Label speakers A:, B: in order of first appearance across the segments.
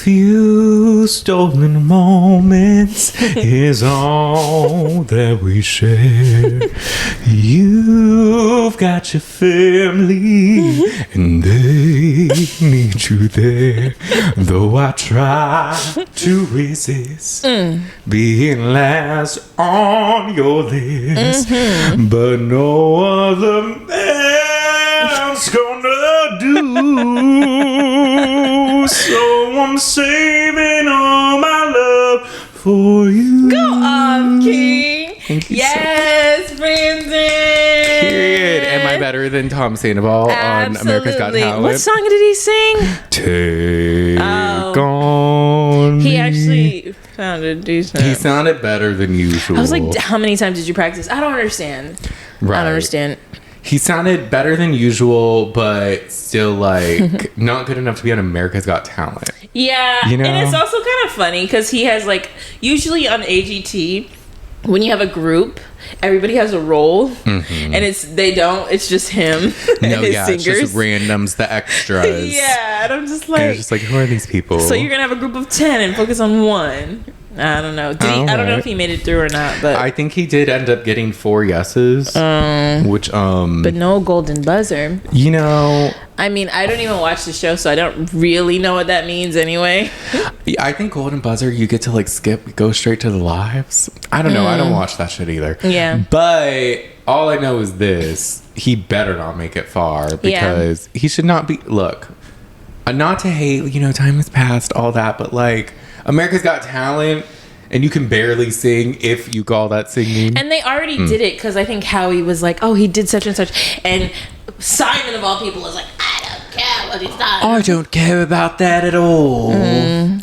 A: few stolen moments is all that we share. You've got your family and they need you there. Though I try to resist being last on your list, but no other man's gonna do. So I'm saving all my love for you.
B: Go on, King.
A: Thank you.
B: Yes, Brandon.
A: Period. Am I better than Tom Sandoval on America's Got Talent?
B: What song did he sing?
A: Take on
B: He
A: me.
B: actually sounded decent.
A: He sounded better than usual.
B: I was like, how many times did you practice? I don't understand.
A: Right.
B: I don't understand.
A: He sounded better than usual, but still like not good enough to be on America's Got Talent.
B: Yeah,
A: You know?
B: and it's also kind of funny because he has like, usually on AGT, when you have a group, everybody has a role, and it's just him and
A: No,
B: his
A: yeah,
B: singers.
A: it's just randoms, the extras.
B: Yeah, and I'm just
A: And
B: like,
A: it's just like, who are these people?
B: so you're gonna have a group of 10 and focus on one. I don't know. I don't know if he made it through or not, but
A: I think he did end up getting 4 yeses, which
B: but no golden buzzer.
A: you know,
B: I mean, I don't even watch the show, so I don't really know what that means anyway.
A: I think golden buzzer you get to like go straight to the lives. I don't know. I don't watch that shit either.
B: Yeah.
A: But all I know is this: he better not make it far because he should not be. Look, not to hate, you know, time has passed, all that, but like America's Got Talent, and you can barely sing if you call that singing.
B: And they already did it because I think Howie was like, oh, he did such and such. And Simon, of all people, was like, I don't care what he's done.
A: I don't care about that at all.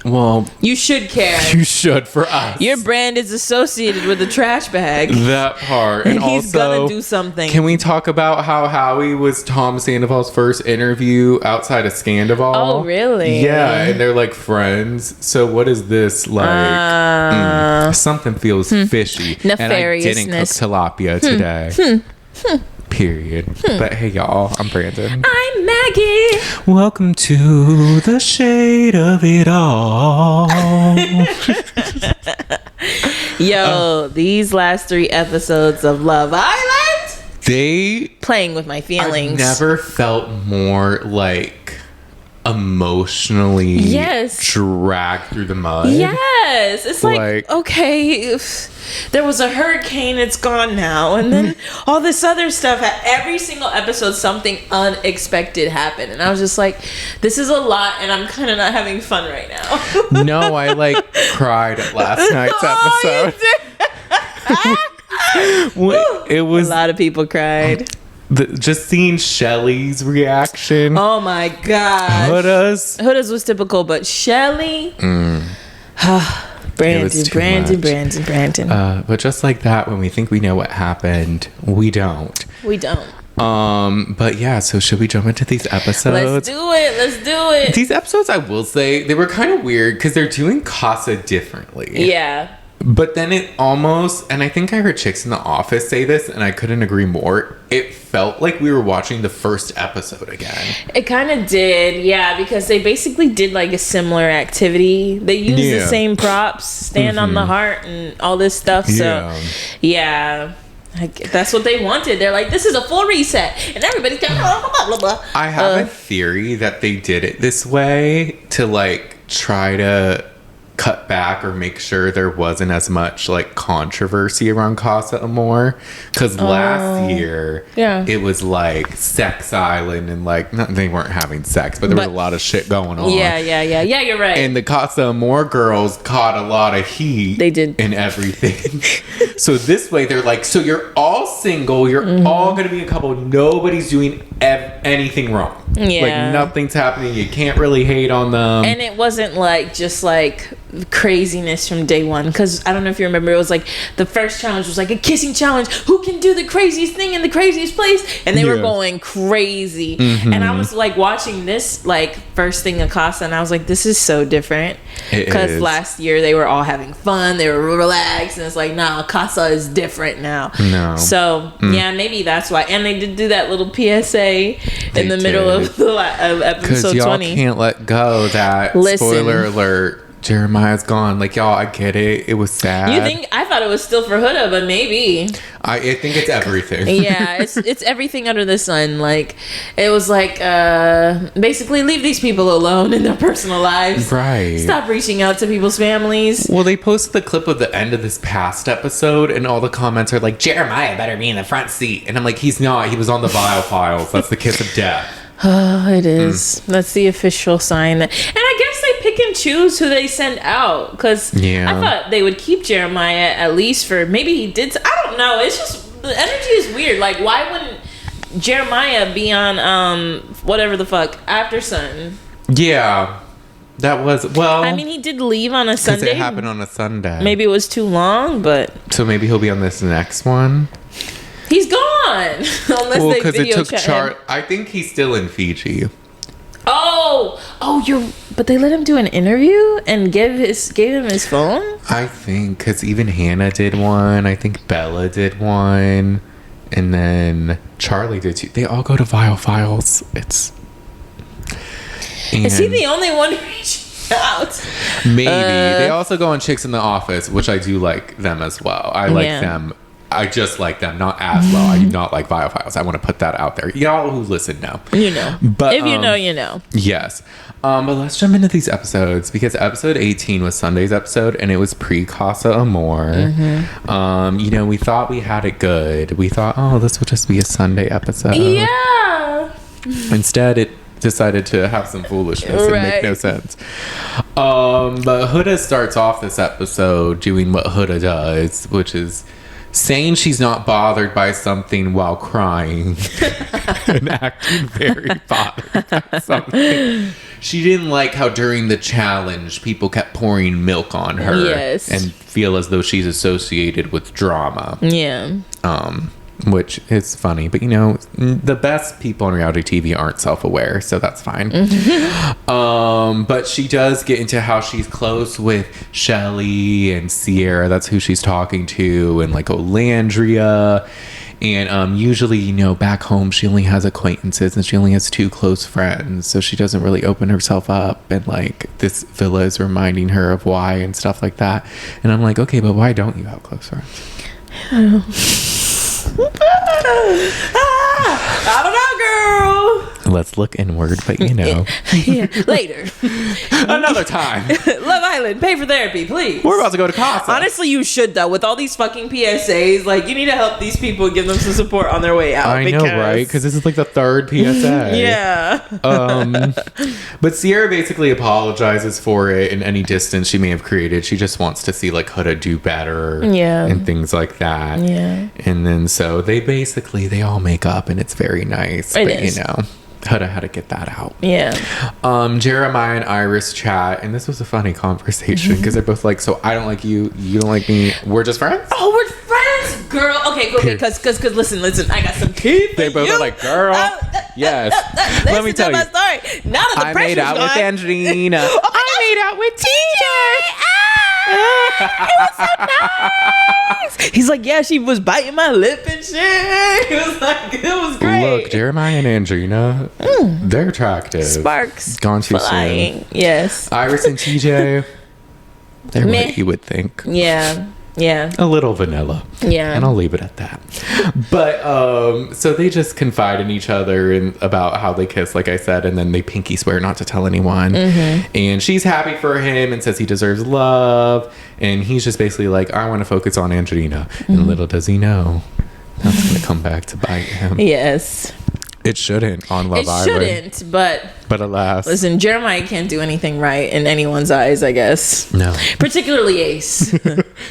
A: Well,
B: You should care.
A: you should for us.
B: Your brand is associated with a trash bag.
A: That part. And
B: He's
A: also,
B: gonna do something.
A: Can we talk about how Howie was Tom Sandoval's first interview outside of Scandival?
B: Oh, really?
A: Yeah, and they're like friends. So what is this like? Something feels fishy. And I didn't cook
B: Nefariousness.
A: tilapia today. Period. But hey, y'all, I'm Brandon.
B: I'm Maggie.
A: Welcome to the shade of it all.
B: Yo, these last 3 episodes of Love Island,
A: They
B: playing with my feelings.
A: I've never felt more like emotionally dragged through the mud.
B: Yes, it's like okay, there was a hurricane, it's gone now, and then all this other stuff. Every single episode, something unexpected happened, and I was just like, "This is a lot," and I'm kind of not having fun right now.
A: No, I like cried at last night's episode. It was
B: A lot of people cried.
A: just seeing Shelly's reaction.
B: Oh my gosh.
A: Huda's
B: was typical, but Shelly.
A: It was too
B: Brandon.
A: But just like that, when we think we know what happened, we don't.
B: We don't.
A: But yeah, so should we jump into these episodes?
B: Let's do it.
A: These episodes, I will say, they were kind of weird because they're doing Casa differently.
B: Yeah.
A: But then it almost, and I think I heard chicks in the office say this, and I couldn't agree more. It felt like we were watching the first episode again.
B: It kind of did, yeah, because they basically did like a similar activity. They used the same props, stand on the heart, and all this stuff. So, yeah. That's what they wanted. They're like, this is a full reset, and everybody's going blah blah blah blah.
A: I have a theory that they did it this way to like try to cut back or make sure there wasn't as much like controversy around Casa Amor, because last year it was like Sex Island and like they weren't having sex, but there was a lot of shit going on.
B: Yeah, you're right.
A: And the Casa Amor girls caught a lot of heat.
B: They did.
A: And everything. So this way they're like, so you're all single, you're all gonna be a couple, nobody's doing anything wrong.
B: Yeah.
A: Like nothing's happening, you can't really hate on them.
B: And it wasn't like just like craziness from day one, because I don't know if you remember, it was like the first challenge was like a kissing challenge, who can do the craziest thing in the craziest place, and they were going crazy. And I was like watching this like first thing of Casa, and I was like, this is so different, because last year they were all having fun, they were relaxed, and it's like, nah, Casa is different now. So yeah, maybe that's why. And they did do that little PSA in the middle of episode 20, because
A: y'all can't let go that spoiler alert, Jeremiah's gone. Like, y'all, I get it. It was sad.
B: You think? I thought it was still for Huda, but maybe.
A: I think it's everything.
B: Yeah, it's everything under the sun. Like, it was like, basically, leave these people alone in their personal lives.
A: Right.
B: Stop reaching out to people's families.
A: Well, they posted the clip of the end of this past episode, and all the comments are like, Jeremiah better be in the front seat. And I'm like, he's not. He was on the Vile Files. That's the kiss of death.
B: Oh, it is. That's the official sign. And I guess they pick and choose who they send out, because I thought they would keep Jeremiah at least for, maybe he did. I don't know. It's just, the energy is weird. Like, why wouldn't Jeremiah be on whatever the fuck After Sun?
A: Yeah, that was, well,
B: I mean, he did leave on a Sunday.
A: It happened on a Sunday.
B: Maybe it was too long, but
A: so maybe he'll be on this next one.
B: He's gone. Unless they video chat him.
A: I think he's still in Fiji.
B: But they let him do an interview and gave him his phone?
A: I think, because even Hannah did one. I think Bella did one. And then Charlie did too. They all go to Vile Files. Is
B: he the only one reaching out?
A: Maybe. They also go on Chicks in the Office, which I do like them as well. I like them. I just like them, not as well. I do not like Vile Files. I want to put that out there. Y'all who listen know.
B: You know. But if you know, you know.
A: Yes. But let's jump into these episodes, because episode 18 was Sunday's episode, and it was pre-Casa Amor. We thought we had it good. We thought, this will just be a Sunday episode.
B: Yeah.
A: Instead, it decided to have some foolishness and make no sense. But Huda starts off this episode doing what Huda does, which is saying she's not bothered by something while crying and acting very bothered by something. She didn't like how during the challenge people kept pouring milk on her and feel as though she's associated with drama.
B: Yeah.
A: Which is funny, but the best people on reality TV aren't self-aware, so that's fine. But she does get into how she's close with Shelly and Sierra. That's who she's talking to, and like Olandria. And usually, back home she only has acquaintances and she only has 2 close friends, so she doesn't really open herself up. And like this villa is reminding her of why and stuff like that. And I'm like, okay, but why don't you have close friends?
B: I don't know, girl.
A: Let's look inward, but
B: yeah, later.
A: Another time.
B: Love Island, pay for therapy, please.
A: We're about to go to Casa.
B: Honestly, you should, though. With all these fucking PSAs, like, you need to help these people, give them some support on their way out.
A: I know, right? Because this is like the 3rd PSA.
B: Yeah.
A: But Sierra basically apologizes for it in any distance she may have created. She just wants to see like Huda do better. Yeah. And things like that. Yeah. And then so they all make up, and it's very nice. It is. Huda had to get that out.
B: Yeah.
A: Jeremiah and Iris chat, and this was a funny conversation because they're both like, so I don't like you, you don't like me, we're just friends?
B: Oh, we're friends, girl. Okay, because listen, I got some teeth.
A: They both are like, girl, yes. Let me tell you.
B: My story. Now that the
A: I made out with Angelina.
B: I made out with TJ. It was so nice. He's like, yeah, she was biting my lip and shit. He was like, it was great.
A: Look, Jeremiah and Angelina, they're attractive.
B: Sparks
A: gone too soon.
B: Yes.
A: Iris and TJ, they're what you would think.
B: Yeah.
A: A little vanilla.
B: Yeah.
A: And I'll leave it at that. But so they just confide in each other and about how they kiss, like I said, and then they pinky swear not to tell anyone. And she's happy for him and says he deserves love. And he's just basically like, I want to focus on Angelina. And little does he know, that's going to come back to bite him.
B: Yes.
A: It shouldn't on Love Island.
B: It shouldn't, but
A: alas.
B: Listen, Jeremiah can't do anything right in anyone's eyes, I guess.
A: No.
B: Particularly Ace.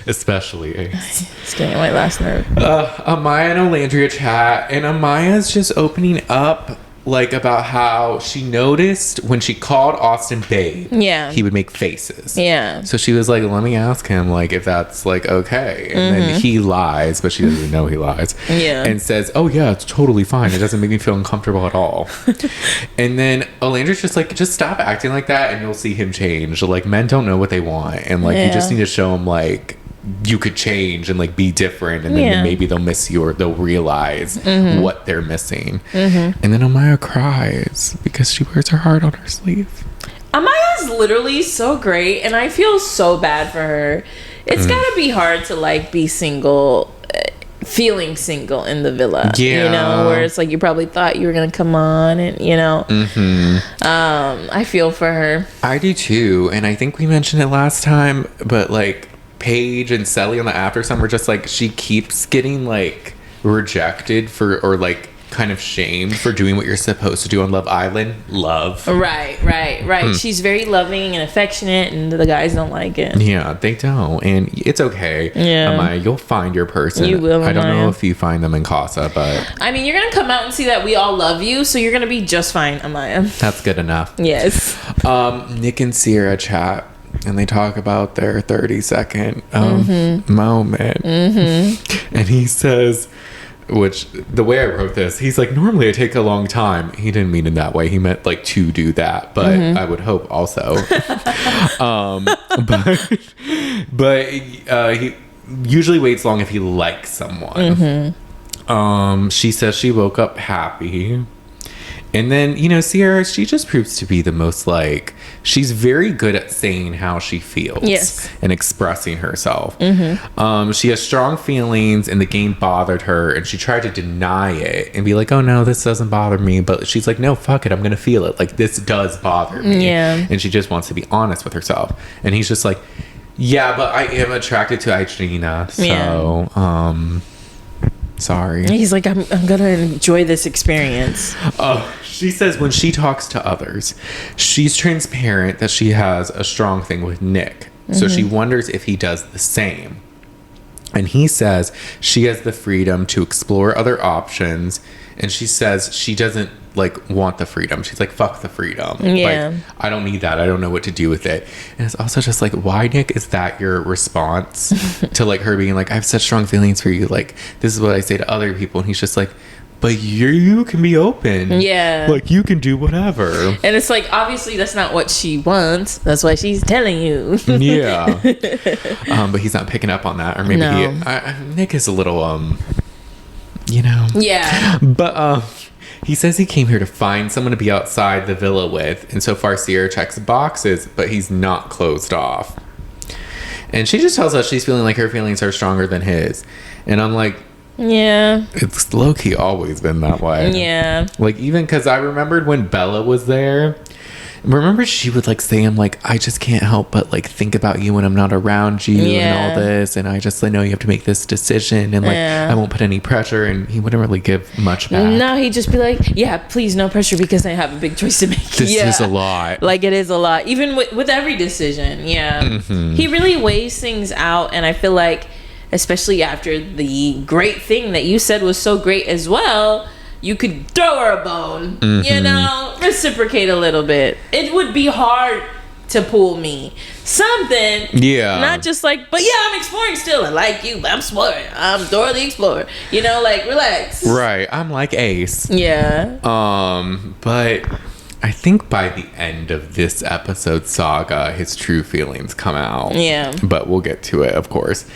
A: Especially Ace.
B: It's getting on my last nerve.
A: Amaya and Olandria chat, and Amaya's just opening up like about how she noticed when she called Austin babe, he would make faces.
B: Yeah.
A: So she was like, let me ask him like if that's like okay. And then he lies, but she doesn't know he lies.
B: Yeah.
A: And says, oh yeah, it's totally fine. It doesn't make me feel uncomfortable at all. And then Olandra's just like, just stop acting like that and you'll see him change. Like men don't know what they want. And like you just need to show them like you could change and like be different, and then maybe they'll miss you or they'll realize what they're missing. And then Amaya cries because she wears her heart on her sleeve.
B: Amaya's literally so great, and I feel so bad for her. It's gotta be hard to like be single, feeling single in the villa. You know, where it's like you probably thought you were gonna come on, and you know. I feel for her.
A: I do too, and I think we mentioned it last time, but like Paige and Sally on the After Sun were just like, she keeps getting like rejected for, or like kind of shamed for doing what you're supposed to do on Love Island. Right. She's very loving and affectionate, and the guys don't like it. Yeah, they don't, and it's okay. Amaya, you'll find your person.
B: You will, Amaya.
A: I don't know if you find them in Casa, but
B: I mean, you're gonna come out and see that we all love you, so you're gonna be just fine, Amaya.
A: That's good enough.
B: Yes.
A: Nick and Sierra chat, and they talk about their 30-second moment. And he says, which the way I wrote this, he's like, normally I take a long time. He didn't mean it that way. He meant like to do that, but I would hope also. But he usually waits long if he likes someone. She says she woke up happy. And then, you know, Sierra, she just proves to be the most, like, she's very good at saying how she feels. And expressing herself. She has strong feelings, and the game bothered her, and she tried to deny it and be like, oh, no, this doesn't bother me. But she's like, no, fuck it, I'm going to feel it. Like, this does bother me. And she just wants to be honest with herself. And he's just like, yeah, but I am attracted to Igina. So, sorry.
B: He's like, I'm gonna enjoy this experience.
A: She says when she talks to others, she's transparent that she has a strong thing with Nick. So she wonders if he does the same. And he says she has the freedom to explore other options. And she says she doesn't like want the freedom. She's like, fuck the freedom. Like, I don't need that. I don't know what to do with it. And it's also just like, why, Nick, is that your response to like her being like, I have such strong feelings for you. Like, this is what I say to other people. And he's just like, but you can be open. Like, you can do whatever.
B: And it's like, obviously that's not what she wants. That's why she's telling you.
A: But he's not picking up on that. Or maybe Nick is a little, you know. But, he says he came here to find someone to be outside the villa with. And so far, Sierra checks boxes, but he's not closed off. And she just tells us she's feeling like her feelings are stronger than his. And I'm like, it's low-key always been that way. Like, even because I remembered when Bella was there. Remember she would like say, I'm like, I just can't help but like think about you when I'm not around you and all this, and I just know you have to make this decision, and like I won't put any pressure. And he wouldn't really give much back.
B: No, he'd just be like, yeah, please, no pressure, because I have a big choice to make.
A: This is a lot.
B: Like, it is a lot, even with every decision. He really weighs things out, and I feel like, especially after the great thing that you said was so great as well, you could throw her a bone, you know, reciprocate a little bit. It would be hard to pull me. Something. Not just like, but yeah, I'm exploring still. I like you, but I'm exploring. I'm Dora the Explorer. You know, like, relax.
A: Right. I'm like Ace. But I think by the end of this episode saga, his true feelings come out. But we'll get to it, of course.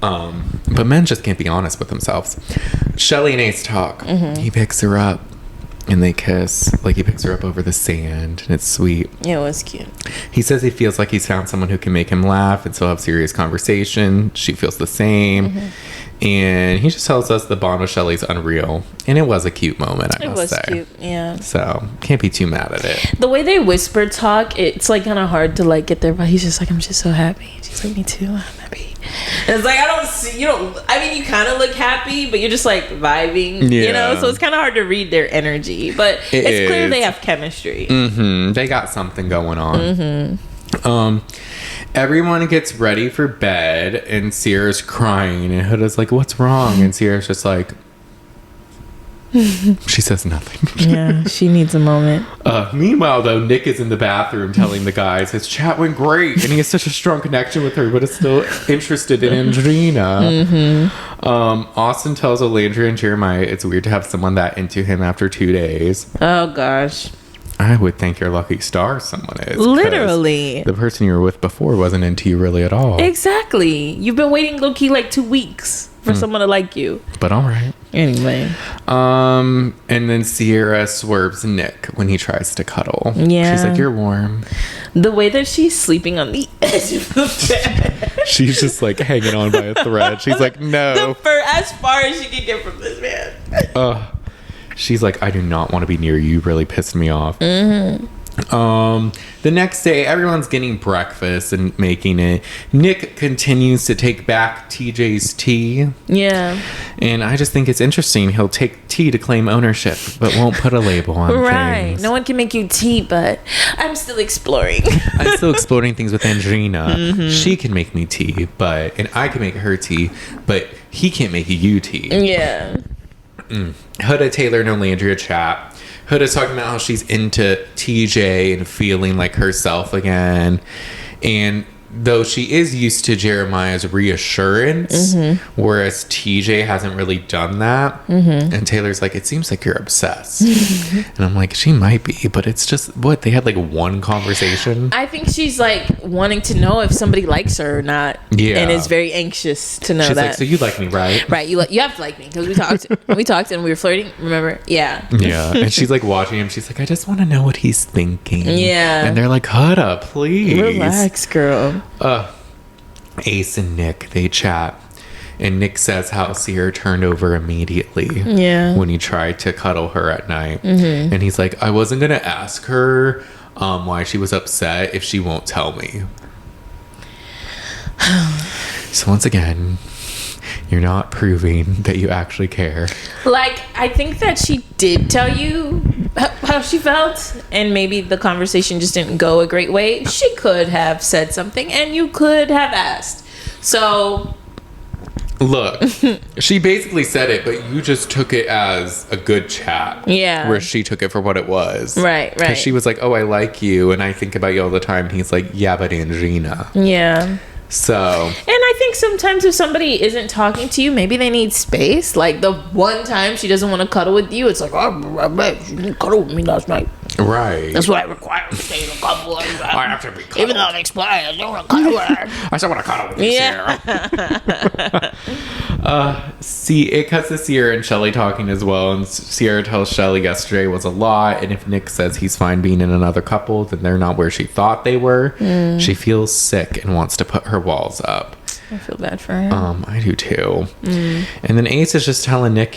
A: But men just can't be honest with themselves. Shelly and Ace talk. He picks her up and they kiss. Like, he picks her up over the sand, and it's sweet.
B: Yeah, it was cute.
A: He says he feels like he's found someone who can make him laugh and still have serious conversation. She feels the same. And he just tells us the bond with Shelly's unreal. And it was a cute moment, I must say. It was cute, So, can't be too mad at it.
B: The way they whisper talk, it's like kind of hard to like get there, but he's just like, I'm just so happy. She's like, me too, I'm happy. And it's like, I don't see, I mean, you kind of look happy, but you're just like vibing, you know? So it's kind of hard to read their energy, but it's clear they have chemistry.
A: They got something going on. Everyone gets ready for bed, and Sierra's crying, and Huda's like, what's wrong? And Sierra's just like, She says nothing.
B: Yeah, she needs a moment.
A: Meanwhile, though, Nick is in the bathroom telling the guys his chat went great and he has such a strong connection with her, but is still interested in Andrina. Austin tells Olandria and Jeremiah it's weird to have someone that into him after 2 days.
B: Oh, gosh.
A: I would thank your lucky star someone is.
B: Literally.
A: The person you were with before wasn't into you really at all.
B: Exactly. You've been waiting low-key like 2 weeks for someone to like you.
A: But all right.
B: Anyway.
A: And then Sierra swerves Nick when he tries to cuddle.
B: Yeah.
A: She's like, you're warm.
B: The way that she's sleeping on the edge of the bed.
A: She's just like hanging on by a thread. She's like, no.
B: As far as she can get from this man.
A: She's like, I do not want to be near you. You really pissed me off. The next day, everyone's getting breakfast and making it. Nick continues to take back TJ's tea.
B: Yeah.
A: And I just think it's interesting. He'll take tea to claim ownership, but won't put a label on things.
B: No one can make you tea, but I'm still exploring.
A: I'm still exploring things with Andrina. She can make me tea, and I can make her tea, but he can't make you tea.
B: Yeah.
A: Huda, Taylor, and Olandria chat. Huda's talking about how she's into TJ and feeling like herself again. And though she is used to Jeremiah's reassurance, whereas TJ hasn't really done that. And Taylor's like, it seems like you're obsessed. And I'm like, she might be, but it's just, what, they had like one conversation?
B: I think she's like wanting to know if somebody likes her or not.
A: Yeah.
B: And is very anxious to know
A: she's
B: that.
A: Like, so you like me, right?
B: Right. You have to like me because we talked and we were flirting. Remember? Yeah.
A: Yeah. And she's like watching him. She's like, I just want to know what he's thinking.
B: Yeah.
A: And they're like, Huda, please.
B: Relax, girl.
A: Ace and Nick, they chat. And Nick says how Sierra turned over immediately when he tried to cuddle her at night. And he's like, I wasn't going to ask her why she was upset if she won't tell me. So once again, you're not proving that you actually care.
B: Like, I think that she did tell you how she felt, and maybe the conversation just didn't go a great way. She could have said something, and you could have asked. So,
A: look, she basically said it, but you just took it as a good chat.
B: Yeah.
A: Where she took it for what it was.
B: Right.
A: Because she was like, oh, I like you, and I think about you all the time. And he's like, yeah, but Andrina.
B: Yeah.
A: So.
B: And I think sometimes if somebody isn't talking to you, maybe they need space. Like the one time she doesn't want to cuddle with you, it's like, oh, I bet you didn't cuddle with me last night.
A: Right.
B: That's what I require to stay in a couple.
A: I have to be cuddled.
B: Even though I'm expired, I don't want to cuddle with her.
A: I still want to cuddle with you, Sierra. See, it cuts to Sierra and Shelly talking as well. And Sierra tells Shelly yesterday was a lot. And if Nick says he's fine being in another couple, then they're not where she thought they were. She feels sick and wants to put her walls up.
B: I feel bad for her.
A: I do too. And then Ace is just telling Nick,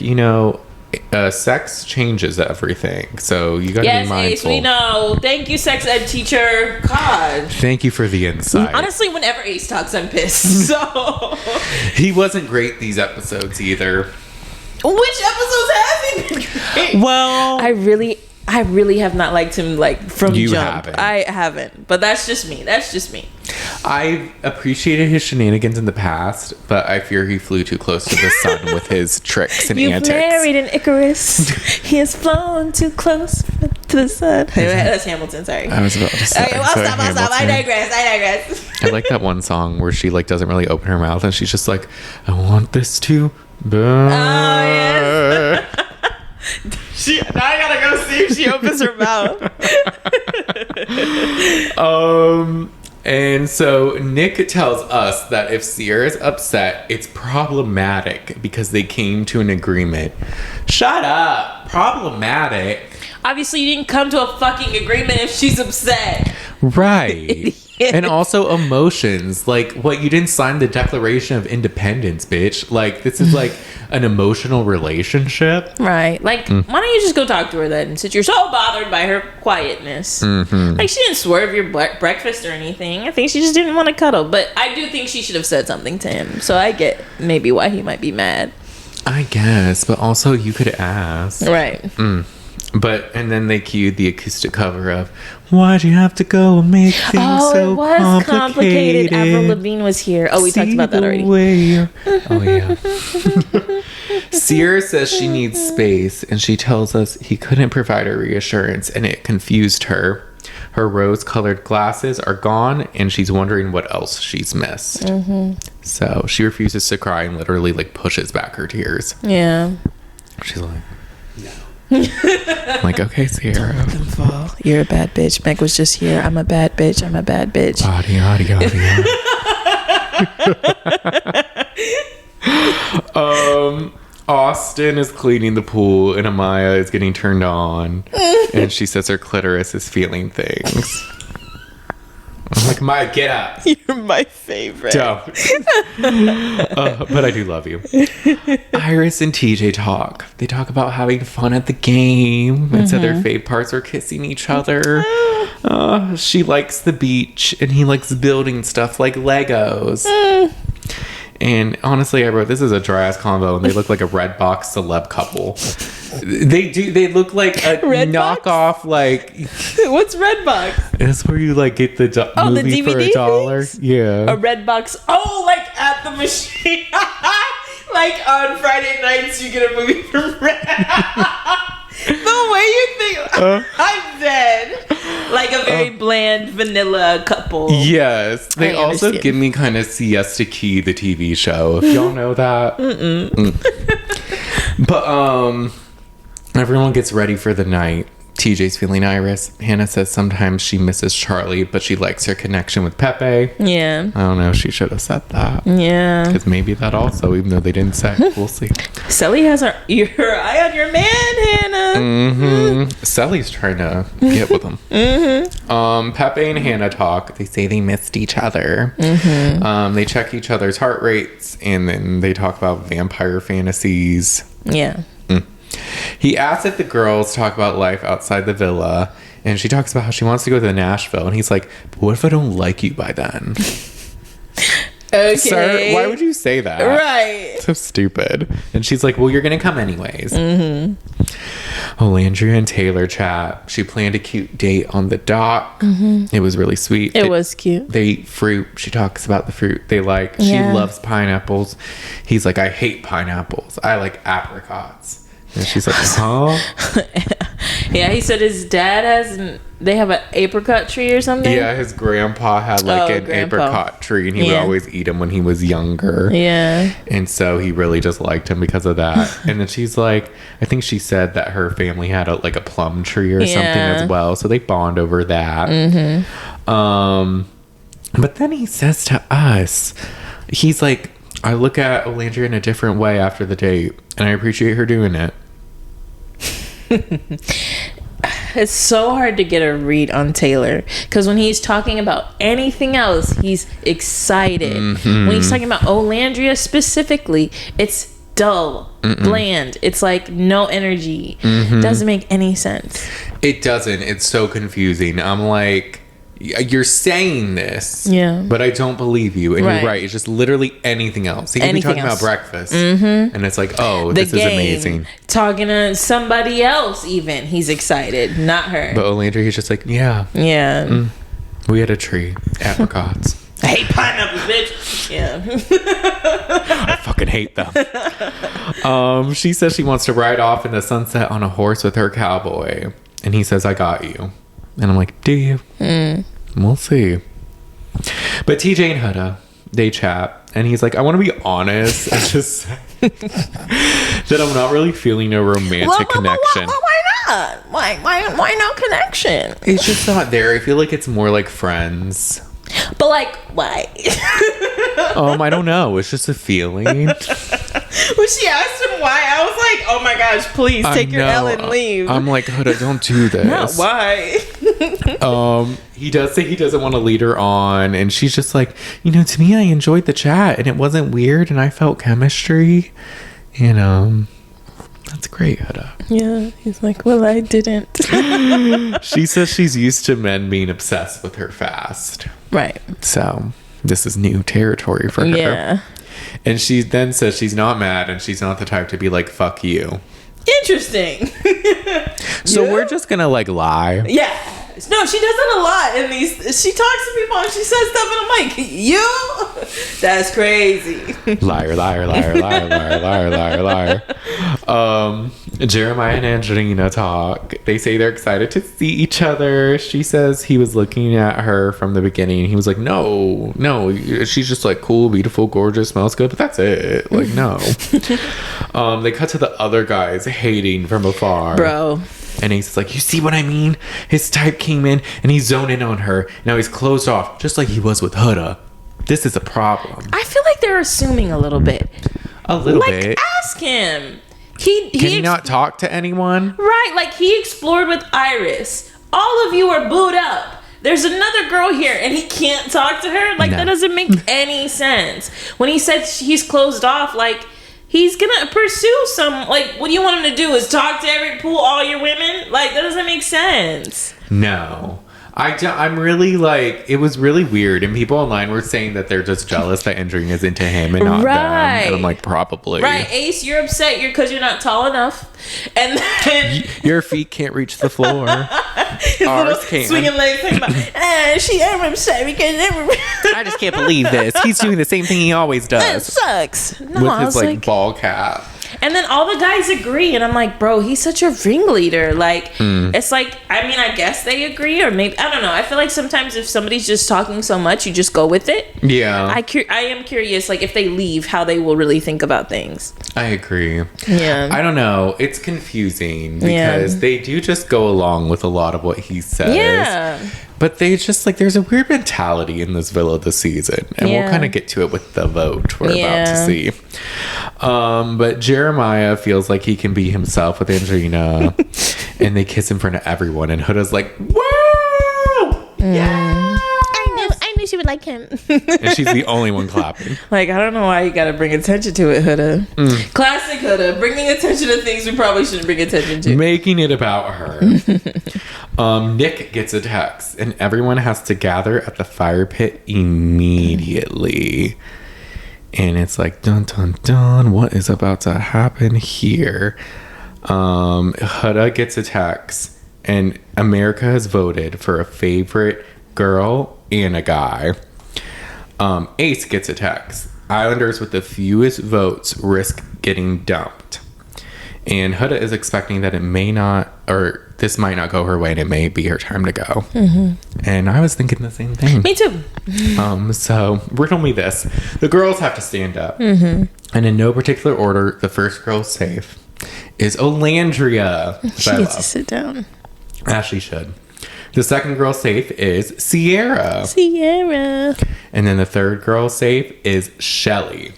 A: sex changes everything, so you gotta be mindful.
B: Yes, Ace, we know. Thank you, sex ed teacher. God.
A: Thank you for the insight.
B: Honestly, whenever Ace talks, I'm pissed. So
A: he wasn't great these episodes either.
B: Which episodes have he been great? Well, I really have not liked him from
A: you
B: jump.
A: Haven't.
B: I haven't, but that's just me.
A: I appreciated his shenanigans in the past, but I fear he flew too close to the sun with his tricks and antics.
B: You've married an Icarus. He has flown too close to the sun. That's Hamilton, sorry.
A: I was about to say.
B: Okay, I'll stop. I digress.
A: I like that one song where she doesn't really open her mouth and she's just like, I want this to burn.
B: Oh, yes. Now I gotta go see if she opens her mouth.
A: And so Nick tells us that if Sierra's upset, it's problematic because they came to an agreement. Shut up. Problematic.
B: Obviously, you didn't come to a fucking agreement if she's upset.
A: Right. And also emotions. Like, what? You didn't sign the Declaration of Independence, bitch. Like, this is like an emotional relationship.
B: Right. Like, why don't you just go talk to her then? Since you're so bothered by her quietness. Like, she didn't swerve your breakfast or anything. I think she just didn't want to cuddle. But I do think she should have said something to him. So I get maybe why he might be mad.
A: I guess. But also, you could ask.
B: Right.
A: And then they cued the acoustic cover of "Why'd You Have to Go and Make Things So
B: it was complicated. Avril Lavigne was here. Oh, we talked about that already.
A: Oh, yeah. Sierra says she needs space, and she tells us he couldn't provide her reassurance, and it confused her. Her rose-colored glasses are gone, and she's wondering what else she's missed. So she refuses to cry and literally like pushes back her tears.
B: Yeah.
A: She's like, no. I'm like, okay, Sierra.
B: Don't let them fall. You're a bad bitch. Meg was just here. I'm a bad bitch. I'm a bad bitch.
A: Austin is cleaning the pool and Amaya is getting turned on and she says her clitoris is feeling things. I'm like, Amaya, get up.
B: You're my favorite.
A: Don't. But I do love you. Iris and TJ talk. They talk about having fun at the game and said their fave parts are kissing each other. She likes the beach and he likes building stuff like Legos. And honestly, I wrote, this is a dry ass combo, and they look like a Redbox celeb couple. They look like a knockoff, like.
B: What's Redbox?
A: It's where you like get the movie
B: the DVD
A: for $1.
B: things?
A: Yeah.
B: A Redbox. Oh, like at the machine. Like on Friday nights, you get a movie from Red. The way you think, I'm dead. Like a very bland vanilla couple.
A: Yes. They also give me kind of Siesta Key, the TV show. If y'all know that. But everyone gets ready for the night. TJ's feeling Iris. Hannah says sometimes she misses Charlie, but she likes her connection with Pepe.
B: Yeah.
A: I don't know. She should have said that.
B: Yeah.
A: Because maybe that also, even though they didn't say. We'll see.
B: Sally has her eye on your man, Hannah.
A: Sally's trying to get with him. Pepe and Hannah talk. They say they missed each other. They check each other's heart rates, and then they talk about vampire fantasies.
B: Yeah.
A: He asks if the girls talk about life outside the villa, and she talks about how she wants to go to Nashville, and he's like, but what if I don't like you by then?
B: Okay.
A: Sir, why would you say that?
B: Right.
A: So stupid. And she's like, well, you're gonna come anyways. Olandria and Taylor chat. She planned a cute date on the dock. It was really sweet.
B: It was cute.
A: They eat fruit. She talks about the fruit they like. She loves pineapples. He's like, I hate pineapples. I like apricots. And she's like, huh?
B: Yeah, he said his dad they have an apricot tree or something.
A: Yeah, his grandpa had an apricot tree, and he would always eat them when he was younger.
B: Yeah.
A: And so he really just liked him because of that. And then she's like, I think she said that her family had a plum tree or something as well. So they bond over that. But then he says to us, he's like, I look at Olandria in a different way after the date, and I appreciate her doing it.
B: It's so hard to get a read on Taylor because when he's talking about anything else, he's excited. When he's talking about Olandria specifically, it's dull, bland. It's like no energy. Doesn't make any sense.
A: It doesn't. It's so confusing. I'm like, you're saying this, but I don't believe you. And you're right. It's just literally anything else. He could be talking about breakfast, and it's like, oh, this is amazing. Talking
B: to somebody else, even he's excited, not her.
A: But Olandria, he's just like, yeah. We had a tree, apricots.
B: I hate pineapples, bitch. Yeah.
A: I fucking hate them. She says she wants to ride off in the sunset on a horse with her cowboy, and he says, I got you. And I'm like, do you? We'll see. But TJ and Huda, they chat. And he's like, I want to be honest and just say that I'm not really feeling a romantic connection.
B: Why not? Why no connection?
A: It's just not there. I feel like it's more like friends.
B: But like, why?
A: I don't know. It's just a feeling.
B: When she asked him why, I was like, oh my gosh, please take your L and leave.
A: I'm like, Huda, don't do this.
B: Not why.
A: He does say he doesn't want to lead her on, and she's just like, to me, I enjoyed the chat, and it wasn't weird, and I felt chemistry, and that's great, Huda.
B: Yeah, he's like, well, I didn't.
A: She says she's used to men being obsessed with her fast.
B: Right.
A: So this is new territory for her.
B: Yeah.
A: And she then says she's not mad, and she's not the type to be like, fuck you.
B: Interesting.
A: So we're just gonna like lie.
B: Yeah. No, she does that a lot in these. She talks to people and she says stuff, and I'm like, you? That's crazy.
A: Liar, liar, liar, liar, liar, liar, liar, liar. Jeremiah and Angelina talk. They say they're excited to see each other. She says he was looking at her from the beginning. He was like, no, she's just like cool, beautiful, gorgeous, smells good, but that's it. Like, no. They cut to the other guys hating from afar.
B: Bro.
A: And he's like, you see what I mean? His type came in and he's zoning on her. Now he's closed off, just like he was with Huda. This is a problem.
B: I feel like they're assuming a little bit.
A: A little bit.
B: Ask him.
A: Can he not talk to anyone?
B: Right, like he explored with Iris. All of you are booed up. There's another girl here and he can't talk to her? Like, that doesn't make any sense. When he said he's closed off, like, he's gonna pursue some, like, what do you want him to do? Is talk to pull all your women? Like, that doesn't make sense.
A: No. I'm really like, it was really weird. And people online were saying that they're just jealous that Andrew is into him and not them. And I'm like, probably.
B: Right, Ace, you're upset because you're not tall enough. And then
A: your feet can't reach the floor. Ours can't.
B: Swinging legs. I'm upset because
A: I just can't believe this. He's doing the same thing he always does.
B: That sucks. No,
A: with his like ball cap.
B: And then all the guys agree, and I'm like, bro, he's such a ringleader. Like, it's like, I mean, I guess they agree, or maybe, I don't know. I feel like sometimes if somebody's just talking so much, you just go with it.
A: Yeah.
B: I am curious, like, if they leave, how they will really think about things.
A: I agree.
B: Yeah.
A: I don't know. It's confusing because they do just go along with a lot of what he says. Yeah. But they just like, there's a weird mentality in this villa this season. And we'll kind of get to it with the vote we're about to see. But Jeremiah feels like he can be himself with Angelina. And they kiss in front of everyone. And Huda's like, whoa! Yeah!
B: I knew she would like him.
A: And she's the only one clapping.
B: Like, I don't know why you gotta bring attention to it, Huda. Classic Huda. Bringing attention to things we probably shouldn't bring attention to.
A: Making it about her. Nick gets a text, and everyone has to gather at the fire pit immediately. And it's like, dun dun dun, what is about to happen here? Huda gets a text, and America has voted for a favorite girl and a guy. Ace gets a text. Islanders with the fewest votes risk getting dumped. And Huda is expecting that it may not, or this might not go her way, and it may be her time to go. And I was thinking the same thing.
B: Me too.
A: So riddle me this: the girls have to stand up, and in no particular order, the first girl safe is Olandria.
B: She gets to sit down.
A: As she should. The second girl safe is Sierra. And then the third girl safe is Shelly.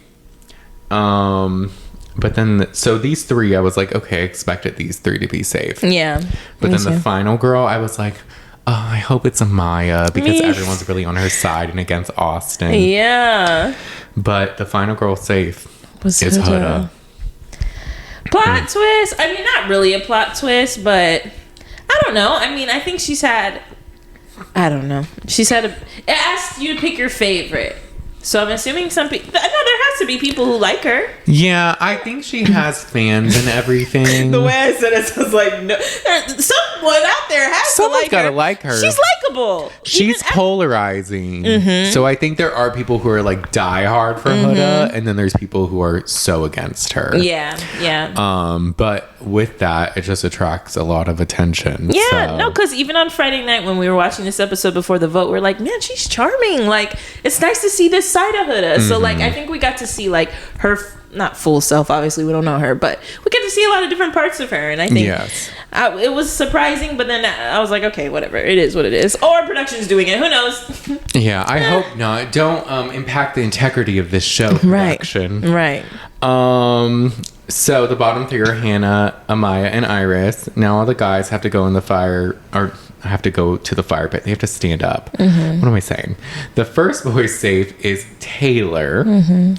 A: But then, so these three, I was like, okay, I expected these three to be safe.
B: Yeah.
A: But then the final girl, I was like, oh, I hope it's Amaya because everyone's really on her side and against Austin.
B: Yeah.
A: But the final girl safe is Huda.
B: Plot twist. I mean, not really a plot twist, but I don't know. I mean, I think she's had, I don't know. It asked you to pick your favorite. So I'm assuming some people, I know there has to be people who like her.
A: Yeah, I think she has fans and everything.
B: The way I said it was like, no, someone out there has
A: Someone's
B: to like
A: gotta
B: her.
A: like her.
B: She's likable.
A: She's polarizing. So I think there are people who are like die hard for Huda, and then there's people who are so against her.
B: Yeah.
A: But with that, it just attracts a lot of attention.
B: Yeah, no, because even on Friday night when we were watching this episode before the vote, we're like, man, she's charming. Like, it's nice to see this side of Huda. So like, I think we got to see like her, not full self, obviously we don't know her, but we get to see a lot of different parts of her. And I think it was surprising, but then I was like, okay, whatever, it is what it is. Or production's doing it, who knows?
A: Yeah, I hope not. Don't impact the integrity of this show production.
B: Right.
A: So the bottom three are Hannah, Amaya, and Iris. Now all the guys have to go in the fire, or have to go to the fire pit. They have to stand up. What am I saying? The first boy safe is Taylor,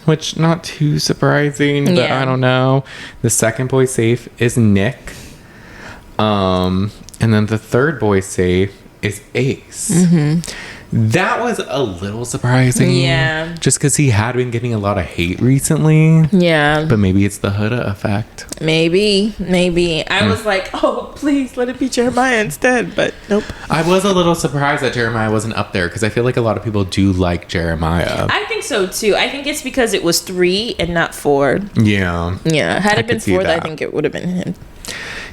A: which not too surprising, but I don't know. The second boy safe is Nick. And then the third boy safe is Ace. That was a little surprising.
B: Yeah.
A: Just because he had been getting a lot of hate recently.
B: Yeah.
A: But maybe it's the Huda effect.
B: Maybe. I was like, oh, please let it be Jeremiah instead. But nope.
A: I was a little surprised that Jeremiah wasn't up there because I feel like a lot of people do like Jeremiah.
B: I think so too. I think it's because it was 3 and not 4.
A: Yeah.
B: Yeah. Had it been 4, I think it would have been him.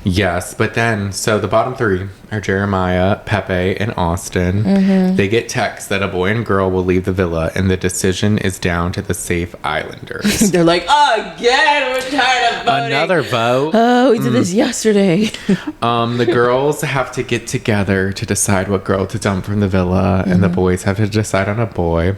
A: Yes, but then, so the bottom 3 are Jeremiah, Pepe, and Austin.
B: Mm-hmm.
A: They get texts that a boy and girl will leave the villa, and the decision is down to the safe islanders.
B: They're like, again, we're tired of voting.
A: Another vote.
B: Oh, we did this yesterday.
A: The girls have to get together to decide what girl to dump from the villa, and the boys have to decide on a boy.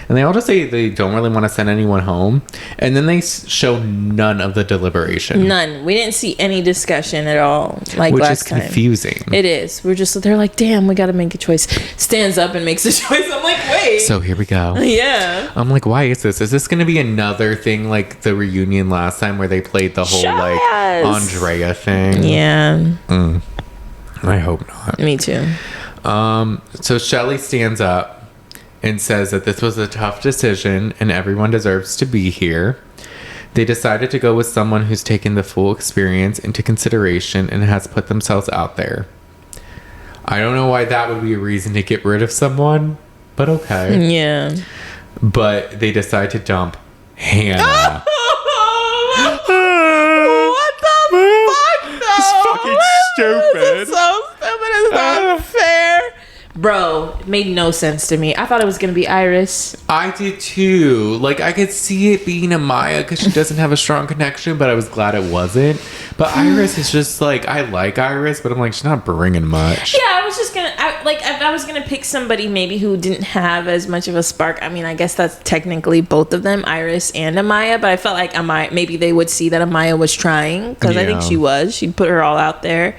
A: And they all just say they don't really want to send anyone home. And then they show none of the deliberation.
B: None. We didn't see any discussion at all. Like
A: which
B: last
A: is
B: time.
A: confusing.
B: It is. They're like, damn, we got to make a choice. Stands up and makes a choice. I'm like, wait.
A: So here we go.
B: Yeah.
A: I'm like, why is this? Is this going to be another thing like the reunion last time where they played the whole like Andrea thing?
B: Yeah.
A: I hope not.
B: Me too.
A: So Shelly stands up and says that this was a tough decision and everyone deserves to be here. They decided to go with someone who's taken the full experience into consideration and has put themselves out there. I don't know why that would be a reason to get rid of someone, but okay.
B: Yeah.
A: But they decide to dump Hannah.
B: What the fuck, though?
A: It's fucking stupid.
B: It's so stupid. It's not fair. Bro, it made no sense to me. I thought it was going to be Iris.
A: I did too. Like, I could see it being Amaya because she doesn't have a strong connection, but I was glad it wasn't. But Iris is just like, I like Iris, but I'm like, she's not bringing much.
B: Yeah, I was just going to, if I was going to pick somebody maybe who didn't have as much of a spark, I mean, I guess that's technically both of them, Iris and Amaya, but I felt like Amaya, maybe they would see that Amaya was trying because I think she was. She'd put her all out there.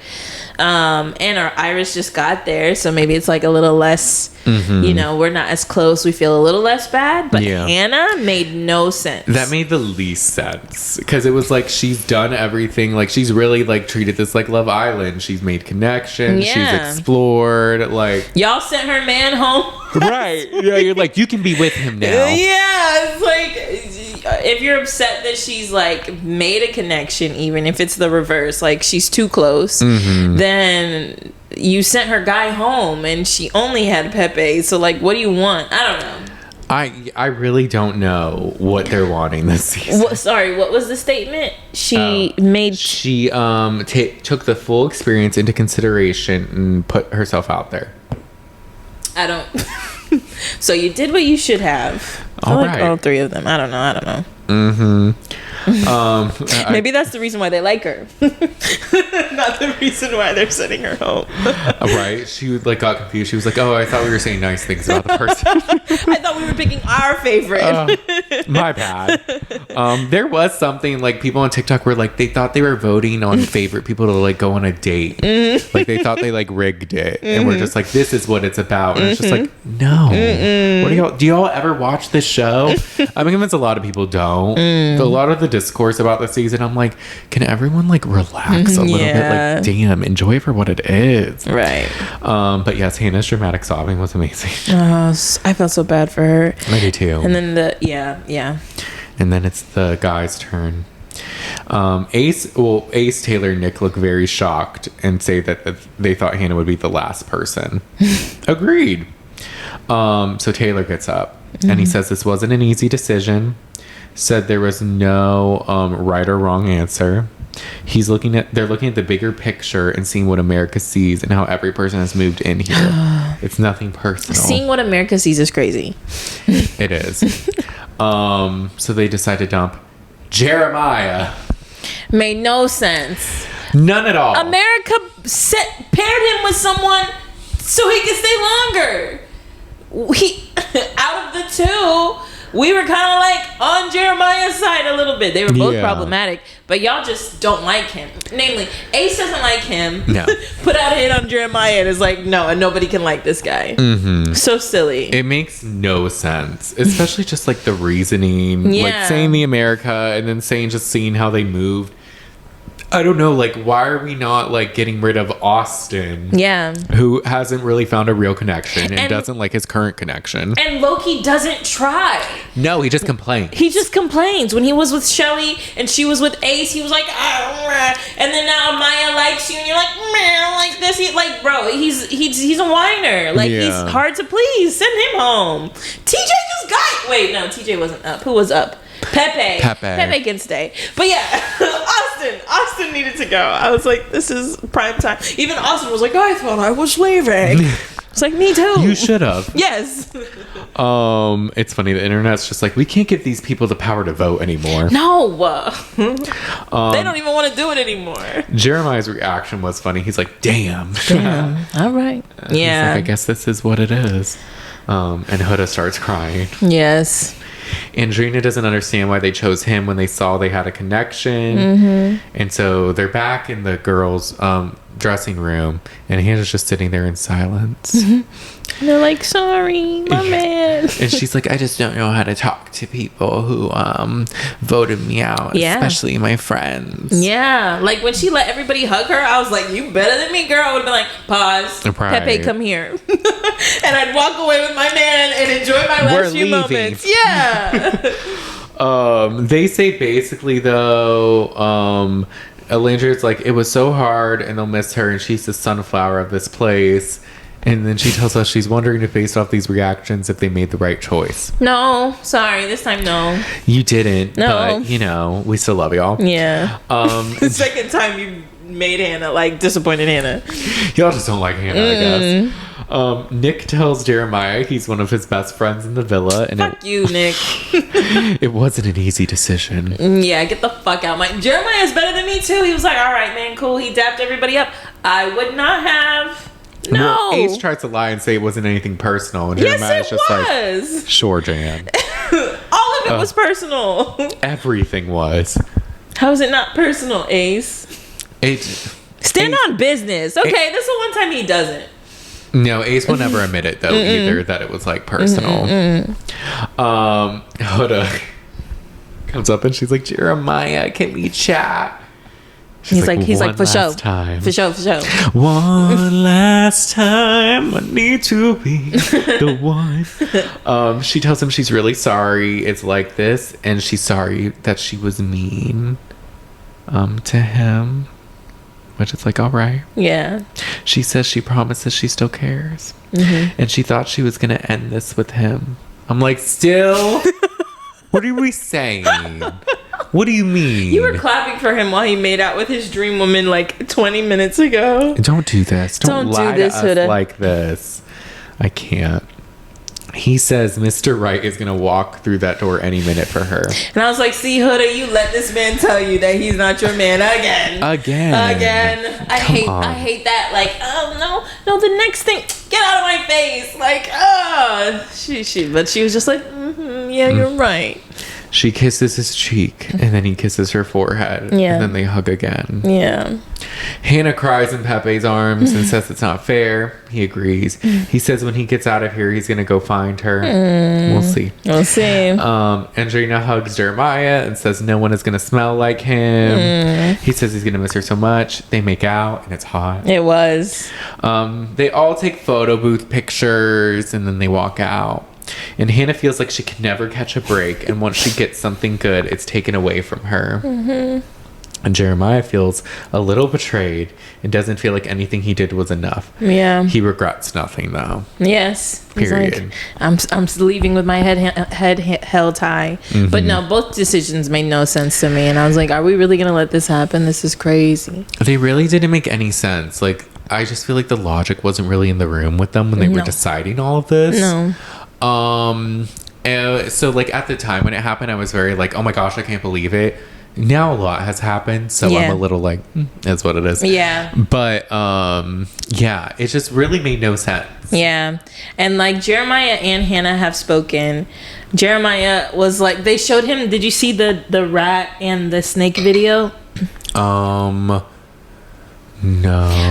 B: And our Iris just got there, so maybe it's like a little less, you know, we're not as close, we feel a little less bad, but Hannah made no sense.
A: That made the least sense because it was like she's done everything, like she's really like treated this like Love Island. She's made connections, she's explored, like
B: y'all sent her man home.
A: Right. Yeah, you're like, you can be with him now.
B: Yeah, it's like if you're upset that she's like made a connection, even if it's the reverse, like she's too close, then you sent her guy home and she only had Pepe. So like, what do you want? I don't know.
A: I really don't know what they're wanting this season.
B: What was the statement? She
A: took the full experience into consideration and put herself out there.
B: I don't. So you did what you should have. All 3 of them. I don't know. Maybe that's the reason why they like her. Not the reason why they're sending her home.
A: Right? She like got confused. She was like, "Oh, I thought we were saying nice things about the person."
B: I thought we were picking our favorite.
A: My bad. There was something like people on TikTok were like they thought they were voting on favorite people to like go on a date. Like they thought they like rigged it, and we're just like, "This is what it's about." And it's just like, no. What do y'all ever watch this show? I'm convinced a lot of people don't. A lot of the discourse about the season, I'm like, can everyone like relax a little bit? Like, damn, enjoy it for what it is.
B: Right.
A: But yes, Hannah's dramatic sobbing was amazing.
B: I felt so bad for her.
A: I do too.
B: And then
A: and then it's the guy's turn. Ace, Taylor, and Nick look very shocked and say that they thought Hannah would be the last person. Agreed. So Taylor gets up and he says this wasn't an easy decision. Said there was no right or wrong answer. They're looking at the bigger picture and seeing what America sees and how every person has moved in here. It's nothing personal.
B: Seeing what America sees is crazy.
A: It is. So they decide to dump Jeremiah.
B: Made no sense.
A: None at all.
B: America paired him with someone so he could stay longer. Out of the 2, we were kind of like on Jeremiah's side a little bit. They were both problematic, but y'all just don't like him. Namely, Ace doesn't like him.
A: No.
B: Put out a hit on Jeremiah and is like, no, and nobody can like this guy. So silly.
A: It makes no sense, especially just like the reasoning, like saying the America and then seeing how they moved. I don't know, like, why are we not, like, getting rid of Austin?
B: Yeah.
A: Who hasn't really found a real connection and doesn't like his current connection.
B: And Loki doesn't try.
A: No, he just complains.
B: He just complains. When he was with Shelly and she was with Ace, he was like, and then now Amaya likes you and you're like, like this. He, like, bro, he's a whiner. Like, he's hard to please. Send him home. TJ just got... Wait, no, TJ wasn't up. Who was up? Pepe can stay. But yeah, Austin needed to go. I was like, this is prime time. Even Austin was like, I thought I was leaving. It's like, me too.
A: You should have.
B: Yes.
A: It's funny, the internet's just like, we can't give these people the power to vote anymore.
B: No. They don't even want to do it anymore.
A: Jeremiah's reaction was funny. He's like, damn.
B: All right. Yeah.
A: Like, I guess this is what it is. And Huda starts crying.
B: Yes.
A: Andrina doesn't understand why they chose him when they saw they had a connection. And so they're back in the girls' dressing room, and Hannah's just sitting there in silence.
B: And they're like, sorry, my man.
A: And she's like, I just don't know how to talk to people who voted me out, especially my friends.
B: Yeah. Like, when she let everybody hug her, I was like, you better than me, girl. I would have been like, pause. Right. Pepe, come here. And I'd walk away with my man and enjoy my last few moments. Yeah.
A: They say basically, though, Elandria's like, it was so hard and they'll miss her and she's the sunflower of this place. And then she tells us she's wondering if, based off these reactions, if they made the right choice.
B: No, sorry, this time no.
A: You didn't.
B: No.
A: But, you know, we still love y'all.
B: Yeah. The second time you made Hannah, like, disappointed Hannah.
A: Y'all just don't like Hannah, I guess. Nick tells Jeremiah he's one of his best friends in the villa. And
B: fuck you, Nick.
A: It wasn't an easy decision.
B: Yeah, get the fuck out. Jeremiah's better than me, too. He was like, all right, man, cool. He dapped everybody up. I would not have... No.
A: Well, Ace tries to lie and say it wasn't anything personal. And Jeremiah's just like, sure, Jan.
B: All of it was personal.
A: Everything was.
B: How is it not personal, Ace? Stand on business. Okay, this is the one time he doesn't.
A: No, Ace will never admit it, though, either, that it was, like, personal. Huda comes up and she's like, Jeremiah, can we chat?
B: He's like, for sure. For sure.
A: One last time, I need to be the one. She tells him she's really sorry it's like this, and she's sorry that she was mean to him. Which is like, all right.
B: Yeah. She
A: says she promises she still cares. And she thought she was going to end this with him. I'm like, still? What are we saying? What do you mean?
B: You were clapping for him while he made out with his dream woman like 20 minutes ago.
A: Don't do this. Don't lie to us Huda. Like this. I can't. He says Mr. Right is going to walk through that door any minute for her.
B: And I was like, see, Huda, you let this man tell you that he's not your man again. Again. I hate that. Like, oh, no, the next thing, get out of my face. Like, but she was just like, yeah, you're right.
A: She kisses his cheek, and then he kisses her forehead. Yeah. And then they hug again.
B: Yeah.
A: Hannah cries in Pepe's arms and says it's not fair. He agrees. He says when he gets out of here, he's going to go find her. We'll see. Andrina hugs Jeremiah and says no one is going to smell like him. He says he's going to miss her so much. They make out, and it's hot.
B: It was.
A: They all take photo booth pictures, and then they walk out. And Hannah feels like she can never catch a break, and once she gets something good, it's taken away from her. And Jeremiah feels a little betrayed and doesn't feel like anything he did was enough.
B: Yeah.
A: He regrets nothing, though.
B: Yes.
A: Period.
B: Like, I'm leaving with my head held high. But no, both decisions made no sense to me. And I was like, are we really going to let this happen? This is crazy.
A: They really didn't make any sense. Like, I just feel like the logic wasn't really in the room with them when they were deciding all of this.
B: No.
A: So like at the time when it happened, I was very like, oh my gosh, I can't believe it. Now a lot has happened, so I'm a little like, that's what it is.
B: Yeah.
A: But yeah, it just really made no sense.
B: Yeah. And like Jeremiah and Hannah have spoken. Jeremiah was like, they showed him, did you see the rat and the snake video?
A: No.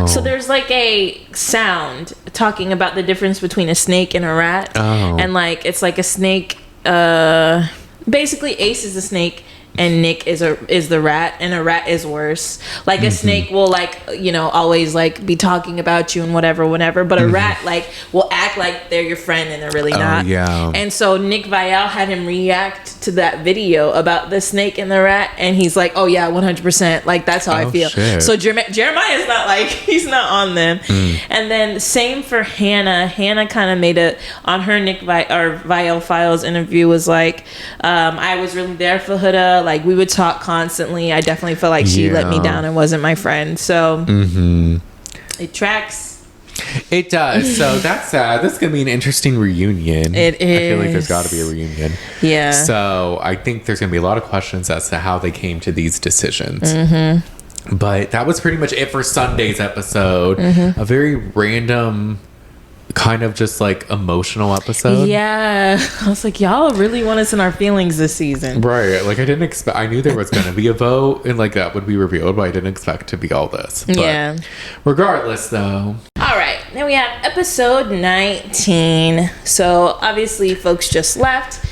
B: So there's like a sound talking about the difference between a snake and a rat. And like it's like a snake, basically Ace is a snake and Nick is the rat, and a rat is worse. Like a snake will like, you know, always like be talking about you and whatever, but a rat like will act like they're your friend and they're really not.
A: Yeah.
B: And so Nick Viall had him react to that video about the snake and the rat, and he's like, oh yeah, 100%, like that's how I feel.
A: Shit.
B: So Jeremiah is not like, he's not on them. And then same for Hannah kind of made it on her Nick Viall Files interview, was like, I was really there for Huda, like we would talk constantly. I definitely felt like she let me down and wasn't my friend. So it tracks.
A: It does. So that's sad. This is gonna be an interesting reunion.
B: It is.
A: I feel like there's got to be a reunion.
B: Yeah.
A: So I think there's gonna be a lot of questions as to how they came to these decisions. But that was pretty much it for Sunday's episode. A very random, kind of just like emotional episode.
B: Yeah. I was like, y'all really want us in our feelings this season.
A: Right. Like I didn't expect, I knew there was going to be a vote and like that would be revealed, but I didn't expect to be all this. But
B: yeah.
A: Regardless though.
B: All right. Now we have episode 19. So obviously folks just left.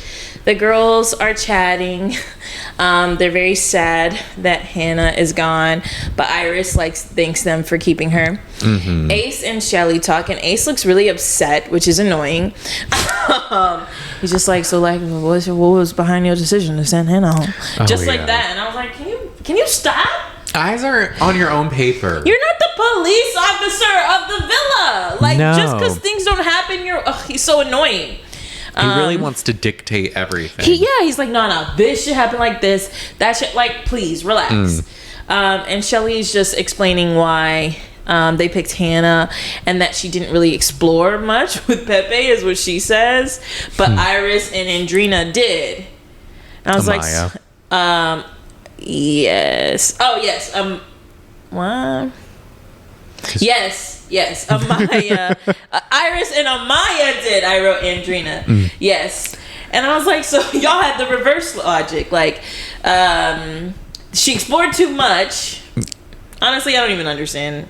B: The girls are chatting. They're very sad that Hannah is gone, but Iris thanks them for keeping her. Ace and Shelly talk, and Ace looks really upset, which is annoying. He's just like, so like, what was behind your decision to send Hannah home? That, and I was like, can you stop?
A: Eyes are on your own paper.
B: You're not the police officer of the villa. Like,
A: no.
B: Just because things don't happen, he's so annoying.
A: He really wants to dictate everything.
B: He's like, no, this should happen like this. That should, like, please, relax. And Shelly's just explaining why they picked Hannah and that she didn't really explore much with Pepe, is what she says. But Iris and Andrina did. And I was
A: Amaya.
B: Like, yes. Oh, yes. What? Yes, Amaya. Iris and Amaya did. I wrote Andrina. Yes. And I was like, so y'all had the reverse logic. Like, she explored too much. Honestly, I don't even understand.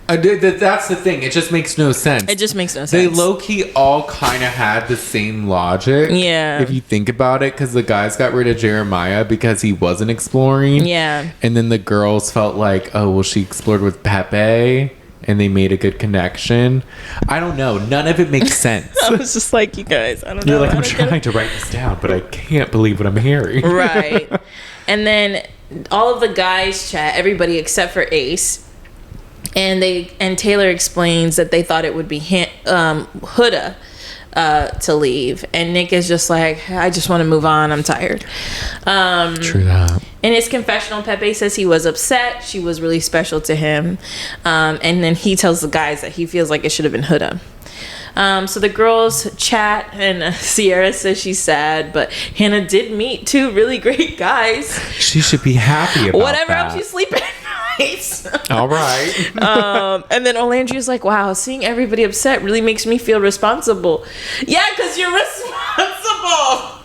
A: That's the thing. It just makes no sense.
B: It just makes no sense.
A: They low-key all kind of had the same logic.
B: Yeah.
A: If you think about it, because the guys got rid of Jeremiah because he wasn't exploring.
B: Yeah.
A: And then the girls felt like, oh, well, she explored with Pepe. And they made a good connection. I don't know. None of it makes sense.
B: I was just like, you guys, I don't know.
A: You're like, I'm trying to write this down, but I can't believe what I'm hearing.
B: Right. And then all of the guys chat, everybody except for Ace. And Taylor explains that they thought it would be Huda to leave. And Nick is just like, I just want to move on. I'm tired.
A: True that.
B: In his confessional, Pepe says he was upset. She was really special to him. And then he tells the guys that he feels like it should have been Huda. So the girls chat, and Sierra says she's sad, but Hannah did meet two really great guys.
A: She should be happy about
B: whatever
A: that.
B: helps you sleep at night.
A: All right.
B: And then Olandria's like, wow, seeing everybody upset really makes me feel responsible. Yeah, because you're responsible.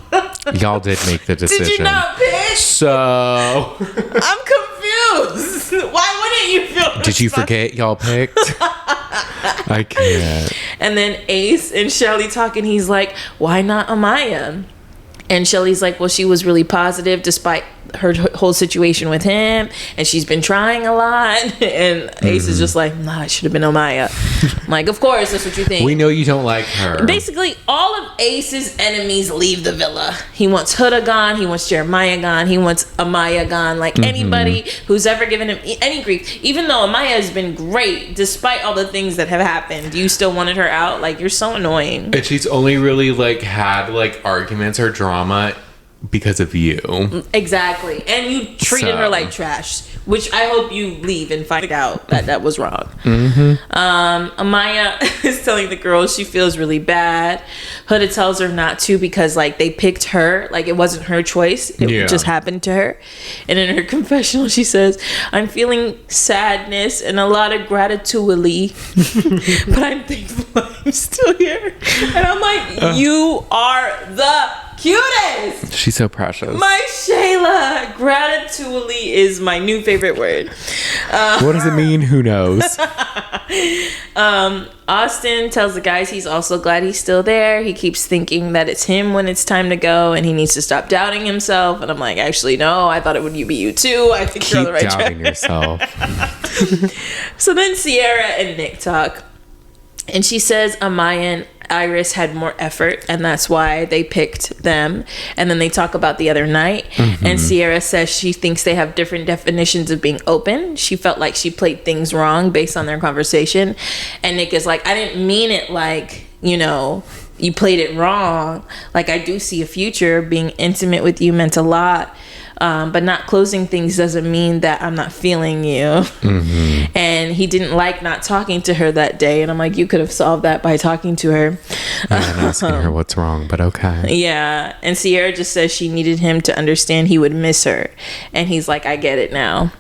A: Y'all did make the decision.
B: Did you not pick?
A: So
B: I'm confused. Why wouldn't you feel
A: did you forget y'all picked? I can't.
B: And then Ace and Shelly talking, he's like, why not Amaya? And Shelly's like, well, she was really positive despite her whole situation with him, and she's been trying a lot. And Ace is just like, nah, it should have been Amaya. I'm like, of course, that's what you think.
A: We know you don't like her.
B: Basically, all of Ace's enemies leave the villa. He wants Huda gone. He wants Jeremiah gone. He wants Amaya gone. Like, anybody who's ever given him any grief. Even though Amaya has been great, despite all the things that have happened, you still wanted her out? Like, you're so annoying.
A: And she's only really, like, had, like, arguments or drama because of you.
B: Exactly. And you treated her like trash, which I hope you leave and find out that was wrong. Amaya is telling the girls she feels really bad. Huda tells her not to because, like, they picked her. Like, it wasn't her choice. It just happened to her. And in her confessional, she says, I'm feeling sadness and a lot of gratitude, but I'm thankful I'm still here. And I'm like, you are the cutest.
A: She's so precious.
B: My Shayla. Gratitude is my new favorite word.
A: What does it mean? Who knows?
B: Austin tells the guys he's also glad he's still there. He keeps thinking that it's him when it's time to go, and he needs to stop doubting himself. And I'm like, actually, no, I thought it would be you too. I think you're on the right track. Keep doubting yourself. So then Sierra and Nick talk, and she says Amaya and Iris had more effort, and that's why they picked them. And then they talk about the other night, and Sierra says she thinks they have different definitions of being open. She felt like she played things wrong based on their conversation, and Nick is like, I didn't mean it like, you know, you played it wrong. Like, I do see a future. Being intimate with you meant a lot. But not closing things doesn't mean that I'm not feeling you. And he didn't like not talking to her that day. And I'm like, you could have solved that by talking to her.
A: And asking her what's wrong, but okay.
B: Yeah. And Sierra just says she needed him to understand he would miss her. And he's like, I get it now.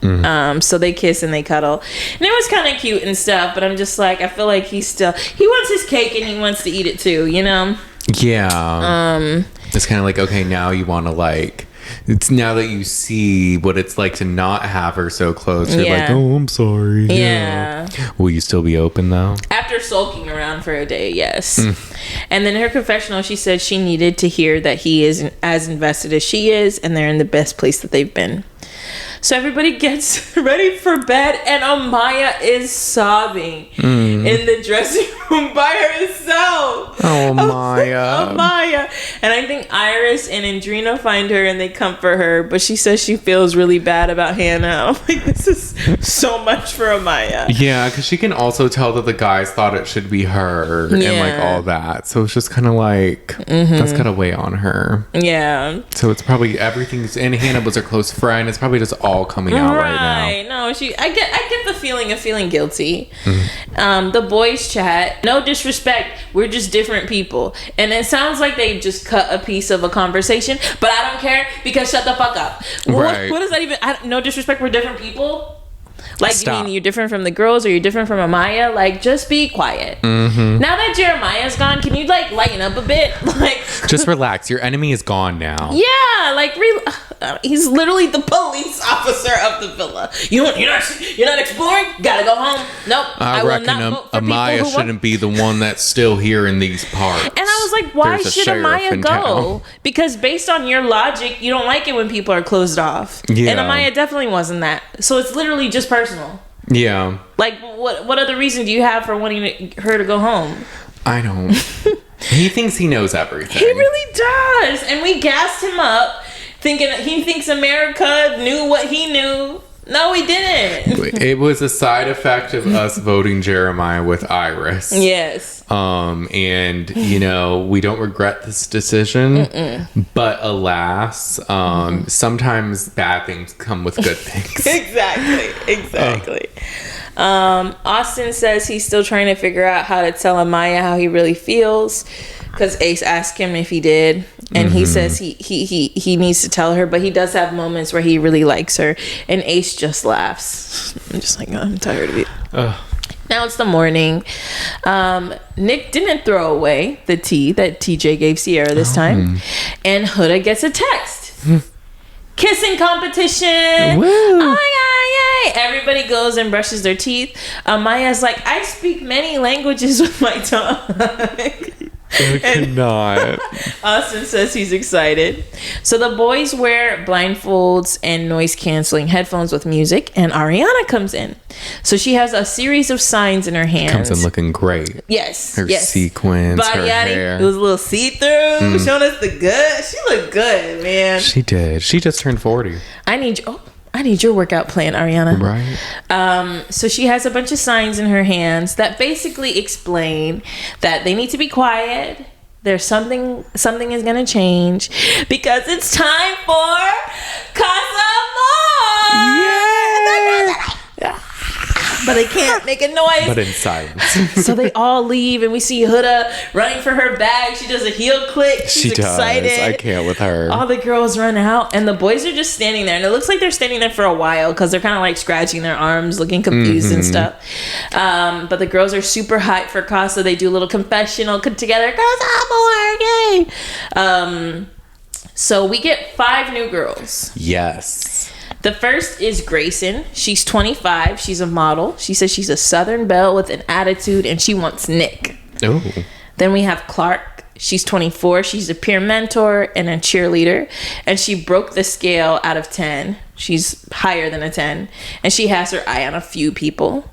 B: So they kiss and they cuddle. And it was kind of cute and stuff. But I'm just like, I feel like he wants his cake and he wants to eat it too, you know?
A: Yeah. It's kind of like, okay, now you want to like... It's now that you see what it's like to not have her so close. You're like, oh, I'm sorry.
B: Yeah.
A: Will you still be open though?
B: After sulking around for a day, yes. And then in her confessional, she said she needed to hear that he is as invested as she is, and they're in the best place that they've been. So everybody gets ready for bed, and Amaya is sobbing in the dressing room by herself.
A: Oh, Amaya.
B: Amaya. And I think Iris and Andrina find her and they comfort her, but she says she feels really bad about Hannah. I'm like, this is so much for Amaya.
A: Yeah, because she can also tell that the guys thought it should be her and like all that. So it's just kind of like, that's got to weigh on her.
B: Yeah.
A: So it's probably everything's, and Hannah was her close friend. It's probably just all coming out right now.
B: No, I get the feeling of feeling guilty. The boys chat, no disrespect, we're just different people, and it sounds like they just cut a piece of a conversation, but I don't care because shut the fuck up. What does that even? No disrespect, we're different people. Like,
A: Stop.
B: You mean you're different from the girls, or you're different from Amaya? Like, just be quiet. Now that Jeremiah's gone, can you like lighten up a bit? Like,
A: just relax. Your enemy is gone now.
B: Yeah, like he's literally the police officer of the villa. You're not exploring. Gotta go home. Nope.
A: I reckon Amaya shouldn't be the one that's still here in these parts.
B: And I was like, why should Amaya go? Because based on your logic, you don't like it when people are closed off. Yeah. And Amaya definitely wasn't that. So it's literally just personal.
A: Yeah.
B: Like, what other reason do you have for wanting her to go home?
A: I don't. He thinks he knows everything.
B: He really does. And we gassed him up thinking he thinks America knew what he knew. No, we didn't.
A: It was a side effect of us voting Jeremiah with Iris.
B: Yes.
A: And, you know, we don't regret this decision. But alas, sometimes bad things come with good things.
B: Exactly. Austin says he's still trying to figure out how to tell Amaya how he really feels, because Ace asked him if he did, and he says he needs to tell her, but he does have moments where he really likes her, and Ace just laughs. I'm just like, oh, I'm tired of it. Now it's the morning. Nick didn't throw away the tea that TJ gave Sierra this time, and Huda gets a text. Kissing competition. Woo. Oh, yay. Everybody goes and brushes their teeth. Maya's like, I speak many languages with my tongue.
A: I cannot.
B: Austin says he's excited. So the boys wear blindfolds and noise canceling headphones with music, and Ariana comes in. So she has a series of signs in her hands.
A: Comes in looking great.
B: Yes.
A: Her sequins, her hair.
B: It was a little see-through, showing us the good. She looked good, man.
A: She did. She just turned 40.
B: I need your workout plan, Ariana.
A: Right.
B: So she has a bunch of signs in her hands that basically explain that they need to be quiet. There's something is going to change because it's time for Casa Amor.
A: Yeah.
B: But they can't make a noise.
A: But in silence.
B: So they all leave, and we see Huda running for her bag. She does a heel click. She's excited.
A: I can't with her.
B: All the girls run out, and the boys are just standing there. And it looks like they're standing there for a while because they're kind of like scratching their arms, looking confused and stuff. But the girls are super hyped for Casa. They do a little confessional together. Casa Amor, yay! So we get 5 new girls.
A: Yes.
B: The first is Gracyn. She's 25. She's a model. She says she's a Southern belle with an attitude and she wants Nick.
A: Oh.
B: Then we have Clarke. She's 24. She's a peer mentor and a cheerleader. And she broke the scale out of 10. She's higher than a 10. And she has her eye on a few people.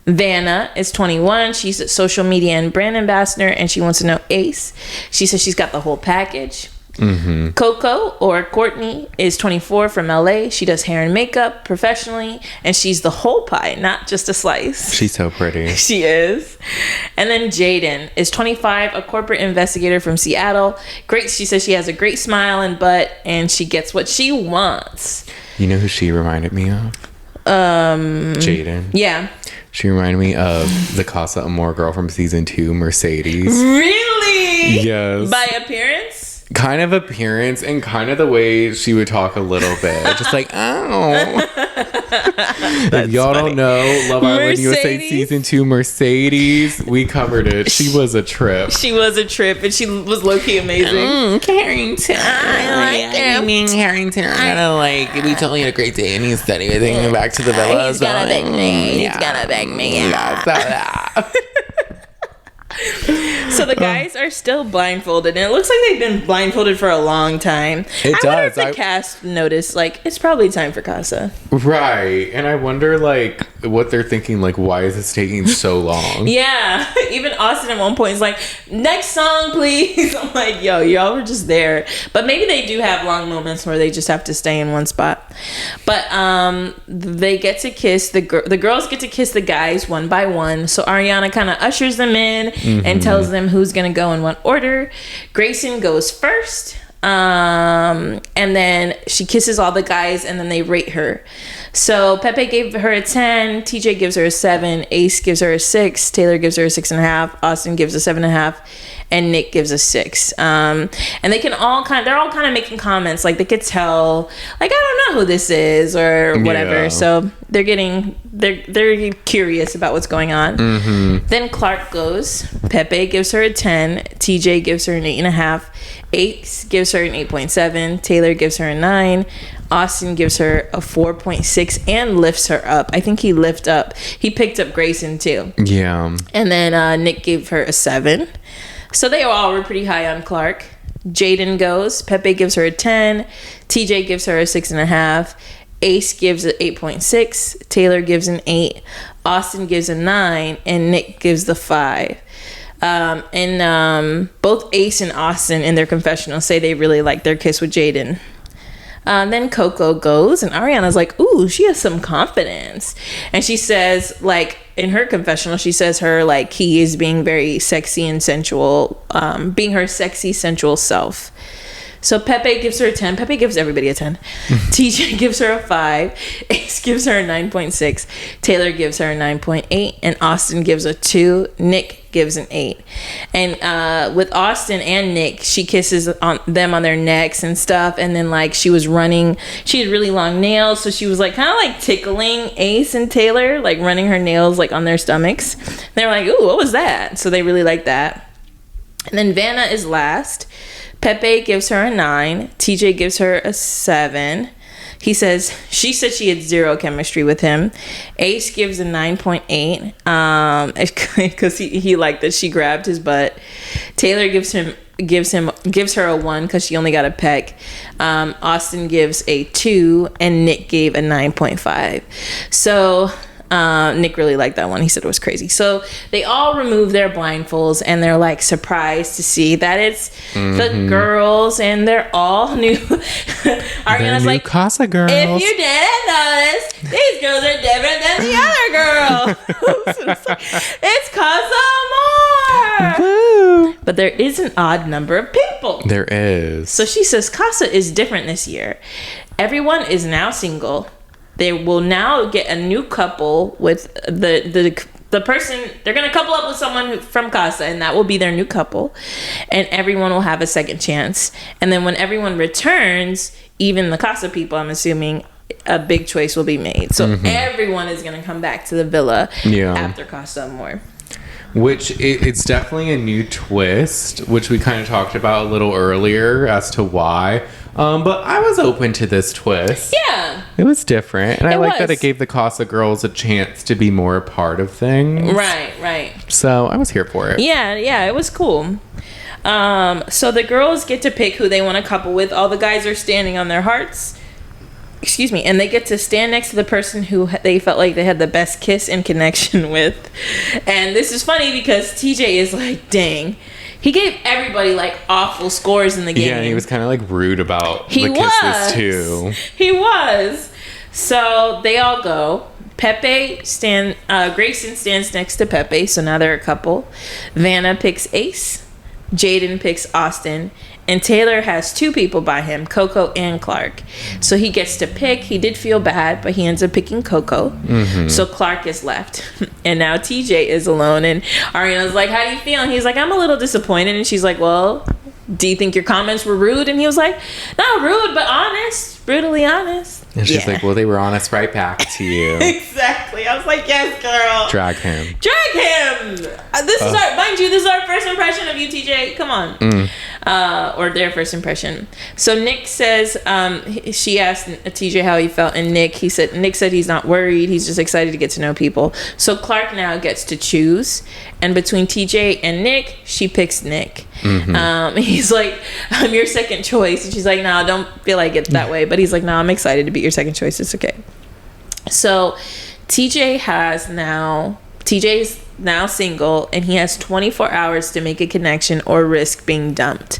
B: Vanna is 21. She's a social media and brand ambassador, and she wants to know Ace. She says she's got the whole package. Mm-hmm. Coco, or Courtney, is 24 from LA. She does hair and makeup professionally, and she's the whole pie, not just a slice.
A: She's so pretty.
B: She is. And then Jaden is 25, a corporate investigator from Seattle. Great. She says she has a great smile and butt, and she gets what she wants.
A: You know who she reminded me of? Jaden.
B: Yeah.
A: She reminded me of the Casa Amor girl from season 2, Mercedes.
B: Really?
A: Yes.
B: By appearance?
A: Kind of appearance and kind of the way she would talk a little bit. Just like, oh. If y'all don't know, Love Island USA season 2, Mercedes, we covered it. She was a trip.
B: She was a trip, and she was low-key amazing.
A: Carrington. I like him. I mean, Carrington. I don't like, we totally had a great day, and he's studying everything back to the villa.
B: He's gonna beg me. He's gonna beg me. So the guys are still blindfolded, and it looks like they've been blindfolded for a long time.
A: It does.
B: I wonder if the cast noticed, like, it's probably time for Casa.
A: Right. And I wonder, like, what they're thinking, like, why is this taking so long?
B: Yeah. Even Austin at one point is like, next song, please. I'm like, yo, y'all were just there. But maybe they do have long moments where they just have to stay in one spot. But they get to kiss, the girls get to kiss the guys one by one. So Ariana kind of ushers them in and tells them who's going to go in what order. Gracyn goes first. And then she kisses all the guys, and then they rate her. So Pepe gave her a 10, TJ gives her a 7, Ace gives her a 6, Taylor gives her a 6.5, Austin gives a 7.5, and Nick gives a 6. And they're all kind of making comments, like they could tell, like, I don't know who this is or whatever. Yeah. So they're curious about what's going on. Then Clarke goes. Pepe gives her a 10, TJ gives her an 8.5, Ace gives her an 8.7, Taylor gives her a 9, Austin gives her a 4.6 and lifts her up. I think he picked up Gracyn too.
A: Yeah.
B: And then Nick gave her a 7. So they all were pretty high on Clarke. Jaden goes. Pepe gives her a 10, TJ gives her a 6.5, Ace gives an 8.6, Taylor gives an 8, Austin gives a 9, and Nick gives the 5. Both Ace and Austin in their confessional say they really like their kiss with Jaden. Then Coco goes, and Ariana's like, ooh, she has some confidence. And she says, like, in her confessional, she says her, like, key is being very sexy and sensual, being her sexy, sensual self. So Pepe gives her a 10. Pepe gives everybody a 10. TJ gives her a 5. Ace gives her a 9.6. Taylor gives her a 9.8. And Austin gives a 2. Nick gives an 8. And with Austin and Nick, she kisses them on their necks and stuff. And then, like, she was running. She had really long nails. So she was, like, kind of, like, tickling Ace and Taylor, like, running her nails, like, on their stomachs. They were like, ooh, what was that? So they really liked that. And then Vanna is last. Pepe gives her a 9. TJ gives her a 7. She said she had 0 chemistry with him. Ace gives a 9.8 because he liked that she grabbed his butt. Taylor gives her a 1 because she only got a peck. Austin gives a 2, and Nick gave a 9.5. So Nick really liked that one. He said it was crazy. So they all remove their blindfolds, and they're like surprised to see that it's the girls, and they're all new. Ariana's like,
A: Casa girls.
B: If you didn't notice, these girls are different than the other girls. It's Casa Amor. Woo. But there is an odd number of people.
A: There is.
B: So she says Casa is different this year. Everyone is now single. They will now get a new couple with the person. They're going to couple up with someone from Casa, and that will be their new couple. And everyone will have a second chance. And then when everyone returns, even the Casa people, I'm assuming, a big choice will be made. So everyone is going to come back to the villa after Casa Amor.
A: Which it's definitely a new twist, which we kind of talked about a little earlier as to why. But I was open to this twist.
B: Yeah.
A: It was different. And I like that
B: was.
A: it gave the Casa girls a chance to be more a part of things.
B: Right.
A: So I was here for it.
B: Yeah, it was cool. So the girls get to pick who they want to couple with. All the guys are standing on their hearts. Excuse me. And they get to stand next to the person who they felt like they had the best kiss and connection with. And this is funny because TJ is like, dang. He gave everybody like awful scores in the game.
A: Yeah, and he was kind of like rude about the kisses too.
B: He was. So they all go. Gracyn stands next to Pepe, so now they're a couple. Vanna picks Ace. Jaden picks Austin. And Taylor has 2 people by him, Coco and Clarke. So he gets to pick. He did feel bad, but he ends up picking Coco. Mm-hmm. So Clarke is left. And now TJ is alone. And Ariana's like, how do you feel? And he's like, I'm a little disappointed. And she's like, well, do you think your comments were rude? And he was like, not rude, but honest. Brutally honest.
A: And she's like, well, they were honest right back to you.
B: Exactly. I was like, yes, girl.
A: Drag him.
B: This is our first impression of you, TJ. Come on. Or their first impression. So Nick says, she asked TJ how he felt, and Nick said he's not worried. He's just excited to get to know people. So Clarke now gets to choose. And between TJ and Nick, she picks Nick. Mm-hmm. He's like, I'm your second choice. And she's like, no, don't feel like it that way. But he's like, no, I'm excited to be your second choice. It's okay. So TJ is now single, and he has 24 hours to make a connection or risk being dumped,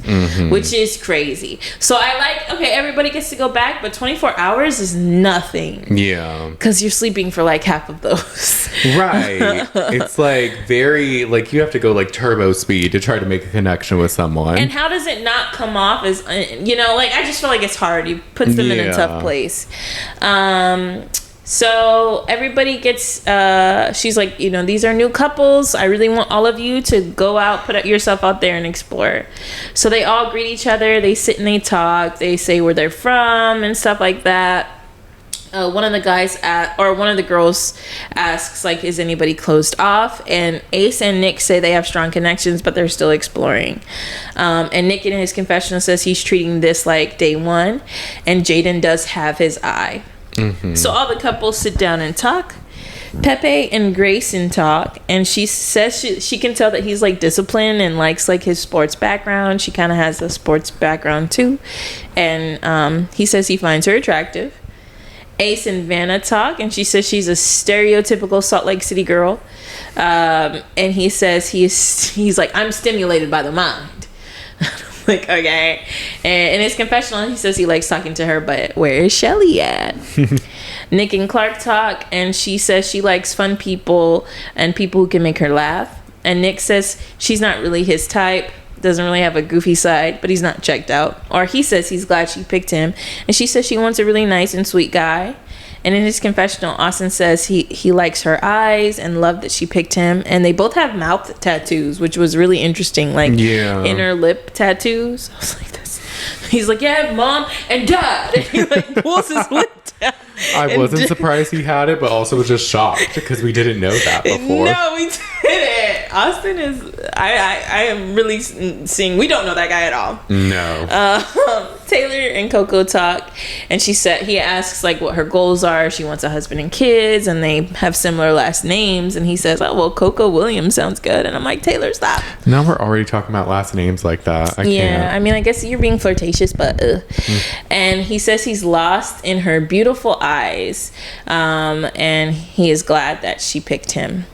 B: which is crazy. So everybody gets to go back, but 24 hours is nothing.
A: Yeah.
B: Because you're sleeping for like half of those.
A: Right. It's like very, like you have to go like turbo speed to try to make a connection with someone.
B: And how does it not come off as, I just feel like it's hard. You puts them in a tough place. So everybody gets, she's like, these are new couples. I really want all of you to go out, put yourself out there and explore. So they all greet each other. They sit and they talk. They say where they're from and stuff like that. One of the girls asks, like, is anybody closed off? And Ace and Nick say they have strong connections, but they're still exploring. And Nick in his confessional says he's treating this like day one. And Jaden does have his eye. Mm-hmm. So all the couples sit down and talk. Pepe and Gracyn talk, and she says she can tell that he's like disciplined and likes like his sports background. She kind of has a sports background too, and he says he finds her attractive. Ace and Vanna talk, and she says she's a stereotypical Salt Lake City girl, and he says he's like, I'm stimulated by the mind. Like, okay. And in his confessional, he says he likes talking to her, but where is Shelly at? Nick and Clarke talk, and she says she likes fun people and people who can make her laugh. And Nick says she's not really his type, doesn't really have a goofy side, but he's not checked out. Or he says he's glad she picked him. And she says she wants a really nice and sweet guy. And in his confessional, Austin says he likes her eyes and loved that she picked him. And they both have mouth tattoos, which was really interesting, like inner lip tattoos. I was like, he's like, yeah, mom and dad. And he like pulls his lip down.
A: I wasn't surprised he had it, but also was just shocked because we didn't know that before.
B: No, we didn't. Austin is, I am really seeing, we don't know that guy at all.
A: No.
B: Taylor and Coco talk, and he asks like what her goals are. She wants a husband and kids, and they have similar last names. And he says, oh, well, Coco Williams sounds good. And I'm like, Taylor, stop.
A: Now we're already talking about last names like that. I can't.
B: I mean, I guess you're being flirtatious, but And he says he's lost in her beautiful eyes, and he is glad that she picked him.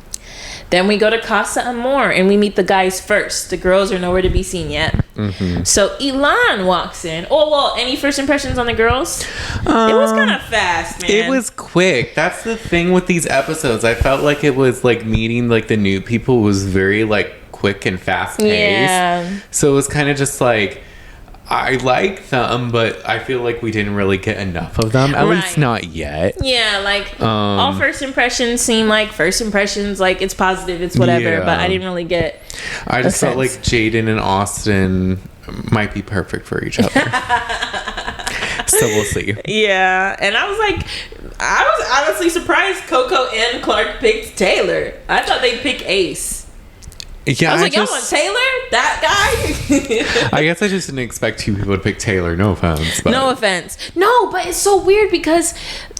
B: Then we go to Casa Amor, and we meet the guys first. The girls are nowhere to be seen yet. Mm-hmm. So Elan walks in. Oh, well, any first impressions on the girls? It was kind of fast, man.
A: It was quick. That's the thing with these episodes. I felt like it was like meeting like the new people was very like quick and fast paced. Yeah. So it was kind of just like, I like them, but I feel like we didn't really get enough of them. At least not yet. Yeah, like
B: all first impressions seem like first impressions, like it's positive, it's whatever, but I didn't really get
A: I just felt like Jaden and Austin might be perfect for each other. So we'll see. Yeah, and I was honestly surprised Coco and Clarke picked Taylor. I thought they'd pick Ace. Yeah,
B: I was like, y'all want Taylor? That guy?
A: I guess I just didn't expect two people to pick Taylor. No offense. But.
B: No offense. No, but it's so weird because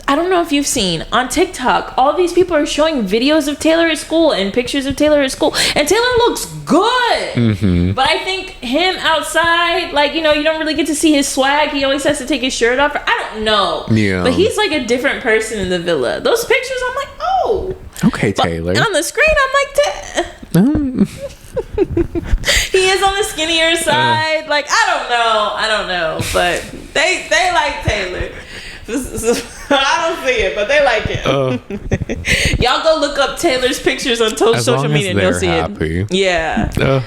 B: I don't know if you've seen on TikTok, all these people are showing videos of Taylor at school and pictures of Taylor at school. And Taylor looks good. Mm-hmm. But I think him outside, like, you know, you don't really get to see his swag. He always has to take his shirt off. I don't know. Yeah. But he's like a different person in the villa. Those pictures, I'm like, oh.
A: Okay, Taylor.
B: But on the screen, I'm like, he is on the skinnier side. Like, I don't know. But they like Taylor. I don't see it, but they like it. Y'all go look up Taylor's pictures on social media and you'll see happy. It. Yeah.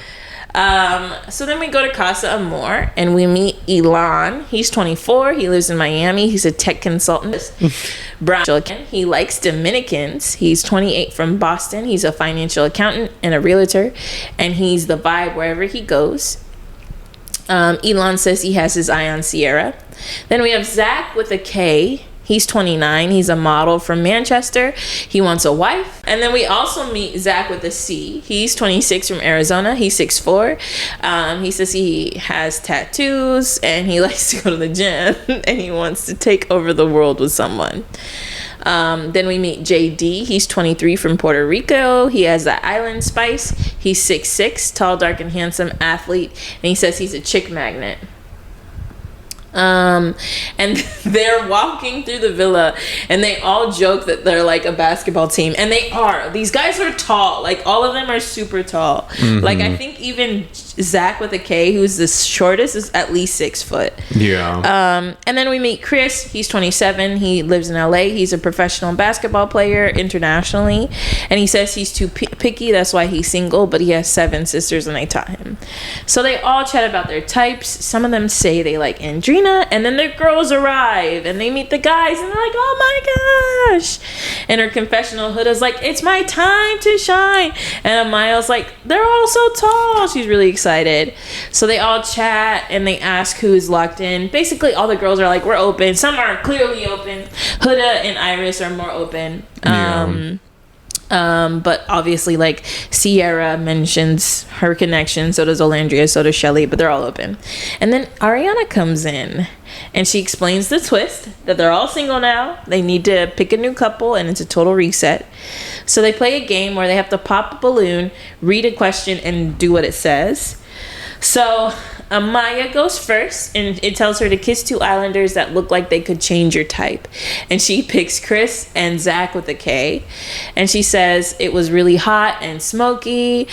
B: So then we go to Casa Amor and we meet Elan. He's 24. He lives in Miami. He's a tech consultant. Brian, he likes Dominicans. He's 28 from Boston. He's a financial accountant and a realtor, and he's the vibe wherever he goes. Elan says he has his eye on Sierra. Then we have Zach with a K. He's 29. He's a model from Manchester. He wants a wife. And then we also meet Zach with a C. He's 26 from Arizona. He's 6'4". He says he has tattoos and he likes to go to the gym and he wants to take over the world with someone. Then we meet JD. He's 23 from Puerto Rico. He has that island spice. He's 6'6", tall, dark, and handsome athlete. And he says he's a chick magnet. And they're walking through the villa and they all joke that they're like a basketball team, and they are. These guys are tall. Like, all of them are super tall. Mm-hmm. Like, I think even Zach with a K, who's the shortest, is at least 6 foot.
A: Yeah.
B: And then we meet Chris. He's 27. He lives in LA. He's a professional basketball player internationally, and he says he's too picky. That's why he's single, but he has 7 sisters and they taught him. So they all chat about their types. Some of them say they like Andrina. And then the girls arrive and they meet the guys and they're like, oh my gosh. And her confessional, Huda's like, it's my time to shine. And Amaya's like, they're all so tall. She's really excited. So they all chat and they ask who is locked in. Basically, all the girls are like, we're open. Some are clearly open. Huda and Iris are more open.
A: Yeah.
B: But obviously, like, Sierra mentions her connection, so does Olandria, so does Shelly, but they're all open. And then Ariana comes in and she explains the twist that they're all single now. They need to pick a new couple and it's a total reset. So they play a game where they have to pop a balloon, read a question, and do what it says. So Amaya goes first, and it tells her to kiss 2 islanders that look like they could change your type. And she picks Chris and Zach with a K. And she says it was really hot and smoky.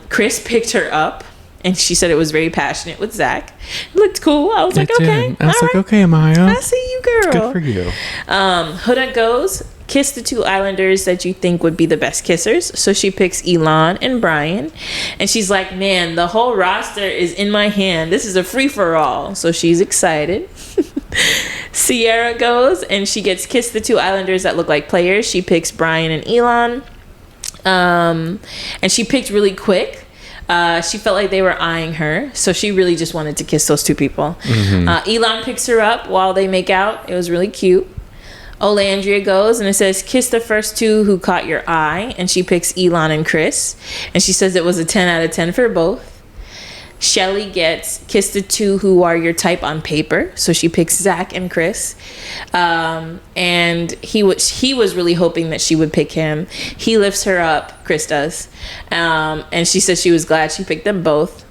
B: Chris picked her up, and she said it was very passionate with Zach. It looked cool. I was like, okay.
A: I was like, okay, Amaya.
B: I see you, girl.
A: Good for you.
B: Huda goes, kiss the 2 islanders that you think would be the best kissers. So she picks Elan and Brian, and she's like, man, the whole roster is in my hand. This is a free-for-all. So she's excited. Sierra goes and she gets kissed the 2 islanders that look like players. She picks Brian and Elan, and she picked really quick. She felt like they were eyeing her, so she really just wanted to kiss those 2 people. Mm-hmm. Elan picks her up while they make out. It was really cute. Olandria goes and it says, kiss the first 2 who caught your eye. And she picks Elan and Chris. And she says it was a 10 out of 10 for both. Shelly gets kiss the 2 who are your type on paper. So she picks Zach and Chris. And he was really hoping that she would pick him. He lifts her up, Chris does. And she says she was glad she picked them both.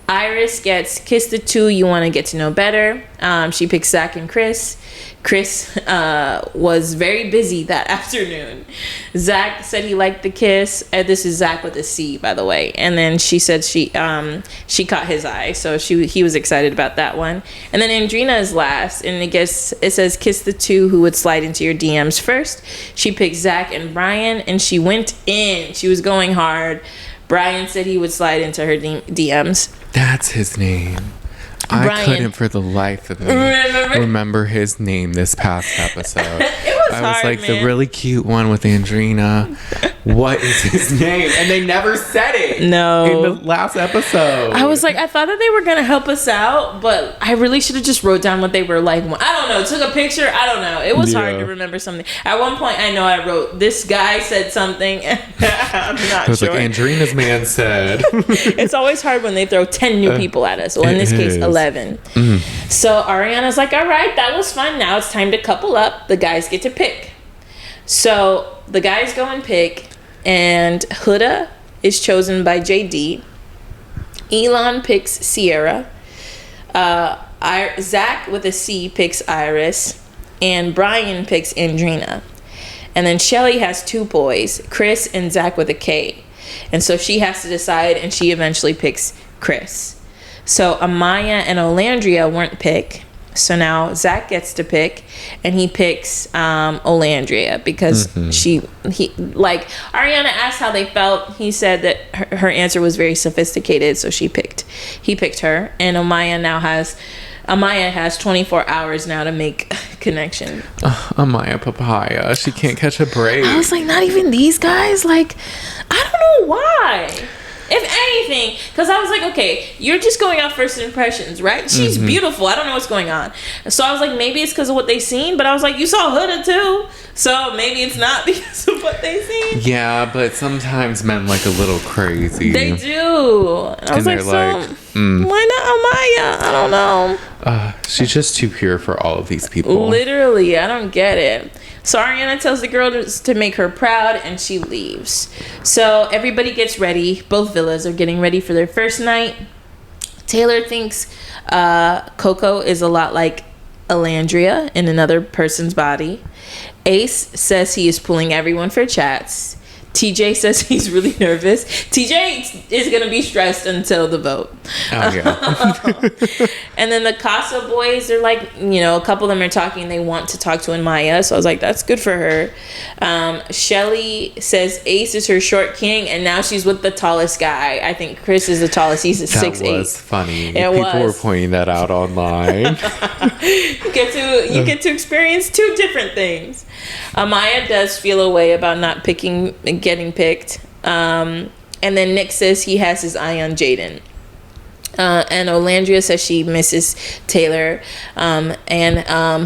B: Iris gets kiss the 2 you want to get to know better. She picks Zach and Chris. Chris was very busy that afternoon. Zach said he liked the kiss. This is Zach with a C, by the way. And then she said she caught his eye, so he was excited about that one. And then Andrina is last, and it says kiss the 2 who would slide into your DMs first. She picked Zach and Brian, and she went in. She was going hard. Brian said he would slide into her DMs.
A: That's his name.
B: Brian.
A: I couldn't for the life of me remember his name this past episode.
B: It was
A: I was
B: hard,
A: like,
B: man.
A: the really cute one with Andrina what is his name? And they never said it.
B: No.
A: In the last episode.
B: I was like, I thought that they were going to help us out, but I really should have just wrote down what they were like. I don't know. Took a picture. I don't know. It was hard to remember something. At one point, I know I wrote, this guy said something. I'm not
A: I was
B: sure.
A: like, Andrina's man said.
B: It's always hard when they throw 10 new people at us. Well, in this case, 11. So Ariana's like, all right, that was fun. Now it's time to couple up. The guys get to pick. So the guys go and pick. And Huda is chosen by JD. Elan picks Sierra. Zach with a C picks Iris. And Brian picks Andrina. And then Shelly has 2 boys, Chris and Zach with a K. And so she has to decide, and she eventually picks Chris. So Amaya and Olandria weren't picked. So now Zach gets to pick, and he picks Olandria because Ariana asked how they felt. He said that her answer was very sophisticated, so he picked her. And Amaya has 24 hours now to make connection.
A: Amaya papaya. She can't catch a break.
B: I was like, not even these guys? Like, I don't know why. If anything, because I was like, okay, you're just going off first impressions, right? She's beautiful. I don't know what's going on. So I was like, maybe it's because of what they seen. But I was like, you saw Huda too. So maybe it's not because of what they seen.
A: Yeah, but sometimes men like a little crazy.
B: They do. I was like, why not Amaya? I don't know.
A: She's just too pure for all of these people.
B: Literally, I don't get it. So Ariana tells the girl to make her proud, and she leaves. So everybody gets ready. Both villas are getting ready for their first night. Taylor thinks Coco is a lot like Elandria in another person's body. Ace says he is pulling everyone for chats. TJ says he's really nervous. TJ is going to be stressed until the vote.
A: Oh, yeah.
B: And then the Casa boys, they're like, a couple of them are talking. They want to talk to Amaya. So I was like, that's good for her. Shelly says Ace is her short king, and now she's with the tallest guy. I think Chris is the tallest. He's 6'8".
A: That was funny. People were pointing that out online.
B: You get to experience 2 different things. Amaya does feel a way about not getting picked. And then Nick says he has his eye on Jaden. And Olandria says she misses Taylor. And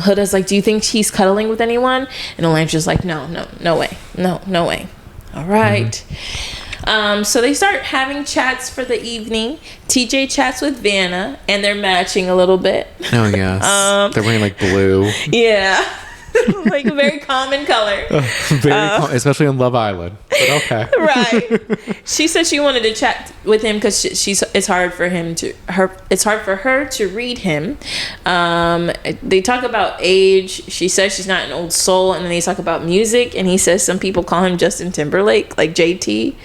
B: Huda's like, do you think he's cuddling with anyone? And Olandria's like, no way. No way. All right. So they start having chats for the evening. TJ chats with Vanna, and they're matching a little bit.
A: Oh, yes. They're wearing like blue.
B: Yeah. Like a very common color.
A: Especially on Love Island. But okay.
B: Right. She said she wanted to chat with him because it's hard for her to read him. They talk about age. She says she's not an old soul, and then they talk about music, and he says some people call him Justin Timberlake, like JT.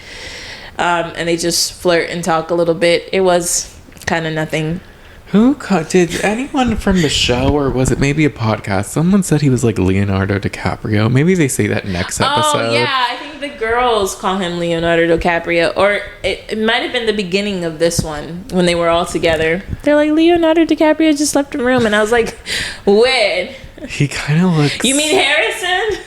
B: And they just flirt and talk a little bit. It was kind of nothing.
A: Did anyone from the show, or was it maybe a podcast? Someone said he was like Leonardo DiCaprio. Maybe they say that next episode.
B: Oh, yeah. I think the girls call him Leonardo DiCaprio. Or it might have been the beginning of this one when they were all together. They're like, Leonardo DiCaprio just left the room. And I was like, when?
A: He kind of looks...
B: You mean Harrison?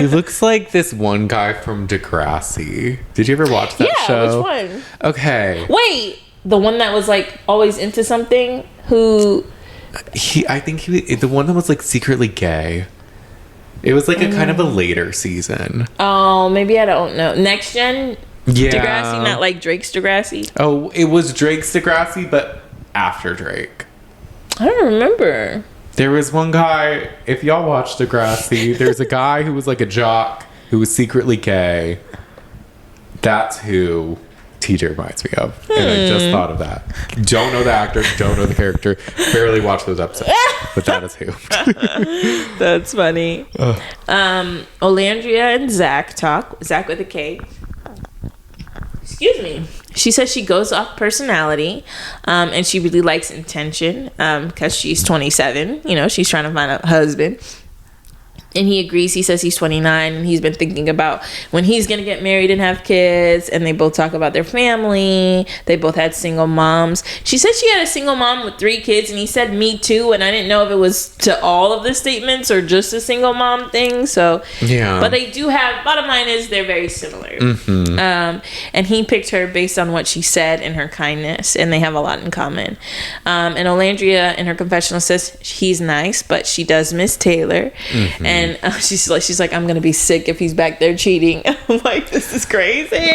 A: He looks like this one guy from Degrassi. Did you ever watch that show?
B: Yeah, which one?
A: Okay.
B: Wait. The one that was like always into something, who
A: I think the one that was like secretly gay. It was like a kind of a later season.
B: Oh, maybe I don't know. Next Gen?
A: Yeah.
B: Degrassi, not like Drake's Degrassi?
A: Oh, it was Drake's Degrassi, but after Drake.
B: I don't remember.
A: There was one guy, if y'all watch Degrassi, there's a guy who was like a jock who was secretly gay. That's who TJ reminds me of. And I just thought of that. Don't know the actor, don't know the character, barely watch those episodes. But that is who.
B: That's funny. Olandria and Zach talk. Zach with a K. Excuse me. She says she goes off personality, and she really likes intention, because she's 27. She's trying to find a husband. And he agrees. He says he's 29 and he's been thinking about when he's going to get married and have kids. And they both talk about their family. They both had single moms. She said she had a single mom with 3 kids. And he said, me too. And I didn't know if it was to all of the statements or just a single mom thing. So, yeah. But they do have, bottom line is they're very similar. Mm-hmm. And he picked her based on what she said and her kindness. And they have a lot in common. And Olandria in her confessional says he's nice, but she does miss Taylor. Mm-hmm. And she's like, I'm gonna be sick if he's back there cheating. I'm like, this is crazy.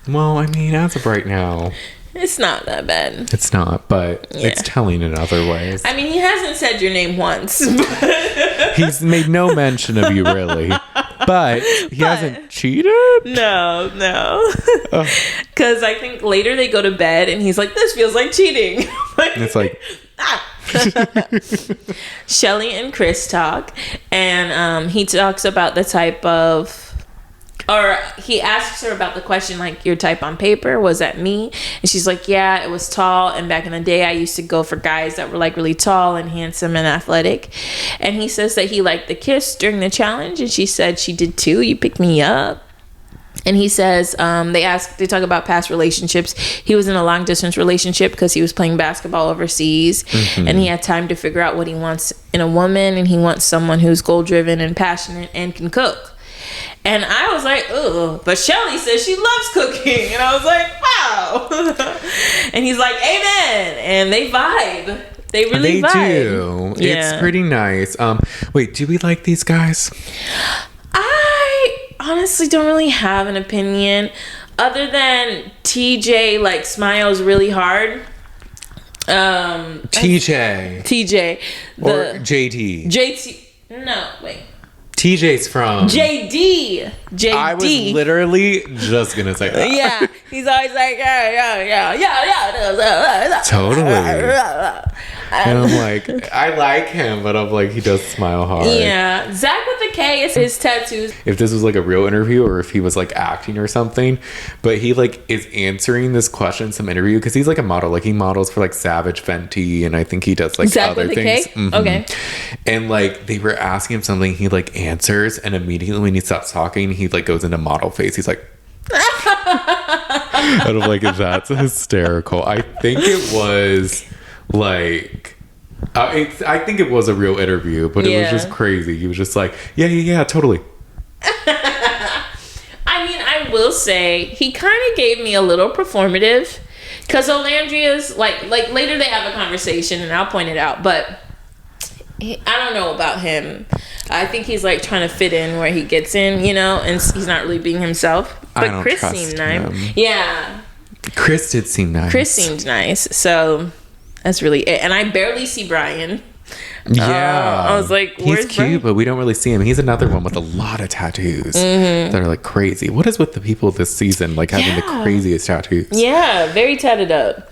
A: Well, I mean, as of right now,
B: it's not that bad.
A: It's not, but it's telling in other ways.
B: I mean, he hasn't said your name once.
A: He's made no mention of you, really. But he hasn't cheated?
B: No. Because I think later they go to bed and he's like, this feels like cheating.
A: And it's like...
B: Shelly and Chris talk, and he talks about the type of, or he asks her about the question, like, your type on paper, was that me? And she's like, yeah, it was tall, and back in the day I used to go for guys that were like really tall and handsome and athletic. And he says that he liked the kiss during the challenge, and she said she did too. You picked me up. And he says, they talk about past relationships. He was in a long distance relationship because he was playing basketball overseas. Mm-hmm. And he had time to figure out what he wants in a woman. And he wants someone who's goal driven and passionate and can cook. And I was like, ugh. But Shelly says she loves cooking. And I was like, wow. And he's like, amen. And they vibe. They really vibe.
A: They do. Yeah. It's pretty nice. Wait, do we like these guys?
B: Honestly don't really have an opinion other than TJ like smiles really hard. TJ
A: or JT.
B: No, wait.
A: TJ's from
B: JD.
A: I was literally just gonna say that.
B: Yeah, he's always like yeah.
A: Totally. And I'm like, I like him, but I'm like, he does smile hard.
B: Yeah. Zach with a K is his tattoos.
A: If this was like a real interview or if he was like acting or something, but he like is answering this question in some interview because he's like a model. Like he models for like Savage Fenty and I think he does like
B: Zach
A: other
B: with
A: things.
B: Mm-hmm. Okay.
A: And like they were asking him something, he like answers and immediately when he stops talking, he like goes into model face. He's like, and I'm like, that's hysterical. I think it was like I think it was a real interview, but it was just crazy. He was just like, yeah, totally.
B: I mean, I will say he kind of gave me a little performative because Olandria's like later they have a conversation and I'll point it out, but I don't know about him. I think he's like trying to fit in where he gets in, you know, and he's not really being himself. But Chris seemed nice. Yeah.
A: Chris did seem nice.
B: Chris seemed nice. So that's really it. And I barely see Brian.
A: Yeah.
B: I was like, where's
A: he's cute, but we don't really see him. He's another one with a lot of tattoos that are like crazy. What is with the people this season, like having the craziest tattoos? Yeah,
B: very tatted up.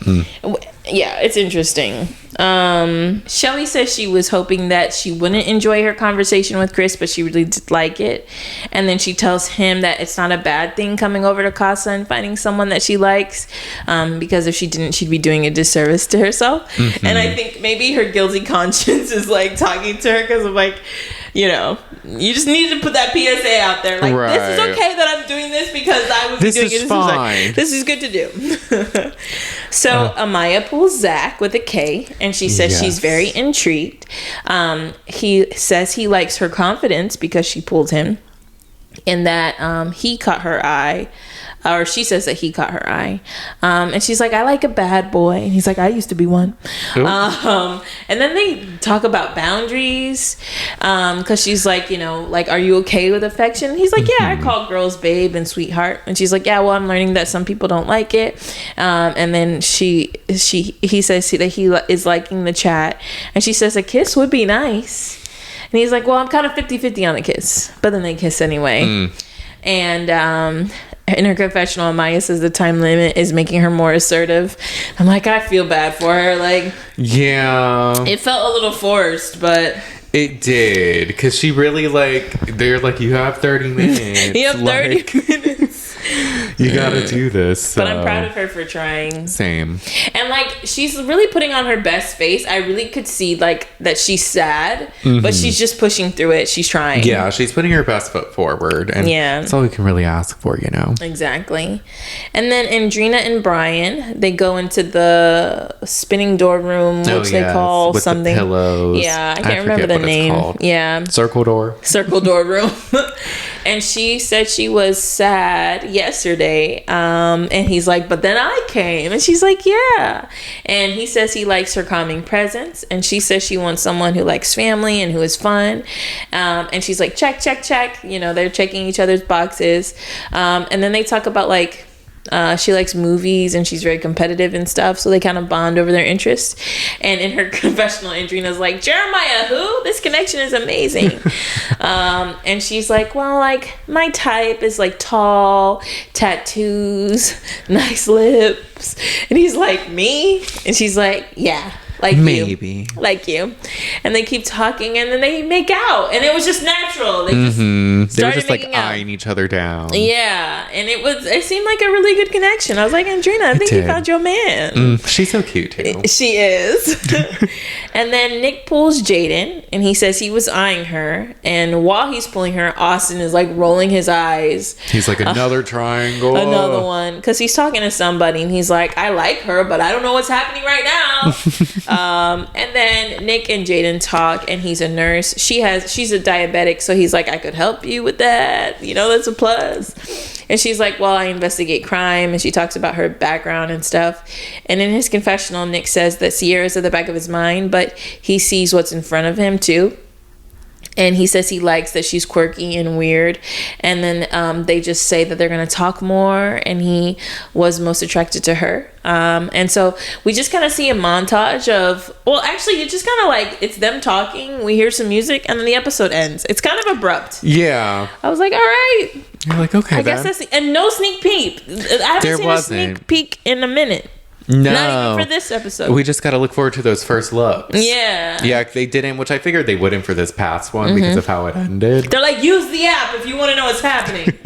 B: Yeah, it's interesting. Shelly says she was hoping that she wouldn't enjoy her conversation with Chris, but she really did like it. And then she tells him that it's not a bad thing coming over to Casa and finding someone that she likes, because if she didn't, she'd be doing a disservice to herself. Mm-hmm. And I think maybe her guilty conscience is like talking to her because of like, you know, you just need to put that PSA out there. Like, this is okay that I'm doing this because I would be doing it. This is fine. This is good to do. So Amaya pulls Zach with a K, and she says she's very intrigued. He says he likes her confidence because she pulled him, and that he caught her eye. Or she says that he caught her eye. And she's like, I like a bad boy. And he's like, I used to be one. And then they talk about boundaries. Because she's like, you know, like, are you okay with affection? And he's like, yeah, I call girls babe and sweetheart. And she's like, yeah, well, I'm learning that some people don't like it. And then he says that he is liking the chat. And she says a kiss would be nice. And he's like, well, I'm kind of 50-50 on a kiss. But then they kiss anyway. And in her confessional, Amaya says the time limit is making her more assertive. I'm like, I feel bad for her. Like,
A: yeah,
B: it felt a little forced, but
A: it did, because she really, like, they're like, you have 30 minutes.
B: You have 30 minutes.
A: You gotta do this. So.
B: But I'm proud of her for trying.
A: Same.
B: And like, she's really putting on her best face. I really could see like that she's sad, but she's just pushing through it. She's trying.
A: Yeah, she's putting her best foot forward, and that's all we can really ask for, you know.
B: Exactly. And then Andrina and Brian, they go into the spinning door room, which they call
A: with
B: something.
A: The pillows.
B: Yeah, I can't remember the name. Yeah,
A: circle door
B: room. And she said she was sad yesterday, and he's like, but then I came, and she's like, yeah. And he says he likes her calming presence, and she says she wants someone who likes family and who is fun. And she's like, check, check, check. You know, they're checking each other's boxes. And then they talk about like, she likes movies and she's very competitive and stuff, so they kind of bond over their interests. And in her confessional, Andrina's like, Jeremiah who? This connection is amazing. And she's like, well, like my type is like tall, tattoos, nice lips. And he's like, me? And she's like, yeah. Like
A: maybe
B: you. And they keep talking, and then they make out, and it was just natural. They
A: they were just like eyeing each other down.
B: Yeah, and it seemed like a really good connection. I was like, Andrina, I think you found your man.
A: She's so cute too.
B: She is. And then Nick pulls Jaden, and he says he was eyeing her, and while he's pulling her, Austin is like rolling his eyes.
A: He's like, another triangle,
B: another one, because he's talking to somebody, and he's like, I like her, but I don't know what's happening right now. And then Nick and Jaden talk, and he's a nurse. She's a diabetic, so he's like, I could help you with that. You know, that's a plus. And she's like, well, I investigate crime, and she talks about her background and stuff. And in his confessional, Nick says that Sierra's at the back of his mind, but he sees what's in front of him too. And he says he likes that she's quirky and weird. And then they just say that they're going to talk more. And he was most attracted to her. And so we just kind of see a montage of... Well, actually, it's just kind of like... It's them talking. We hear some music. And then the episode ends. It's kind of abrupt.
A: Yeah.
B: I was like, all right.
A: You're like, okay,
B: I guess that's... And no sneak peek. I haven't seen a sneak peek in a minute.
A: No.
B: Not even for this episode.
A: We just got to look forward to those first looks.
B: Yeah.
A: Yeah, they didn't, which I figured they wouldn't for this past one because of how it ended.
B: They're like, use the app if you want to know what's happening.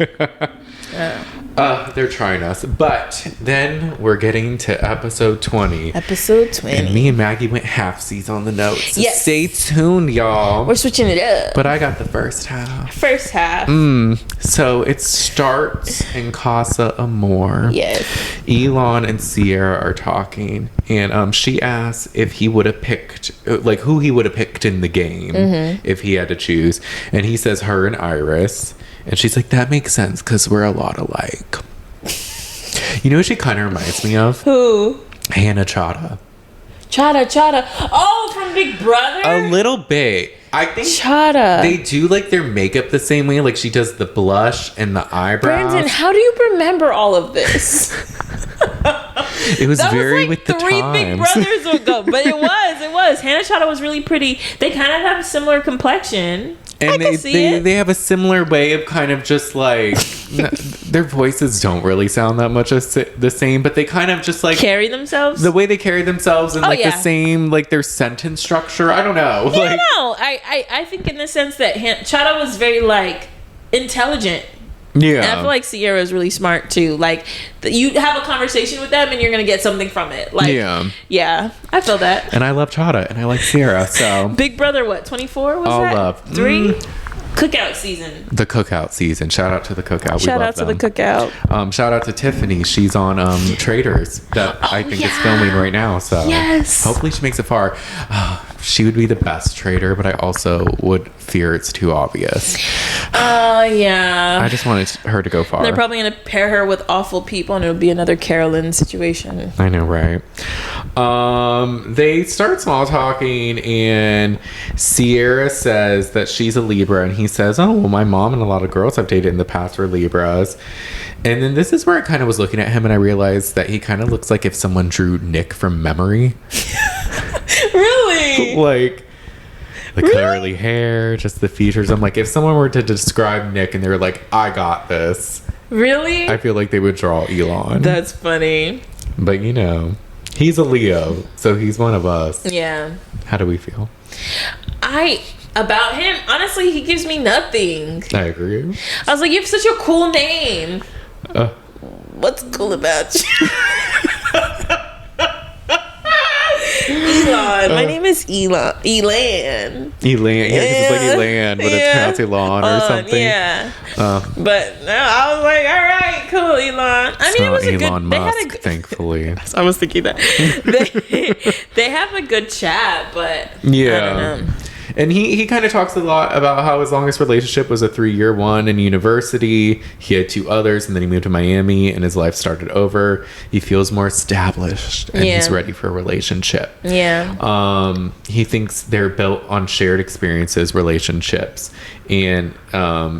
A: They're trying us. But then we're getting to episode 20.
B: Episode 20.
A: And me and Maggie went halfsies on the notes. So
B: yes.
A: Stay tuned, y'all.
B: We're switching it up.
A: But I got the first half.
B: First half.
A: So it starts in Casa Amor.
B: Yes.
A: Elan and Sierra are talking. And she asks if he would have picked, like, who he would have picked in the game if he had to choose. And he says her and Iris. And she's like, that makes sense because we're a lot alike. You know who she kind of reminds me of?
B: Who?
A: Hannah Chata.
B: Chata. Oh, from Big Brother?
A: A little bit. I think
B: Chata.
A: They do like their makeup the same way. Like she does the blush and the eyebrows.
B: Brandon, how do you remember all of this?
A: It was
B: that
A: very
B: was like
A: with the
B: 3
A: times.
B: Big Brothers ago, but it was. Hannah Chata was really pretty. They kind of have a similar complexion.
A: And they have a similar way of kind of just like their voices don't really sound that much the same, but they kind of just like
B: carry themselves.
A: The way they carry themselves and the same like their sentence structure. I don't know.
B: Yeah, like, no, I think in the sense that Chata was very like intelligent.
A: Yeah,
B: and I feel like Sierra is really smart too. Like you have a conversation with them and you're gonna get something from it. Like yeah, I feel that.
A: And I love Chata and I like Sierra. So
B: Big Brother, what 24 was
A: all
B: that?
A: love
B: 3 cookout season.
A: The cookout season. Shout out to the cookout.
B: Shout out to the cookout.
A: Shout out to Tiffany. She's on Traders that I think is filming right now. So hopefully she makes it far. She would be the best trader, but I also would fear it's too obvious.
B: Yeah.
A: I just wanted her to go far.
B: They're probably going to pair her with awful people and it'll be another Carolyn situation.
A: I know, right? They start small talking and Sierra says that she's a Libra and he says, oh, well, my mom and a lot of girls I've dated in the past were Libras. And then this is where I kind of was looking at him and I realized that he kind of looks like if someone drew Nick from Memory.
B: Really?
A: Like the curly hair, just the features. I'm like, if someone were to describe Nick and they were like, I got this.
B: Really?
A: I feel like they would draw Elan.
B: That's funny.
A: But you know, he's a Leo, so he's one of us.
B: Yeah.
A: How do we feel?
B: About him, honestly, he gives me nothing.
A: I agree.
B: I was like, you have such a cool name. What's cool about you? Elan. My name is Elan.
A: Elan. Yeah, it's like Elan, but it's pronounced Elan or something.
B: Yeah. But no, I was like, all right, cool, Elan. I mean, it was a
A: Elon
B: good.
A: Musk, thankfully.
B: I was thinking that they have a good chat, but
A: yeah.
B: I don't know.
A: And he kind of talks a lot about how his longest relationship was a 3-year one in university. He had 2 others, and then he moved to Miami, and his life started over. He feels more established, and he's ready for a relationship.
B: Yeah.
A: He thinks they're built on shared experiences, relationships, and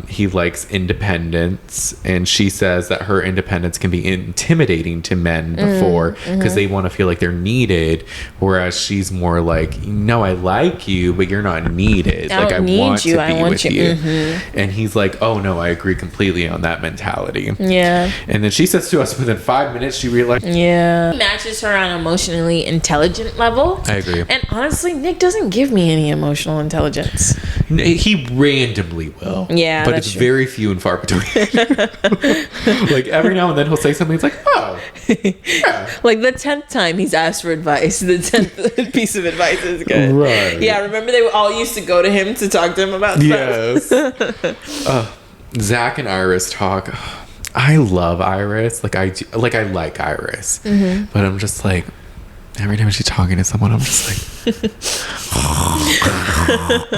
A: he likes independence. And she says that her independence can be intimidating to men before because they want to feel like they're needed, whereas she's more like, no, I like you, but you're not needed.
B: I want to be with you.
A: And he's like, oh no, I agree completely on that mentality.
B: Yeah.
A: And then she says to us within 5 minutes she realized
B: He matches her on emotionally intelligent level.
A: I agree.
B: And honestly, Nick doesn't give me any emotional intelligence.
A: He randomly will.
B: Yeah,
A: but it's
B: true.
A: very few and far between. Like every now and then he'll say something, it's like, oh yeah.
B: Like the 10th time he's asked for advice, the 10th piece of advice is good.
A: Right.
B: Yeah, remember they all used to go to him to talk to him about stuff?
A: Yes. Zach and Iris talk. I love Iris. I like Iris. But I'm just like, every time she's talking to someone, I'm just like,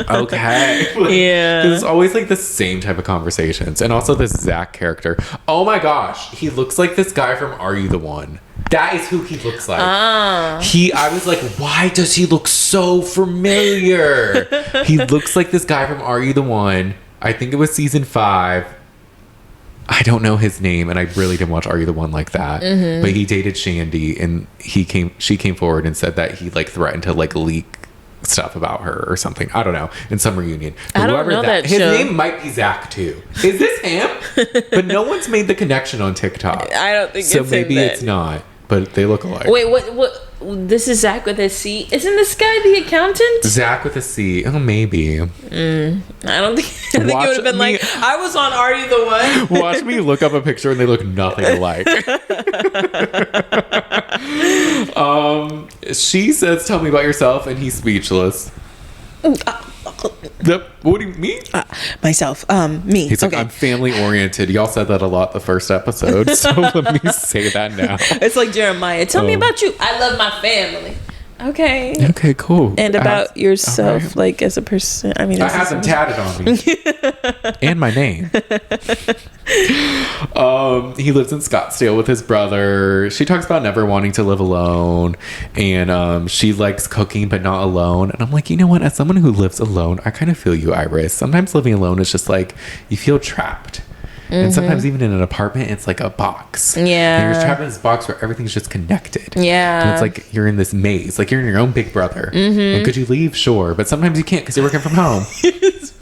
A: okay.
B: Yeah.
A: It's always like the same type of conversations. And also this Zach character. Oh my gosh. He looks like this guy from Are You the One? That is who he looks like. I was like, why does he look so familiar? He looks like this guy from Are You the One? I think it was season 5. I don't know his name, and I really didn't watch Are You the One like that. But he dated Shandy, and she came forward and said that he threatened to leak stuff about her or something. I don't know, in some reunion. But
B: I don't know that
A: his
B: show.
A: name might be Zach too. Is this him? But no one's made the connection on TikTok.
B: I don't think
A: so.
B: It's
A: Maybe
B: him
A: it's not, but they look alike.
B: Wait, what? This is Zach with a C. Isn't this guy the accountant?
A: Zach with a C. Oh, maybe.
B: I don't think. I think it would have been like, I was on Are You the One?
A: Watch me look up a picture and they look nothing alike. She says, "Tell me about yourself," and he's speechless. What do you mean?
B: Myself. Me.
A: He's like, I'm family oriented. Y'all said that a lot the first episode, so let me say that now.
B: It's like Jeremiah. Tell me about you. I love my family. Okay.
A: Okay, cool.
B: And about yourself,
A: right.
B: As a person. I mean,
A: I have them tatted on me. And my name. He lives in Scottsdale with his brother. She talks about never wanting to live alone. And she likes cooking, but not alone. And I'm like, you know what? As someone who lives alone, I kind of feel you, Iris. Sometimes living alone is just like, you feel trapped. And sometimes even in an apartment, it's like a box.
B: Yeah.
A: And you're trapped in this box where everything's just connected.
B: Yeah.
A: And it's like you're in this maze. Like you're in your own big brother. And could you leave? Sure. But sometimes you can't because you're working from home.
B: This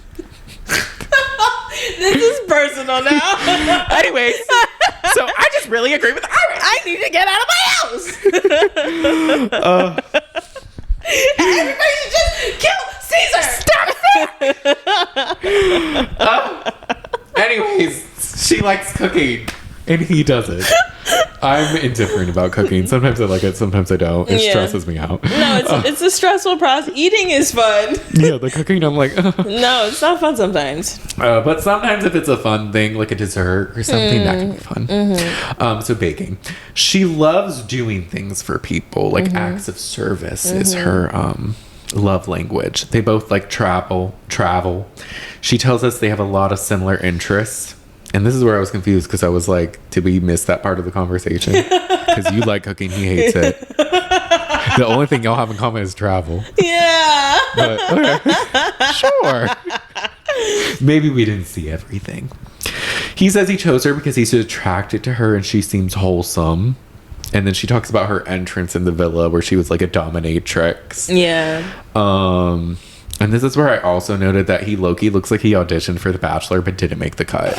B: is personal now.
A: Anyways, so I just really agree with Iris.
B: I need to get out of my house. Everybody should just kill Caesar.
A: Stop it. Anyways, she likes cooking, and he doesn't. I'm indifferent about cooking. Sometimes I like it, sometimes I don't. It stresses me out.
B: No, it's a stressful process. Eating is fun.
A: Yeah, the cooking, I'm like,
B: no, it's not fun sometimes.
A: But sometimes if it's a fun thing, like a dessert or something, that can be fun. So baking. She loves doing things for people, like acts of service is her love language. They both like travel. She tells us they have a lot of similar interests. And this is where I was confused because I was like, did we miss that part of the conversation? Because you like cooking, he hates it. The only thing y'all have in common is travel.
B: Yeah.
A: But, okay. Sure. Maybe we didn't see everything. He says he chose her because he's attracted to her and she seems wholesome. And then she talks about her entrance in the villa where she was like a dominatrix.
B: Yeah.
A: And this is where I also noted that he low-key looks like he auditioned for The Bachelor but didn't make the cut.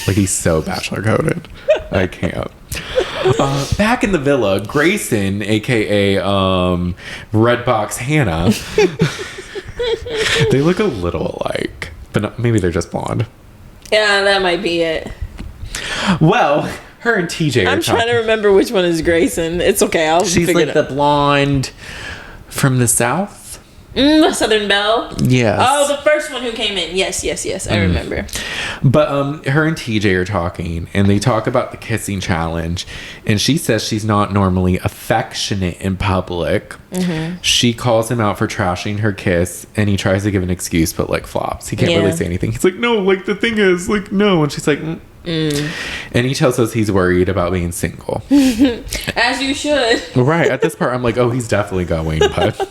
A: Like he's so Bachelor coded. I can't. Back in the villa, Gracyn, aka Redbox Hannah. They look a little alike, but maybe they're just blonde.
B: Yeah, that might be it.
A: Well, her and TJ
B: I'm trying to remember which one is Gracyn. It's okay.
A: She's like the blonde from the South.
B: The Southern Belle.
A: Yes.
B: Oh, the first one who came in. Yes. I remember.
A: But her and TJ are talking, and they talk about the kissing challenge, and she says she's not normally affectionate in public. She calls him out for trashing her kiss, and he tries to give an excuse, but like flops. He can't really say anything. He's like, no, like the thing is, like, no. And she's like, And he tells us he's worried about being single.
B: As you should.
A: Right. At this part, I'm like, oh, he's definitely going, but...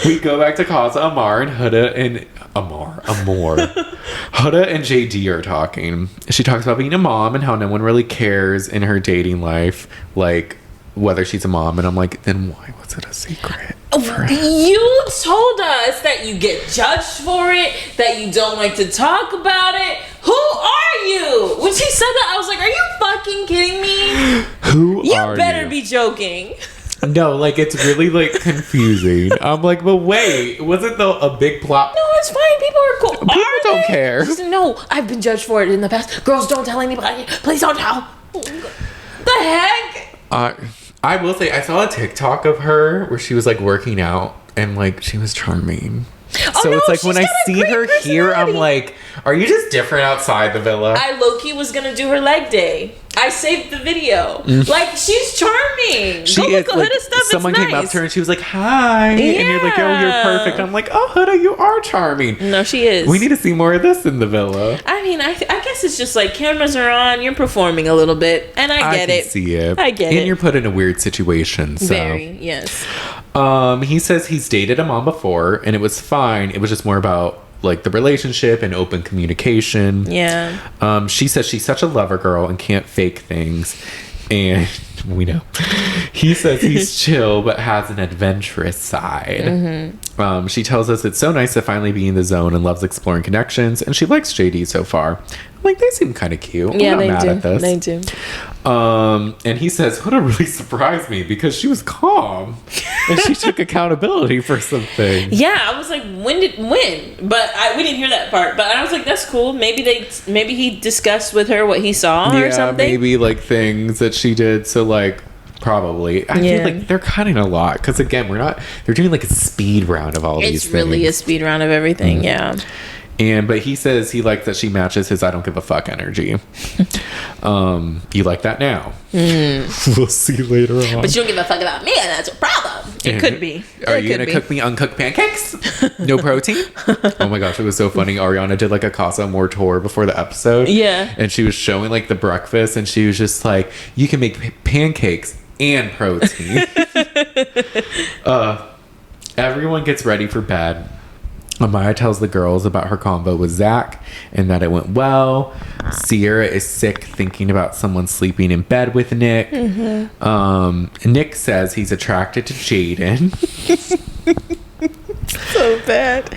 A: We go back to Casa Amor and Huda and Amor. Huda and JD are talking. She talks about being a mom and how no one really cares in her dating life, like whether she's a mom. And I'm like, then why was it a secret?
B: You told us that you get judged for it, that you don't like to talk about it. Who are you? When she said that, I was like, are you fucking kidding me?
A: Who are you?
B: You better be joking.
A: No, like, it's really, like, confusing. I'm like, but wait, wasn't a big plot?
B: No, it's fine. People are cool.
A: People don't care.
B: No, I've been judged for it in the past. Girls, don't tell anybody. Please don't tell. The heck?
A: I will say, I saw a TikTok of her where she was, like, working out, and, like, she was charming. So it's like when I see her here, I'm like, are you just different outside the villa?
B: I low-key was gonna do her leg day. I saved the video. Like, she's charming.
A: She is.
B: Look at
A: Like,
B: Huda stuff.
A: someone
B: it's
A: came
B: nice.
A: up to her and she was like, hi. And you're like, oh, you're perfect. I'm like, oh, Huda, you are charming.
B: No, she is.
A: We need to see more of this in the villa.
B: I mean, I guess it's just like cameras are on, you're performing a little bit, and I get it.
A: See it.
B: I get it.
A: And you're put in a weird situation. So.
B: Very, yes.
A: He says he's dated a mom before and it was fine. It was just more about like the relationship and open communication.
B: Yeah.
A: She says she's such a lover girl and can't fake things. And we know. He says he's chill but has an adventurous side. She tells us it's so nice to finally be in the zone and loves exploring connections. And she likes JD so far. I'm like, they seem kind of cute.
B: Yeah,
A: I'm not mad at this.
B: They do.
A: And he says, Huda really surprised me because she was calm and she took accountability for something.
B: Yeah, I was like, when? But we didn't hear that part. But I was like, that's cool. Maybe he discussed with her what he saw or something.
A: Maybe like things that she did. So like, probably. I feel like they're cutting a lot because again, they're doing like a speed round of all these things.
B: It's really a speed round of everything. Yeah.
A: But he says he likes that she matches his I don't give a fuck energy. You like that now? We'll see later on.
B: But you don't give a fuck about me, and that's a problem. It could be.
A: Are you going to cook me uncooked pancakes? No protein? Oh my gosh, it was so funny. Ariana did like a Casa Amor tour before the episode.
B: Yeah.
A: And she was showing like the breakfast, and she was just like, you can make pancakes and protein. Everyone gets ready for bed. Amaya tells the girls about her convo with Zach and that it went well. Sierra is sick thinking about someone sleeping in bed with Nick. Nick says he's attracted to Jaden.
B: So bad.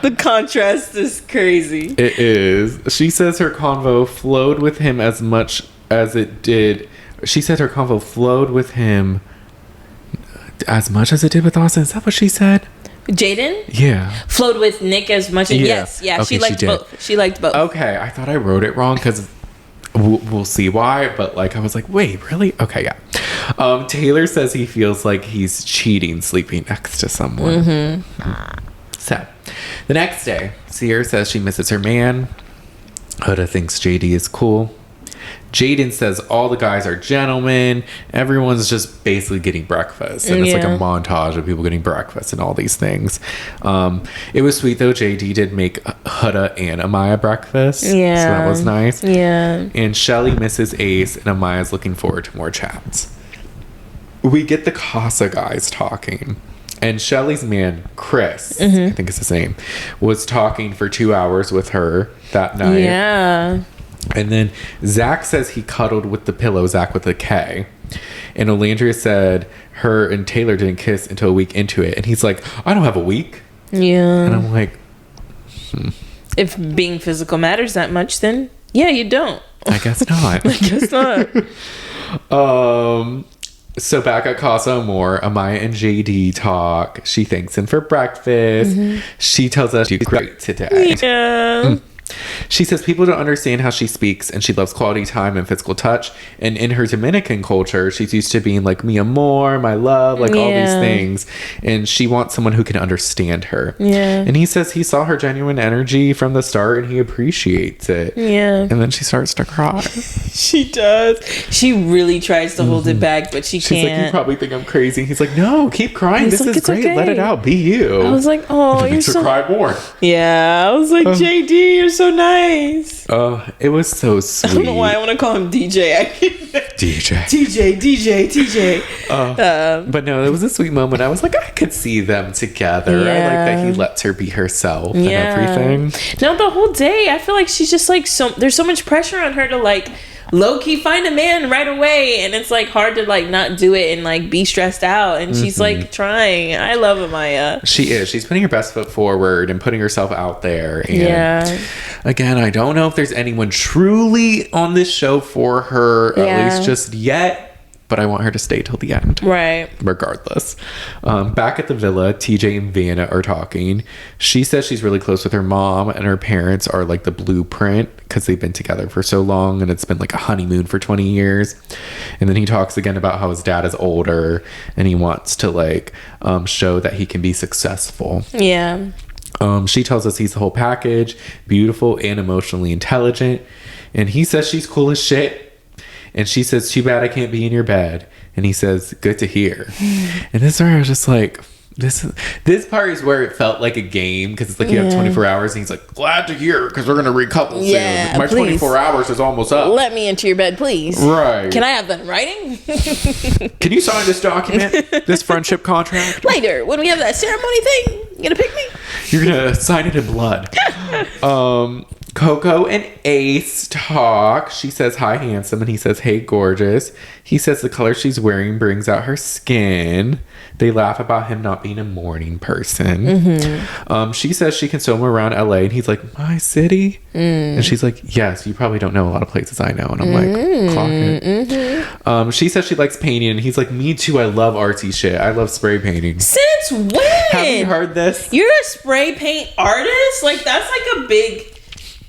B: The contrast is crazy.
A: It is. She says her convo flowed with him as much as it did. She said her convo flowed with him as much as it did with Austin. Is that what she said?
B: Jaden?
A: Yeah.
B: Flowed with Nick as much as... Yes. Yeah,
A: okay,
B: she liked both. She liked both.
A: Okay, I thought I wrote it wrong because we'll see why. But like, I was like, wait, really? Okay, yeah. Taylor says he feels like he's cheating sleeping next to someone. So, the next day, Sierra says she misses her man. Huda thinks JD is cool. Jaden says all the guys are gentlemen. Everyone's just basically getting breakfast. And it's like a montage of people getting breakfast and all these things. It was sweet, though. JD did make Huda and Amaya breakfast. Yeah. So that was nice.
B: Yeah.
A: And Shelly misses Ace, and Amaya's looking forward to more chats. We get the Casa guys talking. And Shelly's man, Chris, I think is his name, was talking for 2 hours with her that night.
B: Yeah.
A: And then Zach says he cuddled with the pillow, Zach with a K. And Olandria said her and Taylor didn't kiss until a week into it. And he's like, I don't have a week.
B: Yeah.
A: And I'm like,
B: If being physical matters that much, then yeah, you don't.
A: I guess not.
B: I guess not.
A: So back at Casa Amor, Amaya and JD talk. She thanks him for breakfast. She tells us she's great today.
B: Yeah.
A: She says people don't understand how she speaks, and she loves quality time and physical touch. And in her Dominican culture, she's used to being like, mi amor, my love, like all these things. And she wants someone who can understand her.
B: Yeah.
A: And he says he saw her genuine energy from the start, and he appreciates it.
B: Yeah.
A: And then she starts to cry.
B: She does. She really tries to hold it back, but she's
A: like, you probably think I'm crazy. He's like, no, keep crying. This is great. Okay. Let it out. Be you.
B: I was like, oh,
A: you're so... cry more.
B: Yeah. I was like, JD, you're so nice.
A: Oh, it was so sweet.
B: I don't know why I want to call him DJ. DJ.
A: But no, it was a sweet moment. I was like, I could see them together. I like that he lets her be herself and everything.
B: No, the whole day, I feel like she's just like, there's so much pressure on her to like low-key find a man right away, and it's like hard to like not do it and like be stressed out, and she's like trying. I love Amaya.
A: She's putting her best foot forward and putting herself out there. And again, I don't know if there's anyone truly on this show for her, at least just yet, but I want her to stay till the end.
B: Right.
A: Regardless. Back at the villa, TJ and Vanna are talking. She says she's really close with her mom, and her parents are like the blueprint because they've been together for so long, and it's been like a honeymoon for 20 years. And then he talks again about how his dad is older, and he wants to like show that he can be successful.
B: Yeah.
A: She tells us he's the whole package, beautiful and emotionally intelligent. And he says she's cool as shit. And she says, too bad I can't be in your bed. And he says, good to hear. And this is where I was just like, this part is where it felt like a game, because it's like you have 24 hours, and he's like, glad to hear, because we're going to recouple soon. My 24 hours is almost up.
B: Let me into your bed, please.
A: Right.
B: Can I have that in writing?
A: Can you sign this document, this friendship contract?
B: Later, when we have that ceremony thing, you going to pick me?
A: You're going to sign it in blood. Coco and Ace talk. She says, hi, handsome. And he says, hey, gorgeous. He says the color she's wearing brings out her skin. They laugh about him not being a morning person. She says she can swim around LA. And he's like, my city? And she's like, yes, you probably don't know a lot of places I know. And I'm like, clock it. She says she likes painting. And he's like, me too. I love artsy shit. I love spray painting.
B: Since when?
A: Have you heard this?
B: You're a spray paint artist? Like, that's like a big...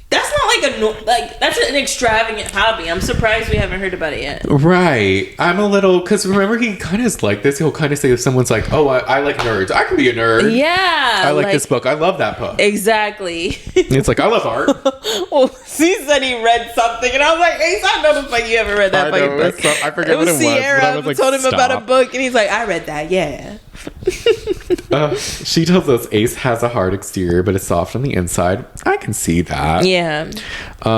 B: That's not like that's an extravagant hobby. I'm surprised we haven't heard about it yet.
A: Right. I'm a little, because remember, he kind of is like this. He'll kind of say if someone's like, oh, I like nerds. I can be a nerd.
B: Yeah.
A: I like this book. I love that book.
B: Exactly.
A: It's like, I love art.
B: Well, he said he read something, and I was like, Ace, I know the fuck you haven't read that fucking book.
A: I forget what it was.
B: Sierra
A: I was like,
B: told him about a book, and he's like, I read that, yeah.
A: She tells us Ace has a hard exterior, but it's soft on the inside. I can see that.
B: Yeah.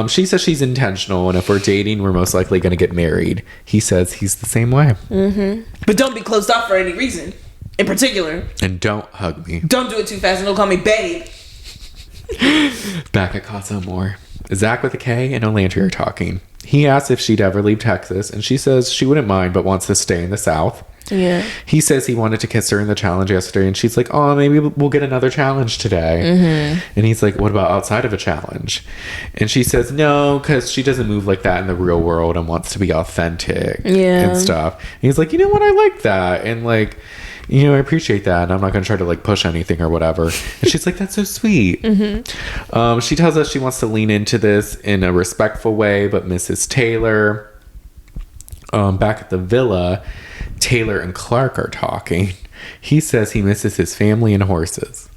A: She says she's intentional, and if we're dating, we're most likely going to get married. He says he's the same way.
B: But don't be closed off for any reason in particular.
A: And don't hug me.
B: Don't do it too fast, and don't call me babe.
A: Back at Casa Amor, Zach with a K and Olandria are talking. He asks if she'd ever leave Texas, and she says she wouldn't mind, but wants to stay in the South.
B: Yeah.
A: He says he wanted to kiss her in the challenge yesterday, and she's like, oh, maybe we'll get another challenge today. And he's like, what about outside of a challenge? And she says no, because she doesn't move like that in the real world and wants to be authentic and stuff. And he's like, you know what, I like that, and like, you know, I appreciate that, and I'm not going to try to like push anything or whatever. And she's like, that's so sweet. She tells us she wants to lean into this in a respectful way, but Mrs. Taylor, back at the villa, Taylor and Clarke are talking. He says he misses his family and horses.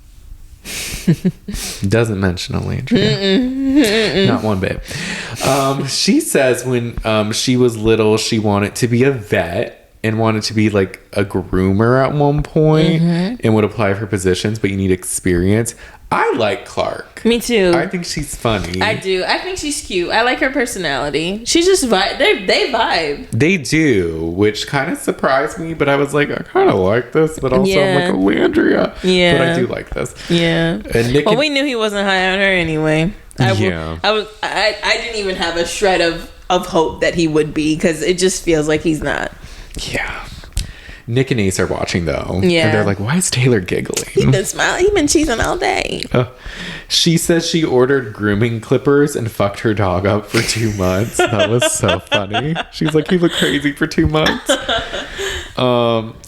A: Doesn't mention Olandria. Not one bit. She says when she was little, she wanted to be a vet and wanted to be like a groomer at one point and would apply for positions, but you need experience. I like Clarke.
B: Me too.
A: I think she's funny.
B: I do. I think she's cute. I like her personality. She's just vibe. They vibe.
A: They do, which kind of surprised me, but I was like, I kind of like this, but also I'm like, Olandria.
B: Yeah.
A: But I do like this.
B: Yeah.
A: And Nick
B: we knew he wasn't high on her anyway. I didn't even have a shred of hope that he would be, because it just feels like he's not.
A: Yeah. Nick and Ace are watching though.
B: Yeah.
A: And they're like, why is Taylor giggling?
B: He been smiling. He been cheesing all day.
A: She says she ordered grooming clippers and fucked her dog up for 2 months. That was so funny. She's like, he looked crazy for 2 months.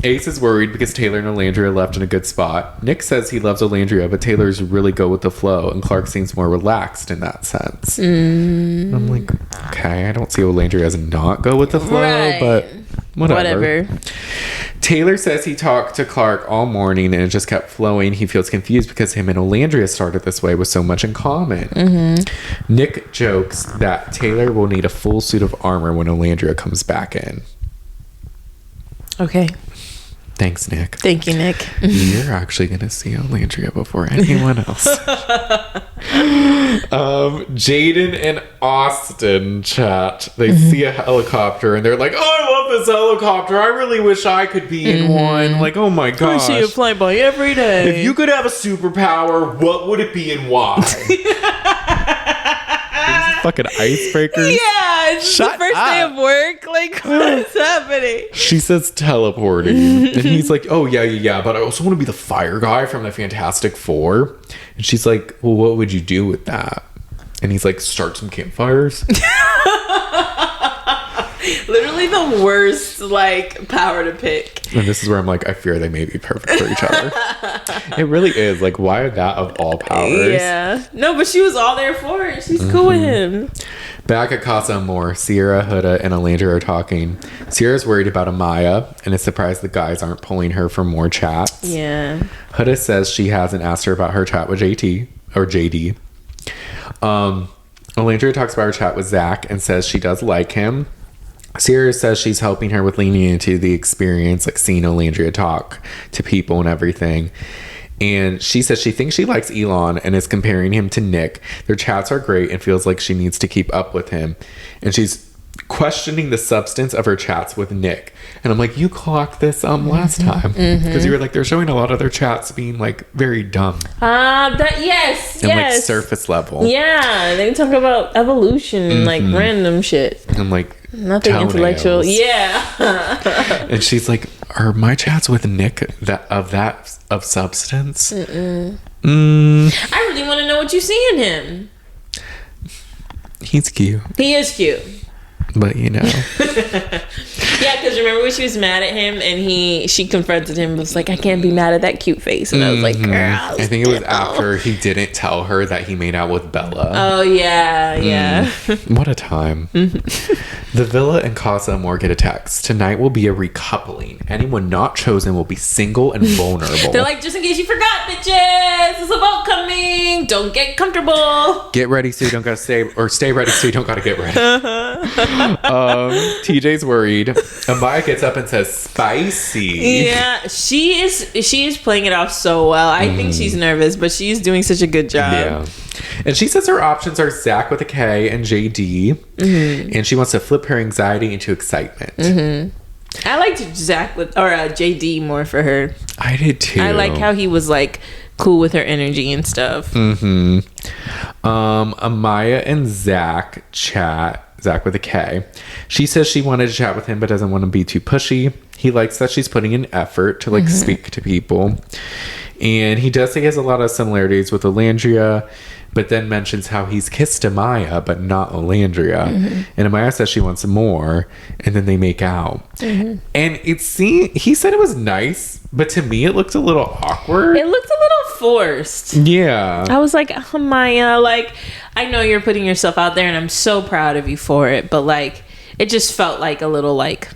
A: Ace is worried because Taylor and Olandria left in a good spot. Nick says he loves Olandria, but Taylor's really go with the flow, and Clarke seems more relaxed in that sense. I'm like, okay, I don't see Olandria as not go with the flow, but whatever. Taylor says he talked to Clarke all morning and it just kept flowing. He feels confused because him and Olandria started this way with so much in common. Nick jokes that Taylor will need a full suit of armor when Olandria comes back in.
B: Okay.
A: Thanks, Nick.
B: Thank you, Nick.
A: You're actually going to see Olandria before anyone else. Jaden and Austin chat. They see a helicopter and they're like, oh, I love this helicopter. I really wish I could be in one. Like, oh my gosh.
B: I see it fly by every day.
A: If you could have a superpower, what would it be and why? Fucking icebreakers.
B: Yeah, it's the first day of work. Like, what is happening?
A: She says teleporting. And he's like, oh, yeah. But I also want to be the fire guy from the Fantastic Four. And she's like, well, what would you do with that? And he's like, start some campfires.
B: Literally the worst, like, power to pick.
A: And this is where I'm like, I fear they may be perfect for each other. It really is. Like, why that of all powers?
B: Yeah. No, but she was all there for it. She's cool with him.
A: Back at Casa Amor, Sierra, Huda, and Olandria are talking. Sierra's worried about Amaya and is surprised the guys aren't pulling her for more chats.
B: Yeah.
A: Huda says she hasn't asked her about her chat with JD. Olandria talks about her chat with Zach and says she does like him. Sierra says she's helping her with leaning into the experience, like seeing Olandria talk to people and everything. And she says she thinks she likes Elan and is comparing him to Nick. Their chats are great and feels like she needs to keep up with him. And she's questioning the substance of her chats with Nick. And I'm like, you clocked this last time. Because you were like, they're showing a lot of their chats being like very dumb.
B: Yes.
A: And like surface level.
B: Yeah. They talk about evolution and like random shit.
A: And like
B: nothing
A: toenails.
B: Intellectual. Yeah.
A: And she's like, are my chats with Nick of substance?
B: I really want to know what you see in him.
A: He's cute.
B: He is cute.
A: But you know.
B: Yeah, because remember when she was mad at him and she confronted him and was like, I can't be mad at that cute face. And I was like, girl.
A: I think it was after he didn't tell her that he made out with Bella.
B: Oh, yeah.
A: What a time. The Villa and Casa Amor get a text. Tonight will be a recoupling. Anyone not chosen will be single and vulnerable.
B: They're like, just in case you forgot, bitches. There's a vote coming. Don't get comfortable.
A: Get ready so you don't gotta stay, or stay ready so you don't gotta get ready. TJ's worried. Amaya gets up and says spicy.
B: Yeah, she is playing it off so well. I think she's nervous, but she's doing such a good job.
A: Yeah. And she says her options are Zach with a K and JD. And she wants to flip her anxiety into excitement.
B: I liked Zach or JD more for her.
A: I did too.
B: I like how he was like cool with her energy and stuff.
A: Amaya and Zach chat. Zach with a K. She says she wanted to chat with him but doesn't want to be too pushy. He likes that she's putting in effort to like speak to people. And he does say he has a lot of similarities with Olandria, but then mentions how he's kissed Amaya but not Olandria. And Amaya says she wants more, and then they make out. And he said it was nice, but to me it looked a little awkward.
B: It looked a little forced.
A: Yeah.
B: I was like, Amaya, like, I know you're putting yourself out there and I'm so proud of you for it, but like it just felt like a little like,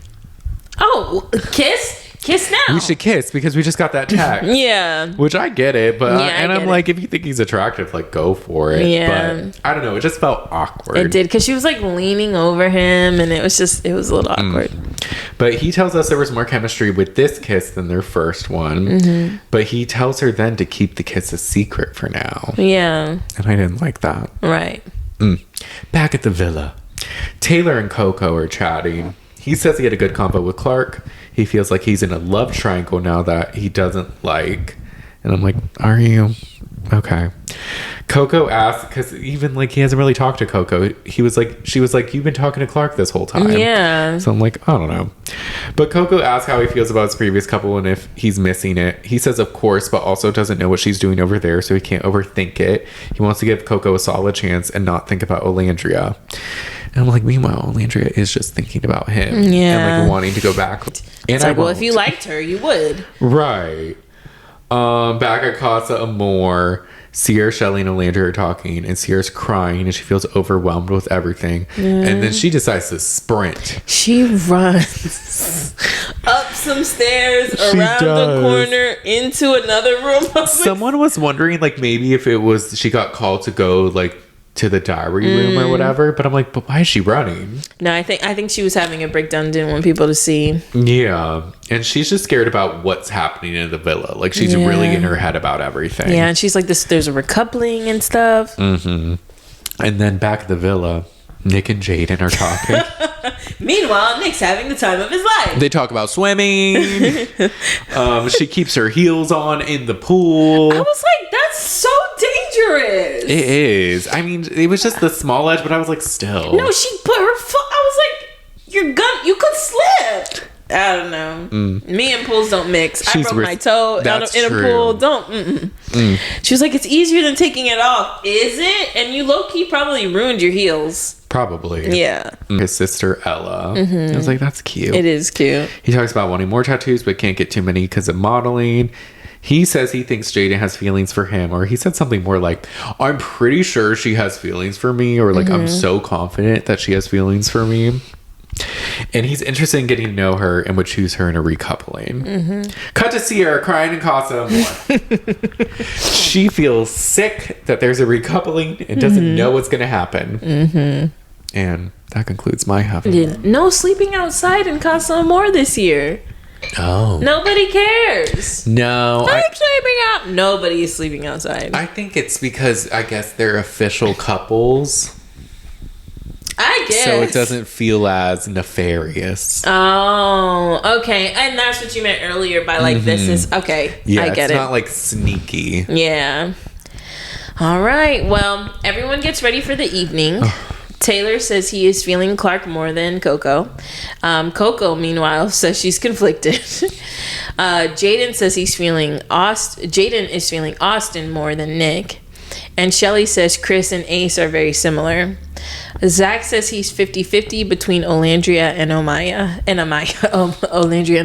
B: oh, kiss now.
A: We should kiss because we just got that text.
B: Yeah.
A: Which I get it, but
B: Yeah,
A: I'm like, if you think he's attractive, like go for it.
B: Yeah.
A: But I don't know, it just felt awkward.
B: It did, because she was like leaning over him and it was a little awkward.
A: But he tells us there was more chemistry with this kiss than their first one. But he tells her then to keep the kiss a secret for now.
B: Yeah.
A: And I didn't like that.
B: Right.
A: Back at the villa, Taylor and Coco are chatting. He says he had a good combo with Clarke. He feels like he's in a love triangle now that he doesn't like. And I'm like, are you? Okay. Coco asked, because even like he hasn't really talked to Coco. She was like, you've been talking to Clarke this whole time.
B: Yeah.
A: So I'm like, I don't know. But Coco asked how he feels about his previous couple and if he's missing it. He says, of course, but also doesn't know what she's doing over there, so he can't overthink it. He wants to give Coco a solid chance and not think about Olandria. And I'm like, meanwhile, Olandria is just thinking about him.
B: Yeah.
A: And like wanting to go back. And
B: it's like, well, if you liked her, you would.
A: Right. Back at Casa Amor, Sierra, Shelly, and Olandria are talking, and Sierra's crying, and she feels overwhelmed with everything. And then she decides to sprint.
B: She runs up some stairs, around the corner, into another room.
A: Someone was wondering, like, maybe if it was she got called to go, like, to the diary room or whatever, but I'm like, but why is she running?
B: No, I think she was having a breakdown, didn't want people to see.
A: Yeah, and she's just scared about what's happening in the villa. Like, she's really in her head about everything.
B: Yeah, and she's like, there's a recoupling and stuff.
A: And then back at the villa, Nick and Jaden are talking.
B: Meanwhile, Nick's having the time of his life.
A: They talk about swimming. She keeps her heels on in the pool.
B: I was like, that's so dangerous.
A: It is. I mean, it was just the small edge, but I was like, still.
B: No, she put her foot. I was like, you could slip. I don't know. Me and pools don't mix. I broke my toe in a pool. Don't. She was like, it's easier than taking it off. Is it? And you low-key probably ruined your heels.
A: Probably.
B: Yeah.
A: His sister, Ella. I was like, that's cute.
B: It is cute.
A: He talks about wanting more tattoos, but can't get too many because of modeling. He says he thinks Jaden has feelings for him, or he said something more like, I'm pretty sure she has feelings for me, or like, I'm so confident that she has feelings for me. And he's interested in getting to know her and would choose her in a recoupling. Cut to Sierra crying in Casa Amor. She feels sick that there's a recoupling and doesn't know what's going to happen. And that concludes my half.
B: Yeah. No sleeping outside in Casa Amor this year.
A: Oh.
B: Nobody cares.
A: No.
B: I'm sleeping out. Nobody is sleeping outside.
A: I think it's because I guess they're official couples.
B: I guess.
A: So it doesn't feel as nefarious.
B: Oh, okay. And that's what you meant earlier by like this is okay.
A: Yeah,
B: I get
A: it's
B: it.
A: not like sneaky.
B: Yeah. All right. Well, everyone gets ready for the evening. Taylor says he is feeling Clarke more than Coco. Coco, meanwhile, says she's conflicted. Jaden says Jaden is feeling Austin more than Nick. And Shelly says Chris and Ace are very similar. Zach says he's 50-50 between Olandria and Amaya. Olandria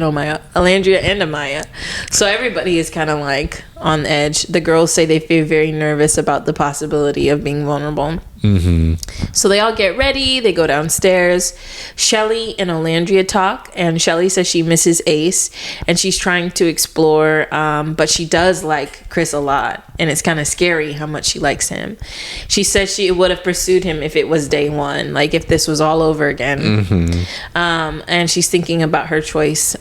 B: and Amaya. So everybody is kind of like on edge. The girls say they feel very nervous about the possibility of being vulnerable. So they all get ready. They go downstairs. Shelly and Olandria talk, and Shelly says she misses Ace, and she's trying to explore, but she does like Chris a lot, and it's kind of scary how much she likes him. She says she would have pursued him if it was day one, like if this was all over again. And she's thinking about her choice.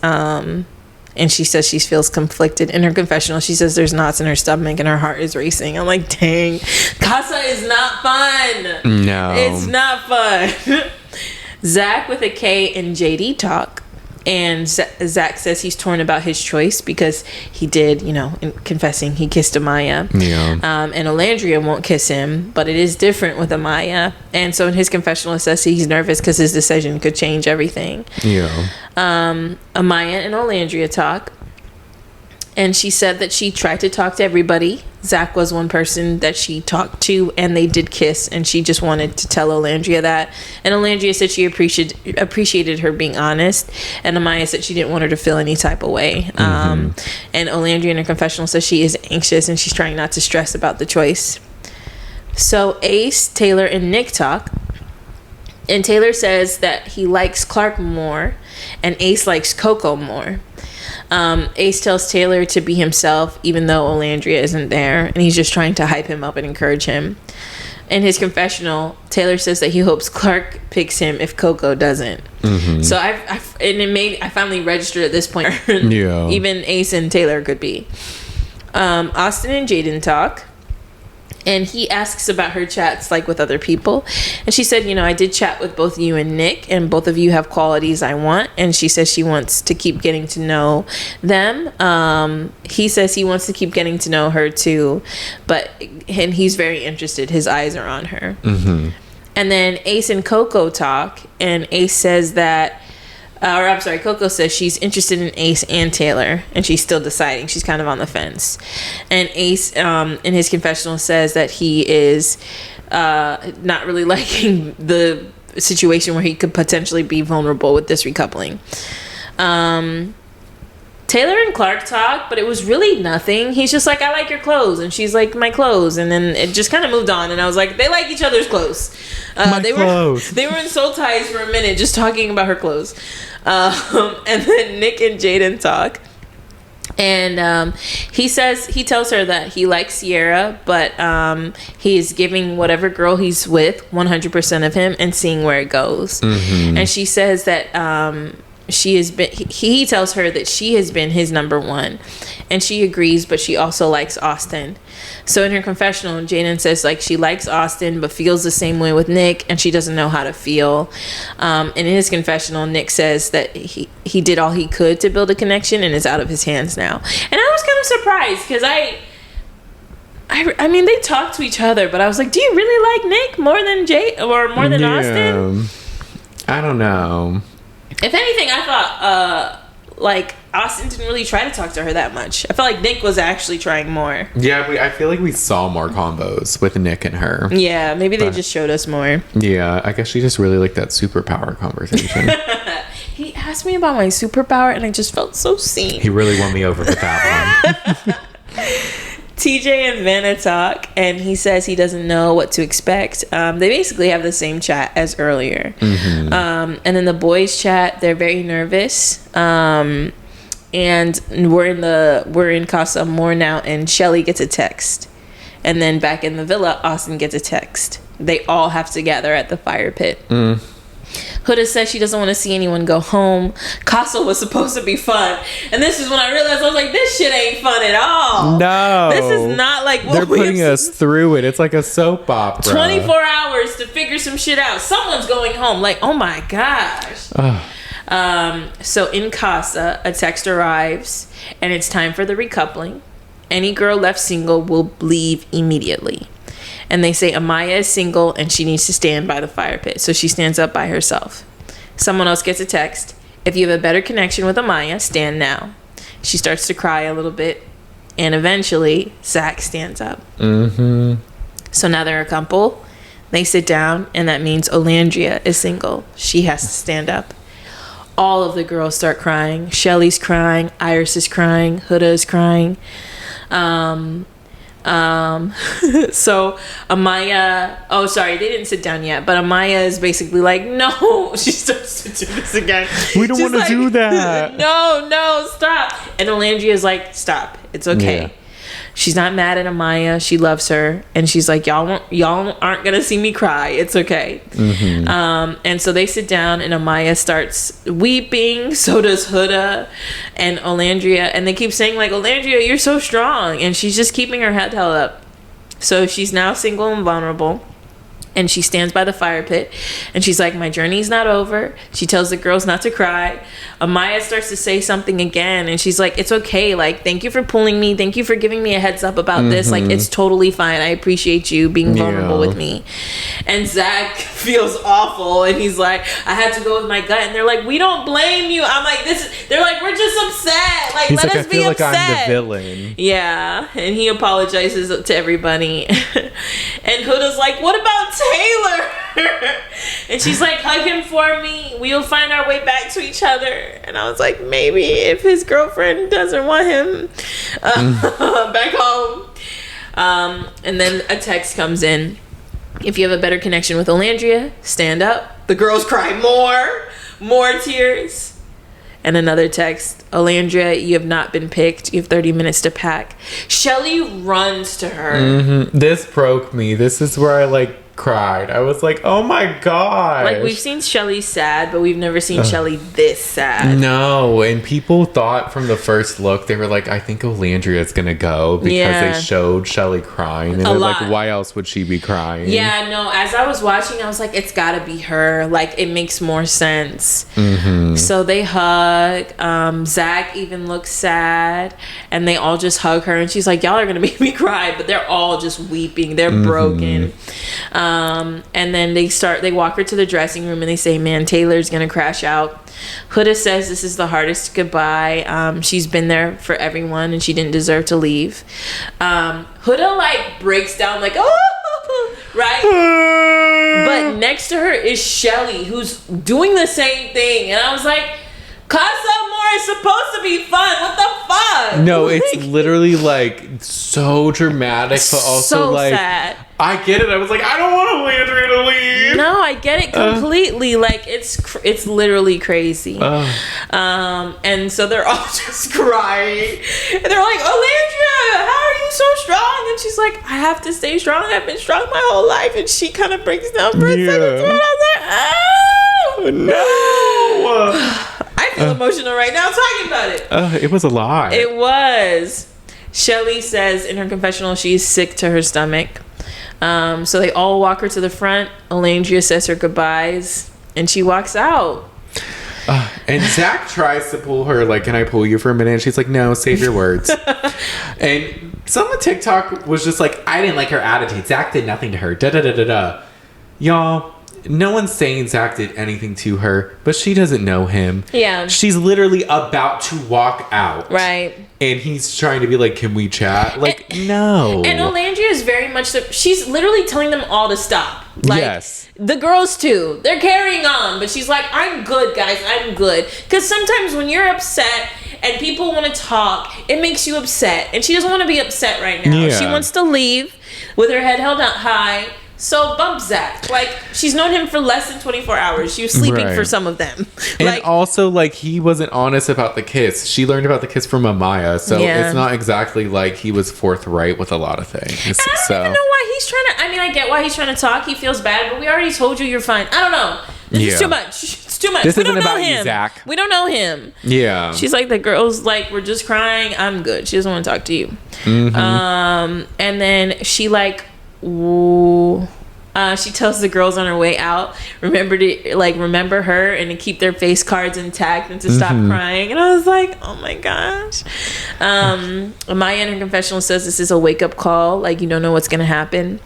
B: And she says she feels conflicted. In her confessional, she says there's knots in her stomach and her heart is racing. I'm like, dang, Casa is not fun.
A: No.
B: It's not fun. Zach with a K and JD talk. And Zach says he's torn about his choice because he did, in confessing, he kissed Amaya.
A: Yeah.
B: And Olandria won't kiss him, but it is different with Amaya. And so in his confessional, it says he's nervous because his decision could change everything.
A: Yeah.
B: Amaya and Olandria talk. And she said that she tried to talk to everybody. Zach was one person that she talked to, and they did kiss, and she just wanted to tell Olandria that. And Olandria said she appreciated her being honest, and Amaya said she didn't want her to feel any type of way. And Olandria in her confessional says she is anxious, and she's trying not to stress about the choice. So Ace, Taylor, and Nick talk. And Taylor says that he likes Clarke more, and Ace likes Coco more. Ace tells Taylor to be himself even though Olandria isn't there, and he's just trying to hype him up and encourage him. In his confessional, Taylor says that he hopes Clarke picks him if Coco doesn't. So I finally registered at this point.
A: Yeah.
B: Even Ace and Taylor could be. Austin and Jaden talk. And he asks about her chats, like, with other people. And she said, I did chat with both you and Nick, and both of you have qualities I want. And she says she wants to keep getting to know them. He says he wants to keep getting to know her, too. And he's very interested. His eyes are on her. Mm-hmm. And then Ace and Coco talk. And Ace says that... Coco says she's interested in Ace and Taylor, and she's still deciding. She's kind of on the fence. And Ace, in his confessional, says that he is not really liking the situation where he could potentially be vulnerable with this recoupling. Taylor and Clarke talk, but it was really nothing. He's just like, I like your clothes. And she's like, my clothes. And then it just kind of moved on. And I was like, they like each other's clothes. They were in soul ties for a minute, just talking about her clothes. And then Nick and Jaden talk. And he tells her that he likes Sierra, but he's giving whatever girl he's with 100% of him and seeing where it goes. Mm-hmm. And she says that... he tells her that she has been his number one, and she agrees, but she also likes Austin. So in her confessional, Jaden says like she likes Austin but feels the same way with Nick, and she doesn't know how to feel. And in his confessional, Nick says that he did all he could to build a connection and it's out of his hands now. And I was kind of surprised because I mean they talk to each other, but I was like, do you really like Nick more than Austin?
A: I don't know.
B: If anything, I thought, like, Austin didn't really try to talk to her that much. I felt like Nick was actually trying more.
A: Yeah, I feel like we saw more combos with Nick and her.
B: Yeah, maybe they just showed us more.
A: Yeah, I guess she just really liked that superpower conversation.
B: He asked me about my superpower, and I just felt so seen.
A: He really won me over with that one.
B: TJ and Vanna talk, and he says he doesn't know what to expect. They basically have the same chat as earlier. Mm-hmm. And then the boys chat, they're very nervous. And we're in Casa Amor now, and Shelly gets a text. And then back in the villa, Austin gets a text. They all have to gather at the fire pit. Huda says she doesn't want to see anyone go home. Casa was supposed to be fun, and this is when I realized, I was like, this shit ain't fun at all.
A: No,
B: this is not like what
A: they're putting us through it. It's like a soap opera.
B: 24 hours to figure some shit out. Someone's going home. Like, oh my gosh. So in Casa, a text arrives, and it's time for the recoupling. Any girl left single will leave immediately. And they say Amaya is single and she needs to stand by the fire pit. So she stands up by herself. Someone else gets a text. If you have a better connection with Amaya, stand now. She starts to cry a little bit. And eventually, Zach stands up. Mm-hmm. So now they're a couple. They sit down, and that means Olandria is single. She has to stand up. All of the girls start crying. Shelly's crying. Iris is crying. Huda is crying. So Amaya, they didn't sit down yet, but Amaya is basically like, no, she starts to do this again.
A: We don't want to do that.
B: No, stop. And Olandria is like, stop, it's okay. Yeah. She's not mad at Amaya. She loves her, and she's like, y'all aren't gonna see me cry. It's okay. Mm-hmm. And so they sit down, and Amaya starts weeping. So does Huda and Olandria, and they keep saying like, Olandria, you're so strong, and she's just keeping her head held up. So she's now single and vulnerable. And she stands by the fire pit, and she's like, my journey's not over. She tells the girls not to cry. Amaya starts to say something again, and she's like, it's okay. Like, thank you for pulling me. Thank you for giving me a heads up about this. Like, it's totally fine. I appreciate you being vulnerable with me. And Zach feels awful, and he's like, I had to go with my gut. And they're like, we don't blame you. I'm like, they're like, we're just upset. Like, let us be upset. Like I'm the villain. Yeah. And he apologizes to everybody. And Huda's like, what about Taylor? And she's like, hug him for me. We'll find our way back to each other. And I was like, maybe if his girlfriend doesn't want him back home. And then a text comes in. If you have a better connection with Olandria, stand up. The girls cry more tears. And another text, Olandria, you have not been picked. You have 30 minutes to pack. Shelly runs to her. Mm-hmm.
A: This broke me. This is where I cried. I was like, oh my god.
B: Like, we've seen Shelly sad, but we've never seen Shelly this sad.
A: No, and people thought from the first look, they were like, I think Olandria's gonna go because they showed Shelly crying. And they're like, why else would she be crying?
B: Yeah, no, as I was watching, I was like, it's gotta be her. Like, it makes more sense. So they hug. Zach even looks sad, and they all just hug her, and she's like, y'all are gonna make me cry, but they're all just weeping. They're broken. And then they walk her to the dressing room, and they say, man, Taylor's gonna crash out. Huda says this is the hardest goodbye. She's been there for everyone, and she didn't deserve to leave. Huda like breaks down like, oh, right? But next to her is Shelly, who's doing the same thing, and I was like, Casa Amor is supposed to be fun. What the fuck?
A: No, it's literally like so dramatic, but also
B: so
A: like
B: sad.
A: I get it. I was like, I don't want Olandria to leave.
B: No, I get it completely. Like it's literally crazy. And so they're all just crying, and they're like, Olandria, how are you so strong? And she's like, I have to stay strong. I've been strong my whole life. And she kind of breaks down for a second. And I was like, oh no. I feel emotional right now talking about it.
A: It was a lot.
B: It was. Shelly says in her confessional she's sick to her stomach. So they all walk her to the front. Olandria says her goodbyes, and she walks out.
A: And Zach tries to pull her, like, can I pull you for a minute? And she's like, no, save your words. And some of TikTok was just like, I didn't like her attitude. Zach did nothing to her. Da-da-da-da-da. Y'all, no one's saying Zach did anything to her, but she doesn't know him.
B: Yeah.
A: She's literally about to walk out.
B: Right.
A: And he's trying to be like, can we chat? Like, no.
B: And Olandria is very much she's literally telling them all to stop. Like,
A: yes.
B: The girls too. They're carrying on, but she's like, I'm good, guys. I'm good. Because sometimes when you're upset and people want to talk, it makes you upset. And she doesn't want to be upset right now.
A: Yeah.
B: She wants to leave with her head held out high. So bump Zach. Like, she's known him for less than 24 hours. She was sleeping for some of them.
A: And also, like, he wasn't honest about the kiss. She learned about the kiss from Amaya. So it's not exactly like he was forthright with a lot of things.
B: And I don't even know why he's trying to... I mean, I get why he's trying to talk. He feels bad, but we already told you you're fine. I don't know. This is too much. It's too much.
A: This isn't
B: don't know
A: about
B: him.
A: you, Zach.
B: We don't know him.
A: Yeah.
B: She's like, the girl's like, we're just crying. I'm good. She doesn't want to talk to you. And then she like... she tells the girls on her way out, remember her and to keep their face cards intact and to stop crying. And I was like, oh my gosh. Amaya in her confessional says this is a wake-up call. Like, you don't know what's going to happen.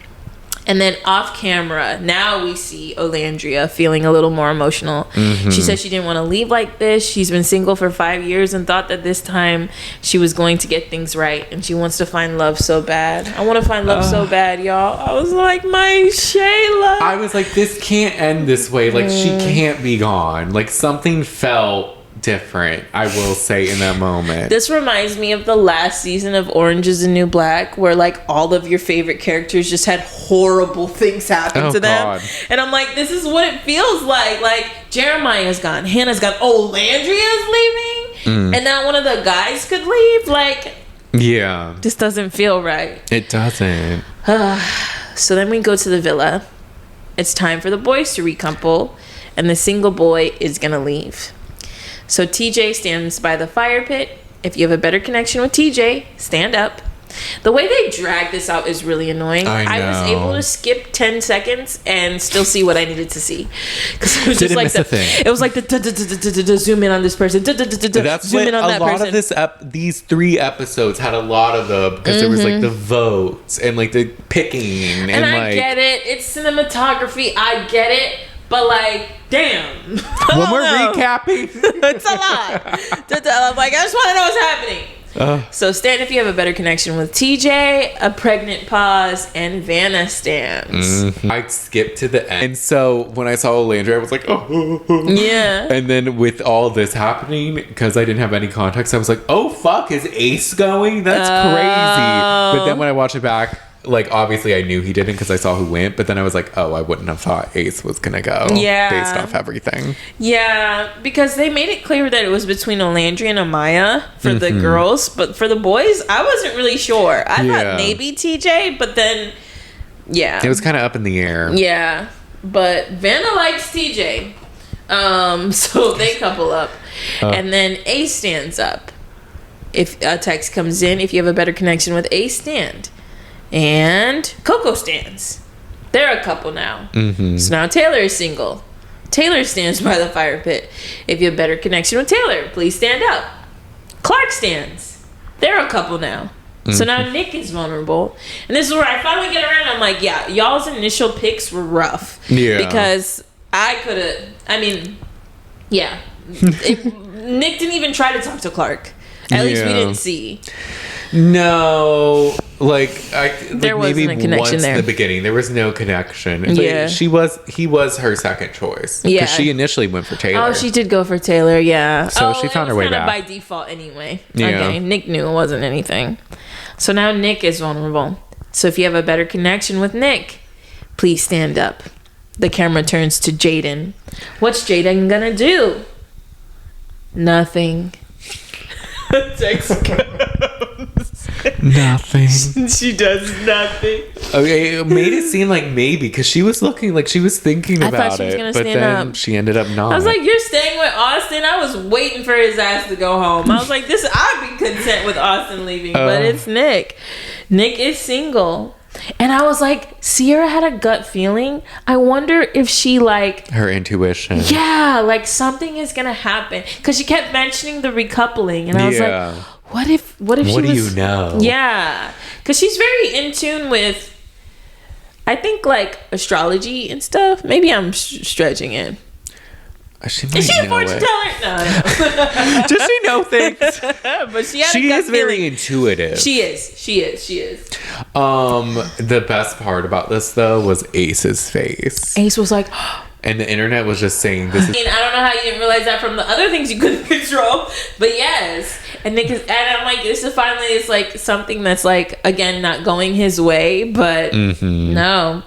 B: And then off camera, now we see Olandria feeling a little more emotional. She says she didn't want to leave like this. She's been single for 5 years and thought that this time she was going to get things right. And she wants to find love so bad. I want to find love so bad, y'all. I was like, my Shayla.
A: I was like, this can't end this way. Like, she can't be gone. Like, something felt different, I will say, in that moment.
B: This reminds me of the last season of Orange is the New Black, where like all of your favorite characters just had horrible things happen to them. And I'm like, this is what it feels like. Like, Jeremiah's gone, Hannah's gone, Olandria's leaving, and now one of the guys could leave. Like,
A: yeah,
B: this doesn't feel right.
A: It doesn't.
B: So then we go to the villa. It's time for the boys to recouple, and the single boy is gonna leave. So TJ stands by the fire pit. If you have a better connection with TJ, stand up. The way they drag this out is really annoying. I was able to skip 10 seconds and still see what I needed to see. Because it was just like it was like the zoom in on this person.
A: That's zoom in on that person. A lot of these 3 episodes had a lot of the, because there was like the votes and like the picking. And I
B: get it. It's cinematography. I get it. But like, damn.
A: When we're recapping.
B: It's a lot. I'm like, I just want to know what's happening. So stand if you have a better connection with TJ, a pregnant pause, and Vanna stands.
A: I skipped to the end. And so when I saw Olandria, I was like, oh.
B: Yeah.
A: And then with all this happening, because I didn't have any context, I was like, oh, fuck, is Ace going? That's crazy. But then when I watch it back, like, obviously I knew he didn't because I saw who went, but then I was like, oh, I wouldn't have thought Ace was gonna go.
B: Yeah.
A: Based off everything.
B: Yeah, because they made it clear that it was between Olandria and Amaya for the girls, but for the boys, I wasn't really sure. I thought maybe TJ, but then
A: It was kind of up in the air.
B: Yeah. But Vanna likes TJ. So they couple up. And then Ace stands up. If a text comes in, if you have a better connection with Ace, stand. And Coco stands. They're a couple now. So now Taylor is single. Taylor stands by the fire pit. If you have better connection with Taylor, please stand up. Clarke stands. They're a couple now. So now Nick is vulnerable. And this is where I finally get around. I'm like, yeah, y'all's initial picks were rough. Yeah. Because I could have, I mean, yeah. Nick didn't even try to talk to Clarke. At least we didn't see.
A: No,
B: there wasn't a connection there.
A: In the beginning, there was no connection. But he was her second choice. Yeah, because she initially went for Taylor.
B: Oh, she did go for Taylor. Yeah.
A: So she found her way back
B: by default anyway. Yeah. Okay, Nick knew it wasn't anything. So now Nick is vulnerable. So if you have a better connection with Nick, please stand up. The camera turns to Jaden. What's Jaden gonna do? Nothing. Text comes.
A: Nothing.
B: She does nothing.
A: Okay, it made it seem like maybe because she was looking like she was thinking about it, but then she ended up not.
B: I was like, "You're staying with Austin." I was waiting for his ass to go home. I was like, "This, I'd be content with Austin leaving," but it's Nick. Nick is single. And I was like, Sierra had a gut feeling. I wonder if she her intuition. Yeah, like something is gonna happen because she kept mentioning the recoupling, and I was like, what if
A: what
B: she
A: do you know?
B: Yeah, because she's very in tune with, I think, astrology and stuff. Maybe I'm stretching it. Is she a fortune teller? No.
A: Does she know things?
B: But she
A: is very intuitive.
B: She is.
A: The best part about this though was Ace's face.
B: Ace was like,
A: and the internet was just saying this is.
B: I don't know how you didn't realize that from the other things you couldn't control, but yes. And Nick and I'm like, this is finally, it's something that's again not going his way, but no.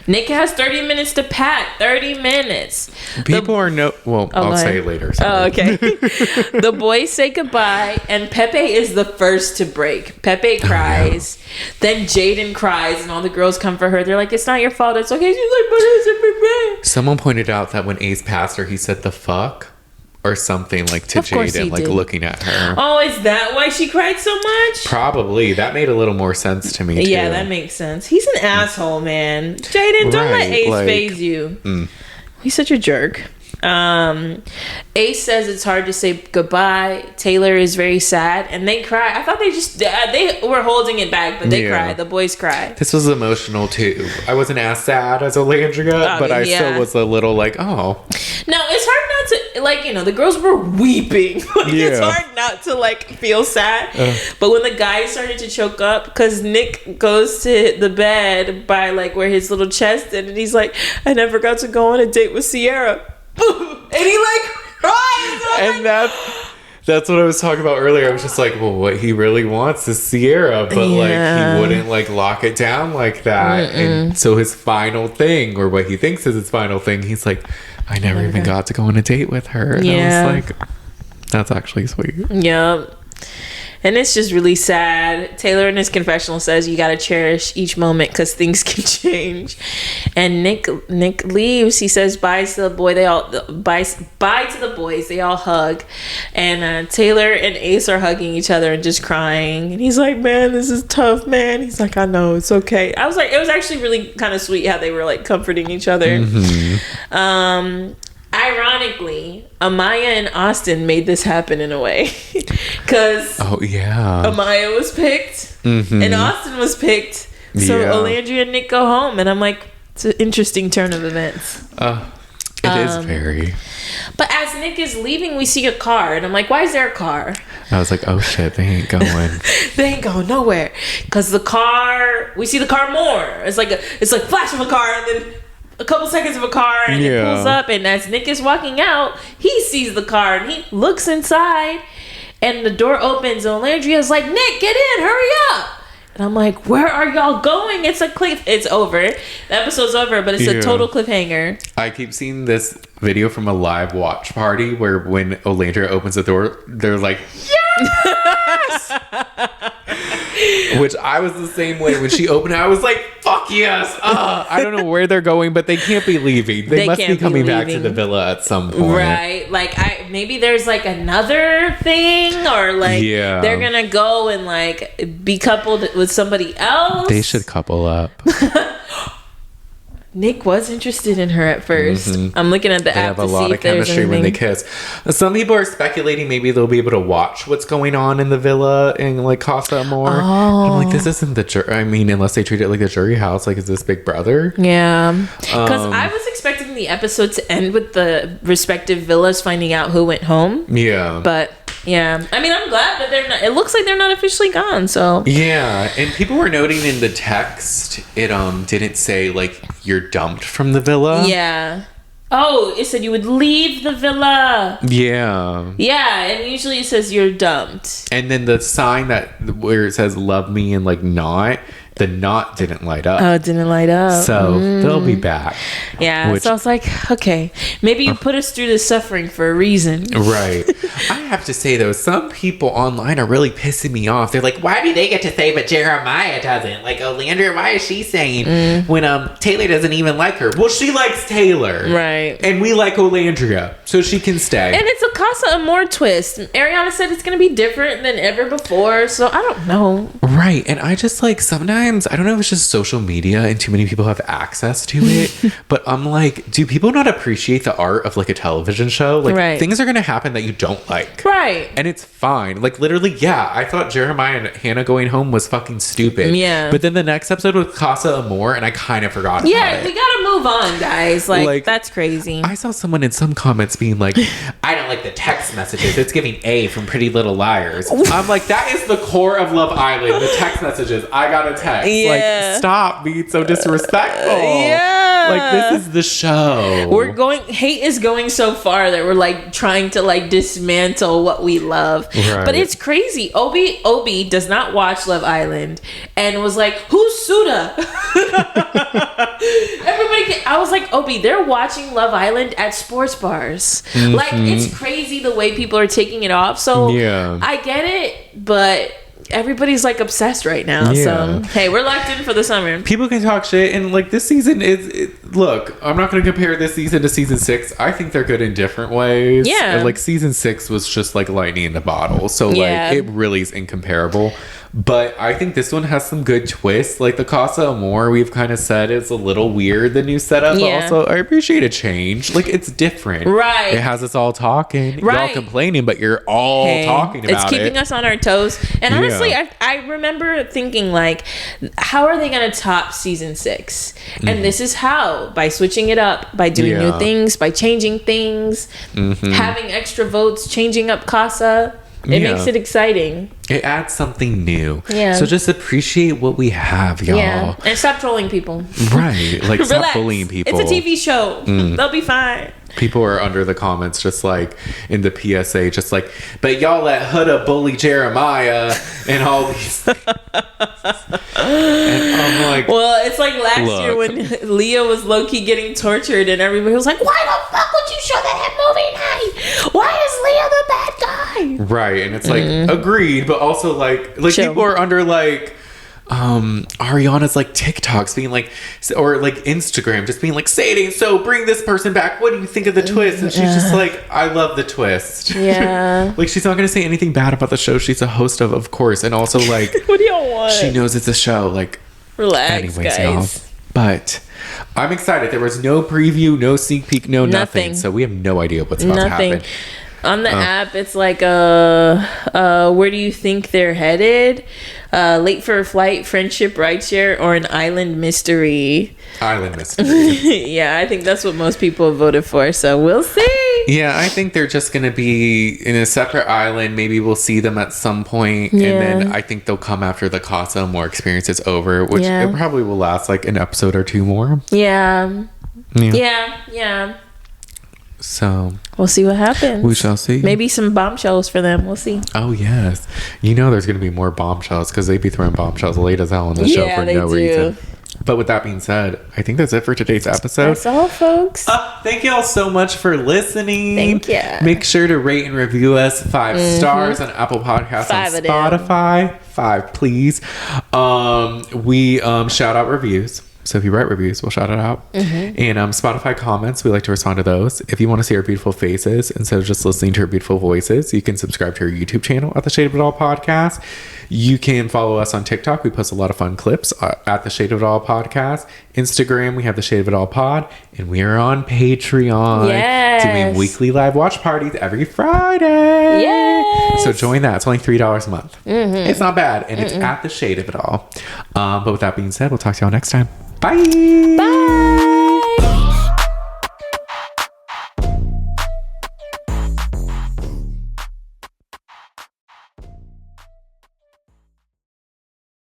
B: Nick has 30 minutes to pat. 30 minutes.
A: I'll say it later. Sorry.
B: Oh, okay. The boys say goodbye, and Pepe is the first to break. Pepe cries. Then Jaden cries, and all the girls come for her. They're like, it's not your fault. It's okay. She's like, but it's Pepe.
A: Someone pointed out that when Ace passed her, he said the fuck or something to Jaden, looking at her.
B: Oh, is that why she cried so much?
A: Probably. That made a little more sense to me, too.
B: Yeah, that makes sense. He's an asshole, man. Jaden, don't let Ace phase you. He's such a jerk. Ace says it's hard to say goodbye. Taylor is very sad, and they cry. I thought they were holding it back, but they cried. The boys cried.
A: This was emotional too. I wasn't as sad as Olandria, but I still was a little no, it's
B: hard not to the girls were weeping. It's hard not to feel sad. But when the guys started to choke up, because Nick goes to the bed by where his little chest is, and he's like, I never got to go on a date with Sierra. And he cries.
A: And that's what I was talking about earlier. I was just what he really wants is Sierra, but he wouldn't lock it down like that. And so his final thing, or what he thinks is his final thing, he's like, I never even got to go on a date with her. And I was like, that's actually sweet.
B: Yep. And it's just really sad. Taylor in his confessional says you gotta cherish each moment because things can change. And Nick leaves. He says bye to the boy. They all bye to the boys. They all hug, and Taylor and Ace are hugging each other and just crying. And he's like, "Man, this is tough, man." He's like, "I know, it's okay." I was like, it was actually really kind of sweet how they were comforting each other. Ironically, Amaya and Austin made this happen in a way. Because Amaya was picked and Austin was picked. So Olandria and Nick go home. And I'm like, it's an interesting turn of events.
A: It is very.
B: But as Nick is leaving, we see a car. And I'm like, why is there a car?
A: I was like, oh shit, they ain't going.
B: They ain't going nowhere. Because the car, we see the car more. It's like flash of a car and then a couple seconds of a car and it pulls up, and as Nick is walking out, he sees the car and he looks inside and the door opens and Olandria's like, Nick, get in, hurry up. And I'm like, where are y'all going? It's over. The episode's over, but it's a total cliffhanger.
A: I keep seeing this video from a live watch party where when Olandria opens the door, they're like, yes! Which I was the same way when she opened it. I was like, fuck yes. I don't know where they're going, but they can't be leaving. They must be coming back to the villa at some point.
B: Right. Like, maybe there's like another thing, or like they're going to go and like be coupled with somebody else.
A: They should couple up.
B: Nick was interested in her at first. I'm looking at the app to see if there's anything. They have a lot of chemistry when they kiss.
A: Some people are speculating maybe they'll be able to watch what's going on in the villa in like Casa Amor. I'm like, this isn't the jury. I mean, unless they treat it like the jury house, like, is this Big Brother?
B: Yeah. Because I was expecting the episode to end with the respective villas finding out who went home.
A: Yeah.
B: But yeah, I mean, I'm glad that they're not. It looks like they're not officially gone. So
A: yeah, and people were noting in the text it didn't say like you're dumped from the villa.
B: Yeah. Oh, it said you would leave the villa.
A: Yeah.
B: Yeah, and usually it says you're dumped.
A: And then the sign where it says "love me" and like "not." The knot didn't light up.
B: Oh, it didn't light up.
A: So they'll be back.
B: Yeah. So I was like, okay, maybe you put us through this suffering for a reason.
A: Right. I have to say, though, some people online are really pissing me off. They're like, why do they get to say but Jeremiah doesn't? Like, Olandra, why is she saying when Taylor doesn't even like her? Well, she likes Taylor.
B: Right.
A: And we like Olandria, so she can stay.
B: And it's a Casa Amor twist. Ariana said it's going to be different than ever before, so I don't know.
A: Right. And I just like sometimes, I don't know if it's just social media and too many people have access to it, but I'm like, do people not appreciate the art of like a television show? Like things are going to happen that you don't like.
B: Right.
A: And it's fine. Like literally, yeah, I thought Jeremiah and Hannah going home was fucking stupid.
B: Yeah.
A: But then the next episode was Casa Amor and I kind of forgot about it.
B: Yeah, we got to move on, guys. Like, that's crazy.
A: I saw someone in some comments being like, I don't like the text messages. It's giving A from Pretty Little Liars. I'm like, that is the core of Love Island. The text messages. I got a text.
B: Yeah.
A: Like, stop being so disrespectful.
B: Yeah.
A: Like, this is the show.
B: Hate is going so far that we're like trying to like dismantle what we love.
A: Right.
B: But it's crazy. Obi does not watch Love Island and was like, who's Huda? I was like, Obi, they're watching Love Island at sports bars. Like, it's crazy the way people are taking it off. So I get it, but everybody's like obsessed right now. So hey, we're locked in for the summer.
A: People can talk shit, and like this season look, I'm not going to compare this season to season 6. I think they're good in different ways. And like season 6 was just like lightning in a bottle, so like it really is incomparable. But I think this one has some good twists. Like the Casa Amor, we've kind of said is a little weird, the new setup. But also, I appreciate a change. Like, it's different.
B: Right.
A: It has us all talking.
B: Right.
A: Y'all complaining, but you're all talking about it.
B: It's keeping us on our toes. And honestly, I remember thinking, like, how are they going to top season 6? And this is how. By switching it up. By doing new things. By changing things. Having extra votes. Changing up Casa. It makes it exciting.
A: It adds something new.
B: Yeah.
A: So just appreciate what we have, y'all. Yeah.
B: And stop trolling people.
A: Right. Like, stop bullying people.
B: It's a TV show. They'll be fine.
A: People are under the comments just like in the PSA, just like, but y'all let Huda bully Jeremiah and all these. And I'm like,
B: well, it's like last year when Leah was low-key getting tortured and everybody was like, why the fuck would you show that movie night? Why is Leah the bad guy?
A: Right. And it's like, agreed, but also like people are under like, Ariana's like TikToks being like, or like Instagram just being like, say it ain't so, bring this person back, what do you think of the twist? And she's just like, I love the twist.
B: Yeah.
A: Like, she's not gonna say anything bad about the show she's a host of course. And also like,
B: what do y'all want?
A: She knows it's a show. Like,
B: relax, anyways, guys.
A: Y'all. But I'm excited. There was no preview, no sneak peek, no nothing. So we have no idea what's about to happen.
B: On the app, it's like, where do you think they're headed? Late for a flight, friendship, rideshare, or an island mystery?
A: Island mystery.
B: Yeah, I think that's what most people have voted for. So we'll see.
A: Yeah, I think they're just going to be in a separate island. Maybe we'll see them at some point. And then I think they'll come after the Casa Amor experience is over, which it probably will last like an episode or two more.
B: Yeah.
A: So
B: we'll see what happens.
A: We shall see.
B: Maybe some bombshells for them. We'll see.
A: Oh yes, you know there's going to be more bombshells because they be throwing bombshells late as hell on the show for no reason. But with that being said, I think that's it for today's episode.
B: That's all, folks.
A: Thank you all so much for listening.
B: Thank you.
A: Make sure to rate and review us 5 stars on Apple Podcasts and Spotify. 5, please. We shout out reviews. So if you write reviews, we'll shout it out. And Spotify comments, we like to respond to those. If you want to see our beautiful faces instead of just listening to our beautiful voices, you can subscribe to our YouTube channel at The Shade of It All Podcast. You can follow us on TikTok. We post a lot of fun clips at The Shade of It All Podcast. Instagram, we have The Shade of It All Pod. And we are on Patreon. Doing weekly live watch parties every Friday. So join that. It's only $3 a month. It's not bad. And it's at The Shade of It All. But with that being said, we'll talk to y'all next time. Bye.
B: Bye.